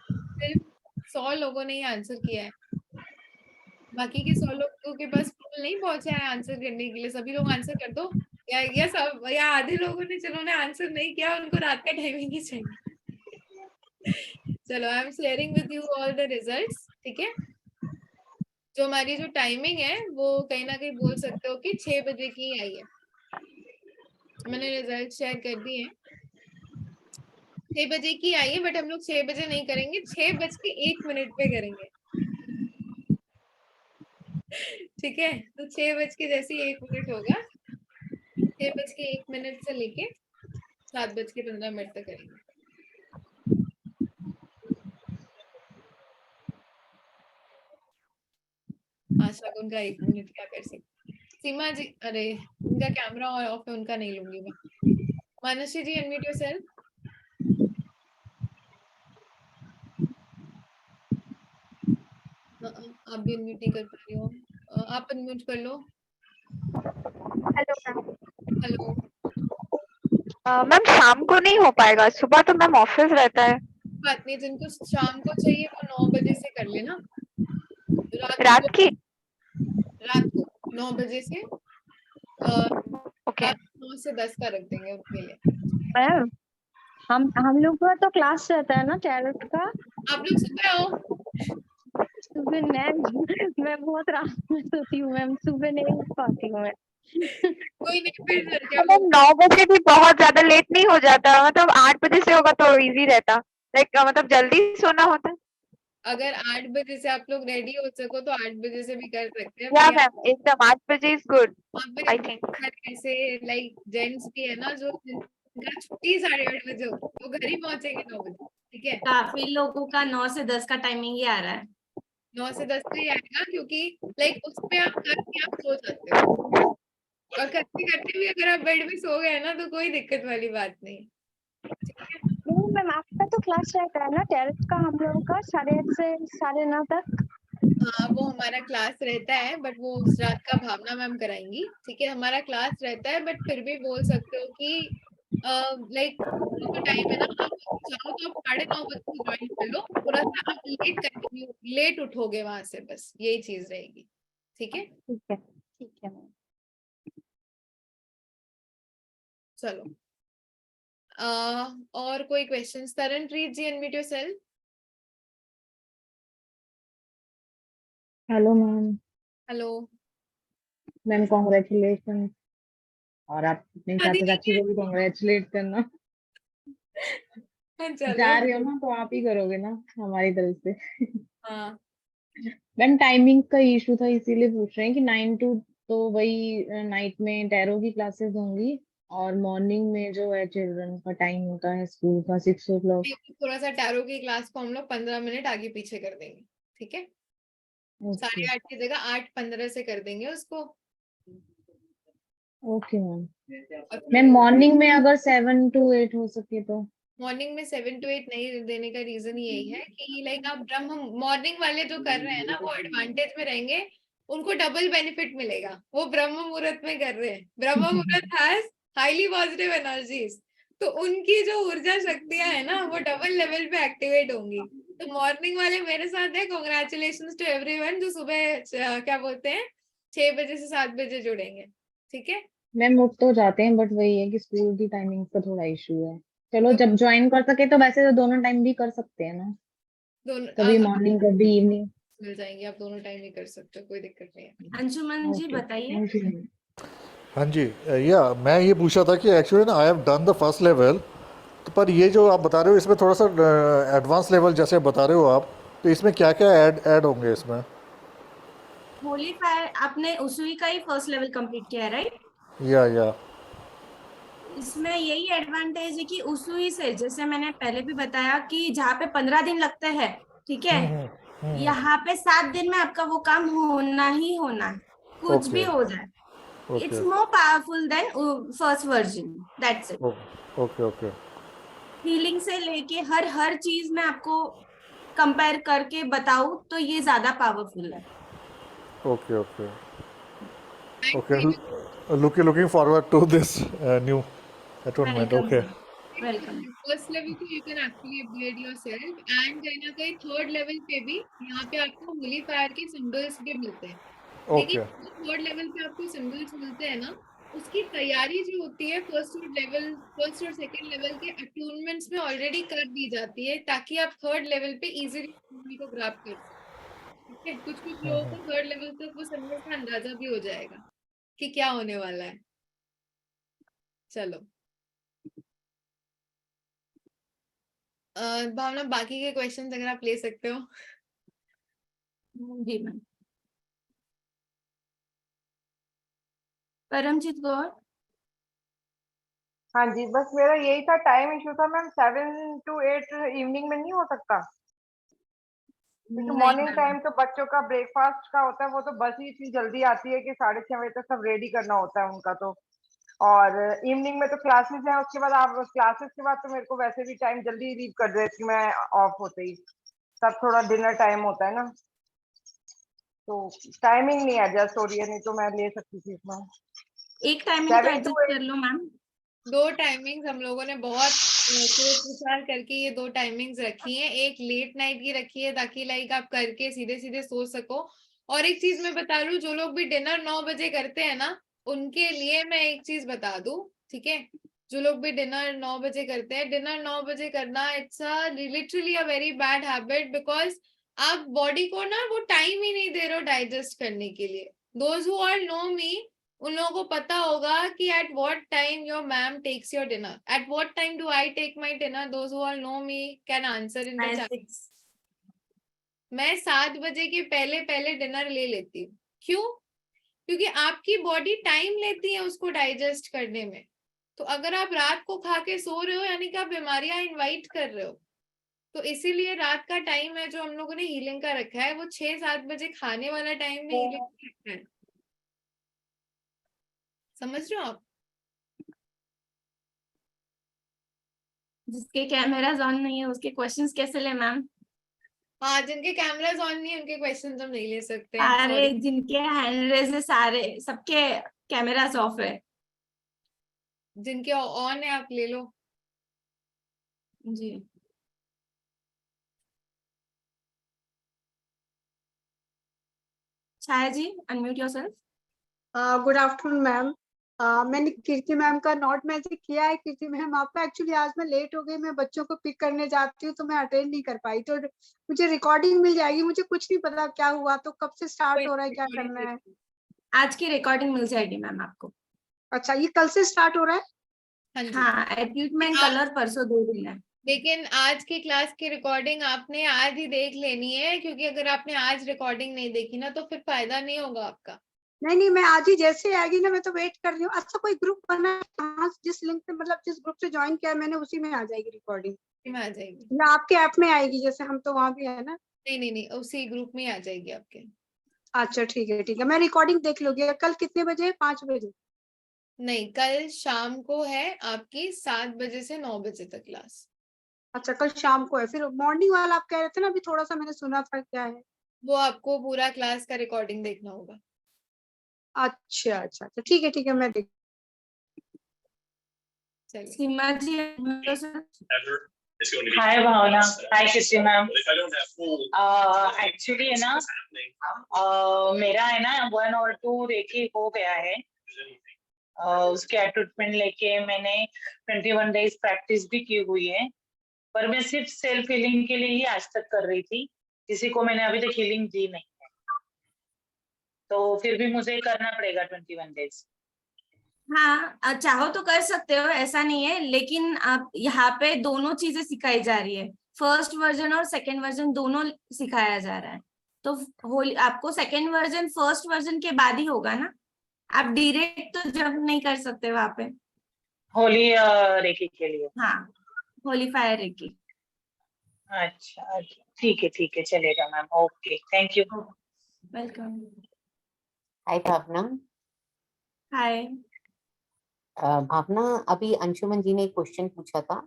सिर्फ 100 लोगों ने ही आंसर किया है, बाकी के 100 लोगों के पास पोल नहीं पहुंचा है आंसर करने के लिए। सभी लोग आंसर कर दो, या सब या आधे लोगों ने जिन्होंने आंसर नहीं किया उनको रात का टाइमिंग ही चाहिए। चलो, I am sharing with you all the results, ठीक है। जो हमारी जो टाइमिंग है वो कहीं ना कहीं बोल सकते हो कि 6 बजे की आई है। मैंने रिजल्ट शेयर कर दिए हैं, 6 बजे की आई है, बट हम लोग 6 बजे नहीं करेंगे, 6:01 पे करेंगे, ठीक है। तो 6:01 होगा, 6:01 से लेके 7:15 तक करेंगे। आशा को उनका 1 मिनट क्या कर सकते। सीमा जी, अरे उनका कैमरा ऑफ है, उनका नहीं लूंगी मैं। मानसी जी, अनम्यूट योरसेल्फ। आप भी अनम्यूट नहीं कर पा रही हो, आप अनम्यूट कर लो। Hello ma'am. हेलो मैम शाम को नहीं हो पाएगा, सुबह तो मैम ऑफिस रहता है। बात नहीं, जिनको शाम को चाहिए वो 9 बजे से कर लेना, रात की? रात को 9 बजे से ओके 9 से 10 का रख देंगे उनके लिए। मैम, हम लोग का तो क्लास रहता है ना टैलेंट का। आप लोग सुबह आओ। सुबह मैं बहुत रात में सोती हूँ मैम, सुबह नहीं उठ पाती हूँ मैं। कोई नहीं, फिर क्या मैम 9 बजे भी बहुत ज्यादा लेट नहीं हो जाता, मतलब 8 बजे से होगा तो इजी रहता, लाइक मतलब जल्दी सोना होता। अगर 8 बजे से आप लोग रेडी हो सको तो 8 बजे से भी कर सकते हैं, या पर मैम एकदम 8 बजे इज गुड आई यहाँ थिंक। पे ऐसे लाइक जेंट्स भी है ना जो जिनका छुट्टी 8:30 बजे हो, वो घर ही पहुंचेंगे 9 बजे, ठीक है। काफी लोगों का 9 से 10 का टाइमिंग ही आ रहा है। 9 से 10 पे ही आएगा, क्योंकि लाइक उसमें आप करके आप सो जाते हो, और करते करते भी अगर आप बेड में सो गए ना तो कोई दिक्कत वाली बात नहीं, ठीक है। नहीं मैम, आपका तो क्लास रहता है ना टैलेंट का, हम लोगों का 8:30 से 9:30 तक। हाँ, वो हमारा क्लास रहता है, बट वो उस रात का भावना मैम कराएंगी, ठीक है। हमारा क्लास रहता है, बट फिर भी बोल सकते हो कि लाइक जो टाइम है ना, आप चाहो तो आप 9:30 बजे ज्वाइन कर लो, थोड़ा सा आप लेट उठोगे वहां से, बस यही चीज रहेगी, ठीक है। ठीक है मैम। चलो, और कोई questions? Taranpreet ji, unmute yourself. Hello ma'am. Hello ma'am congratulation, और आप अपनी चाचा दीदी चाची को भी कॉन्ग्रेचुलेट करना। चलो, जा रहे हो ना तो आप ही करोगे ना हमारी तरफ से। हाँ मैम टाइमिंग का इशू था, इसीलिए पूछ रहे हैं कि 9 to, तो वही नाइट में टैरो की क्लासेस होंगी, और मॉर्निंग में जो है चिल्ड्रन का टाइम होता है स्कूल का 6 o'clock। थोड़ा सा टैरो की क्लास को हम लोग 15 मिनट आगे पीछे कर देंगे, ठीक है। ओके 8:30 की जगह 8:15 से कर देंगे उसको। Okay ma'am. मैम मॉर्निंग में अगर 7 to 8 हो सके तो। मॉर्निंग में 7 to 8 नहीं देने का रीजन यही है कि लाइक आप ब्रह्म मॉर्निंग वाले जो कर रहे हैं ना वो एडवांटेज में रहेंगे, उनको डबल बेनिफिट मिलेगा, वो ब्रह्म मुहूर्त में कर रहे हैं। ब्रह्म मुहूर्त हैज हाईली पॉजिटिव एनर्जीज, तो उनकी जो ऊर्जा शक्तियां है ना वो डबल लेवल पे एक्टिवेट होंगी। तो मॉर्निंग वाले मेरे साथ है, कॉन्ग्रेचुलेशन टू एवरीवन जो सुबह क्या बोलते हैं 6 बजे से 7 बजे जुड़ेंगे, ठीक है। मैम उठ तो जाते हैं, बट वही है कि स्कूल की टाइमिंग का थोड़ा इशू है। चलो तो जब ज्वाइन कर सके तो वैसे तो दोनों टाइम भी कर सकते हैं ना, दोनों कभी मॉर्निंग कभी इवनिंग। मिल जाएंगे, आप दोनों टाइम ही कर सकते हो, कोई दिक्कत नहीं है। अंशुमन जी ओके बताइए। Thank you. हाँ जी, या मैं ये पूछा था कि एक्चुअली ना I have done the first level, तो पर ये जो आप बता रहे हो इसमें थोड़ा सा एडवांस लेवल जैसे बता रहे हो आप, तो इसमें क्या क्या ऐड होंगे इसमें? होली फायर आपने उसुई का ही फर्स्ट लेवल कंप्लीट किया है, राइट? या इसमें यही एडवांटेज है कि उसुई से, जैसे मैंने पहले भी बताया कि जहाँ पे 15 दिन लगते हैं, ठीक है, यहाँ पे 7 दिन में आपका वो काम होना ही होना है, कुछ भी ओके हो जाए। It's okay more powerful than first version, that's it. Okay okay healing से लेके हर चीज में आपको कंपेयर करके बताऊं तो ये ज्यादा पावरफुल है। Okay okay okay looking forward to this new atonement. Welcome Okay. Sir, welcome. First level पे you can actually upgrade yourself, and कहीं ना कहीं थर्ड लेवल पे भी यहाँ पे आपको होली फायर के सिंबल्स भी मिलते हैं। लेकिन Okay. थर्ड लेवल पे आपको सिंबल्स मिलते हैं ना, उसकी तैयारी जो होती है फर्स्ट और सेकंड लेवल के अट्यूनमेंट्स में ऑलरेडी कर दी जाती है, ताकि आप थर्ड लेवल पे इजीली को ग्रैब कर सकें। ठीक है, कुछ लोगों को थर्ड लेवल तक वो सिंबल्स का अंदाजा भी हो जाएगा कि क्या होने वाला है। चलो भावना, बाकी के क्वेश्चंस अगर आप ले सकते हो। जी मैम। परमजीत गौर। हाँ जी, बस मेरा यही था, टाइम इशू था मैम। 7 to 8 इवनिंग में नहीं हो सकता? क्योंकि मॉर्निंग टाइम तो बच्चों का ब्रेकफास्ट का होता है, वो तो बस ही इतनी जल्दी आती है कि 6:30 बजे तक सब रेडी करना होता है उनका तो। और इवनिंग में तो क्लासेस हैं, उसके बाद आप क्लासेस के बाद तो मेरे को वैसे भी टाइम जल्दी लीव कर देती मैं ऑफ होते ही, तब थोड़ा डिनर टाइम होता है ना, तो टाइमिंग नहीं एडजस्ट हो रही है, नहीं तो मैं ले सकती थी इसमें। एक टाइमिंग तो एडजस्ट कर लो मैम। दो टाइमिंग्स हम लोगों ने बहुत सोच विचार करके ये दो टाइमिंग्स रखी हैं। एक लेट नाइट की रखी है ताकि लाइक आप करके सीधे सीधे सो सको। और एक चीज मैं बता रही हूँ, जो लोग भी डिनर 9 बजे करते हैं ना, उनके लिए मैं एक चीज बता दूं, ठीक है? जो लोग भी डिनर 9 बजे करते हैं, डिनर 9 बजे करना it's a literally a very bad habit, because आप बॉडी को ना वो टाइम ही नहीं दे रहे हो डाइजेस्ट करने के लिए। दोज हु ऑल नो मी, उन लोगों को पता होगा कि at what time your ma'am takes your dinner, at what time do I take my dinner, those who all know me can answer in the chat. मैं 7 बजे के पहले पहले डिनर ले लेती हूँ। क्यों? क्योंकि आपकी बॉडी टाइम लेती है उसको डाइजेस्ट करने में। तो अगर आप रात को खा के सो रहे हो, यानी कि आप बीमारियां इनवाइट कर रहे हो। तो इसीलिए रात का टाइम है जो हम लोगों ने हीलिंग का रखा है, वो 6-7 बजे खाने वाला टाइम में हीलिंग का रखा है। समझ रहे हो आप? जिसके कैमरास ऑन नहीं है उसके क्वेश्चंस कैसे ले मैम? हाँ, जिनके कैमरास ऑन नहीं है उनके क्वेश्चंस हम नहीं ले सकते हैं। सारे सॉरी। जिनके हैंड रेज है, सारे सबके कैमरास ऑफ है। जिनके ऑन है आप ले लो। जी। Chhaya ji, unmute yourself. Good afternoon ma'am. मैंने कीर्ति मैम का नोट मैसेज किया है। कीर्ति मैम, आपका एक्चुअली आज मैं लेट हो गई, मैं बच्चों को पिक करने जाती हूँ तो मैं अटेंड नहीं कर पाई, तो मुझे रिकॉर्डिंग मिल जाएगी? मुझे कुछ नहीं पता क्या हुआ, तो कब से स्टार्ट हो रहा है, क्या करना है? आज की रिकॉर्डिंग मिल जाएगी मैम आपको। अच्छा, ये कल से स्टार्ट हो रहा है? हाँ, एट्यूटमेंट कलर परसों 2 दिन है। लेकिन आज की क्लास की रिकॉर्डिंग आपने आज ही देख लेनी है, क्योंकि अगर आपने आज रिकॉर्डिंग नहीं देखी ना तो फिर फायदा नहीं होगा आपका। नहीं, मैं आज ही जैसे आएगी ना, मैं तो वेट कर रही हूँ। अच्छा, कोई ग्रुप बना है जिस लिंक से, मतलब जिस ग्रुप से ज्वाइन किया मैंने, उसी में आ जाएगी रिकॉर्डिंग? में आ जाएगी या आपके ऐप में आएगी, जैसे हम तो वहाँ भी है ना? नहीं, उसी ग्रुप में आ जाएगी आपके। अच्छा ठीक है, मैं रिकॉर्डिंग देख लूंगी। कल कितने बजे? 5 बजे? नहीं, कल शाम को है आपकी 7 बजे से 9 बजे तक क्लास। अच्छा, कल शाम को है। फिर मॉर्निंग वाला आप कह रहे थे ना, अभी थोड़ा सा मैंने सुना था, क्या है वो? आपको पूरा क्लास का रिकॉर्डिंग देखना होगा। अच्छा, ठीक है, मैं देख। सीमा जी, हाय भावना, हाय कीर्ति मैम। एक्चुअली है ना, मेरा है ना 1 और 2 रेकी हो गया है। उसके अटैचमेंट लेके मैंने 21 डेज प्रैक्टिस भी की हुई है, पर मैं सिर्फ सेल्फ हीलिंग के लिए ही आज तक कर रही थी, किसी को मैंने अभी तक हीलिंग दी नहीं है। तो फिर भी मुझे करना पड़ेगा 21 डेज? हाँ, चाहो तो कर सकते हो, ऐसा नहीं है, लेकिन आप यहाँ पे दोनों चीजें सिखाई जा रही है, फर्स्ट वर्जन और सेकंड वर्जन दोनों सिखाया जा रहा है। तो होली आपको सेकंड वर्जन फर्स्ट वर्जन के बाद ही होगा ना, आप डायरेक्ट तो जब नहीं कर सकते वहां पे। होली रेकी के लिए। हाँ, होली फायर रेकी। अच्छा, ठीक है, चलेगा ma'am. Okay, thank you. Welcome. Hi Bhavna. Hi. Bhavna, अभी अंशुमन जी ने एक क्वेश्चन पूछा था,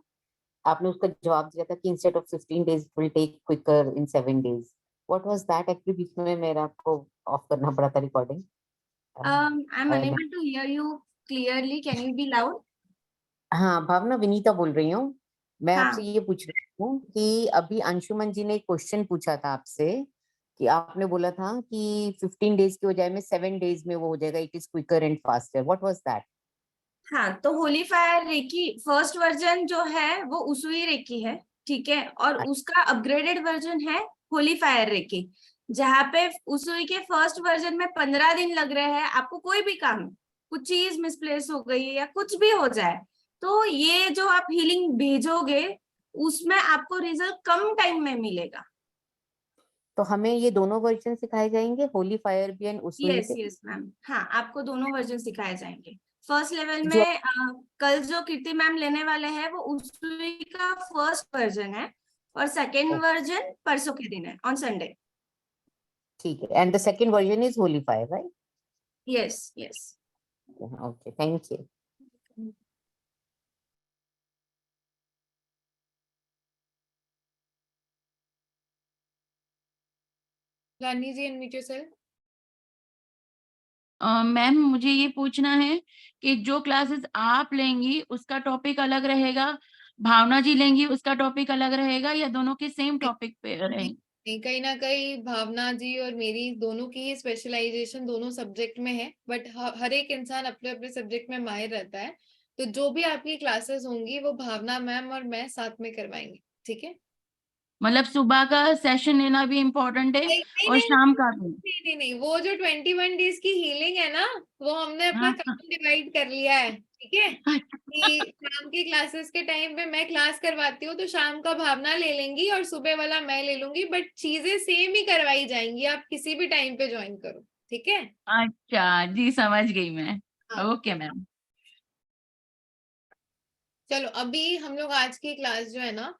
आपने उसका जवाब दिया था कि instead of 15 days will take quicker in 7 days। What was that actually? बीच में मेरा को ऑफ करना पड़ा था recording. I am unable to hear you clearly, can you be loud? हाँ भावना, विनीता बोल रही हूँ। मैं हाँ। आपसे ये पूछ रही हूँ कि अभी अंशुमन जी ने एक क्वेश्चन पूछा था आपसे कि आपने बोला था कि 15 days की बजाय में 7 days में वो हो जाएगा, it is quicker and faster. What was that? हाँ, तो holy fire reiki first version जो है वो उसुई रेकी है, ठीक है, और उसका अपग्रेडेड वर्जन है होली फायर रेकी, जहाँ पे उसुई के फर्स्ट वर्जन में 15 दिन लग रहे हैं आपको कोई भी काम, कुछ चीज मिसप्लेस हो गई या कुछ भी हो जाए, तो ये जो आप हीलिंग भेजोगे उसमें आपको रिजल्ट कम टाइम में मिलेगा। तो हमें ये दोनों वर्जन सिखाए जाएंगे, होली फायर भी एंड उसुई यस भी? यस मैम, हाँ, आपको दोनों वर्जन सिखाए जाएंगे। फर्स्ट लेवल जो में कल जो कीर्ति मैम लेने वाले हैं वो उसुई का फर्स्ट वर्जन है, और सेकेंड वर्जन परसों के दिन है, ऑन संडे। ठीक है, and the second version is holy fire, right? Yes yes. Okay, thank you. Rani ji, unmute yourself. Ma'am मुझे ये पूछना है कि जो क्लासेस आप लेंगी उसका टॉपिक अलग रहेगा, भावना जी लेंगी उसका टॉपिक अलग रहेगा, या दोनों के सेम टॉपिक पे रहेंगे? नहीं, कहीं ना कहीं भावना जी और मेरी दोनों की स्पेशलाइजेशन दोनों सब्जेक्ट में है, बट हर एक इंसान अपने अपने सब्जेक्ट में माहिर रहता है, तो जो भी आपकी क्लासेस होंगी वो भावना मैम और मैं साथ में करवाएंगे, ठीक है? मतलब सुबह का सेशन लेना भी इम्पोर्टेंट है नहीं नहीं और नहीं शाम का भी? नहीं नहीं नहीं, वो जो 21 डेज की हीलिंग है ना, वो हमने अपना हाँ काम डिवाइड कर लिया है, ठीक है? कि शाम की क्लासेस के टाइम पे मैं क्लास करवाती हूँ तो शाम का भावना ले लेंगी और सुबह वाला मैं ले लूंगी, बट चीजें सेम ही करवाई जाएंगी, आप किसी भी टाइम पे ज्वाइन करो, ठीक है? अच्छा जी, समझ गई मैं। हाँ। Okay ma'am. चलो अभी हम लोग आज की क्लास जो है ना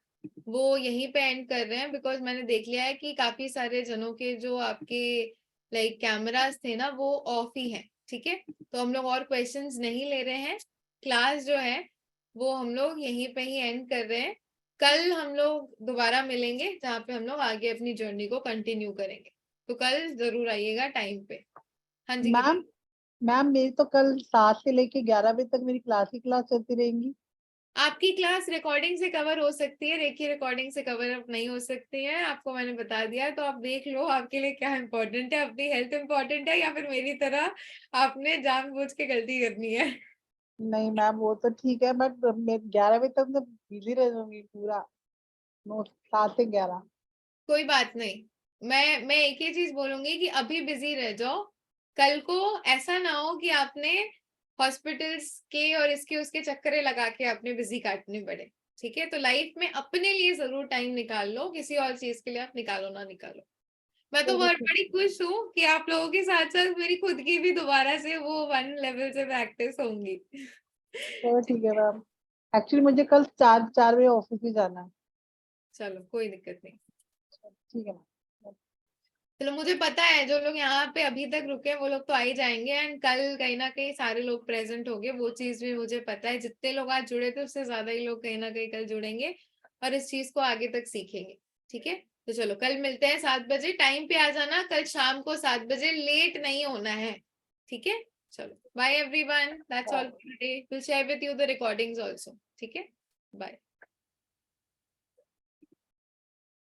वो यहीं पे एंड कर रहे हैं, बिकॉज मैंने देख लिया है कि काफी सारे जनों के जो आपके लाइक कैमरास थे ना वो ऑफ ही है, ठीक है? तो हम लोग और क्वेश्चंस नहीं ले रहे हैं, क्लास जो है वो हम लोग यहीं पे ही एंड कर रहे हैं। कल हम लोग दोबारा मिलेंगे जहाँ पे हम लोग आगे अपनी जर्नी को कंटिन्यू करेंगे, तो कल जरूर आइएगा टाइम पे। हाँ जी मैम मेरी तो कल 7 से लेके 11 बजे तक मेरी क्लास चलती रहेंगी। आपकी क्लास रिकॉर्डिंग से कवर हो सकती है, देखिए रिकॉर्डिंग से कवर अप नहीं हो सकती है, आपको मैंने बता दिया, तो आप देख लो आपके लिए क्या इम्पोर्टेंट है, अपनी हेल्थ इम्पोर्टेंट है या फिर मेरी तरह आपने जानबूझ के गलती करनी है। नहीं मैम, वो तो ठीक है, बट मैं 11 बजे तक मैं बिजी रह जाऊंगी पूरा 7 से 11। कोई बात नहीं, मैं एक ही चीज बोलूंगी कि अभी बिजी रह जाओ, कल को ऐसा ना हो कि आपने हॉस्पिटल्स के और इसके उसके चक्करे लगा के आपने बिजी काटने पड़े, ठीक है? तो लाइफ में अपने लिए जरूर टाइम निकाल लो, किसी और चीज के लिए आप निकालो ना निकालो। मैं तो बहुत बड़ी खुश हूँ कि आप लोगों के साथ साथ मेरी खुद की भी दोबारा से वो 1 लेवल से प्रैक्टिस होंगी। तो ठीक है मैम, एक्चुअली मुझे कल 4 बजे ऑफिस भी जाना है। चलो कोई दिक्कत नहीं, ठीक है मैम। चलो मुझे पता है जो लोग यहाँ पे अभी तक रुके वो लोग तो आ ही जाएंगे, एंड कल कहीं ना कहीं सारे लोग प्रेजेंट होंगे, वो चीज भी मुझे पता है, जितने लोग आज जुड़े थे उससे ज्यादा ही लोग कहीं ना कहीं कल जुड़ेंगे और इस चीज को आगे तक सीखेंगे, ठीक है? तो चलो कल मिलते हैं 7 बजे, टाइम पे आ जाना, कल शाम को 7 बजे, लेट नहीं होना है, ठीक है? चलो bye everyone, that's all for today, will share with you the recordings also, ठीक है? बाय।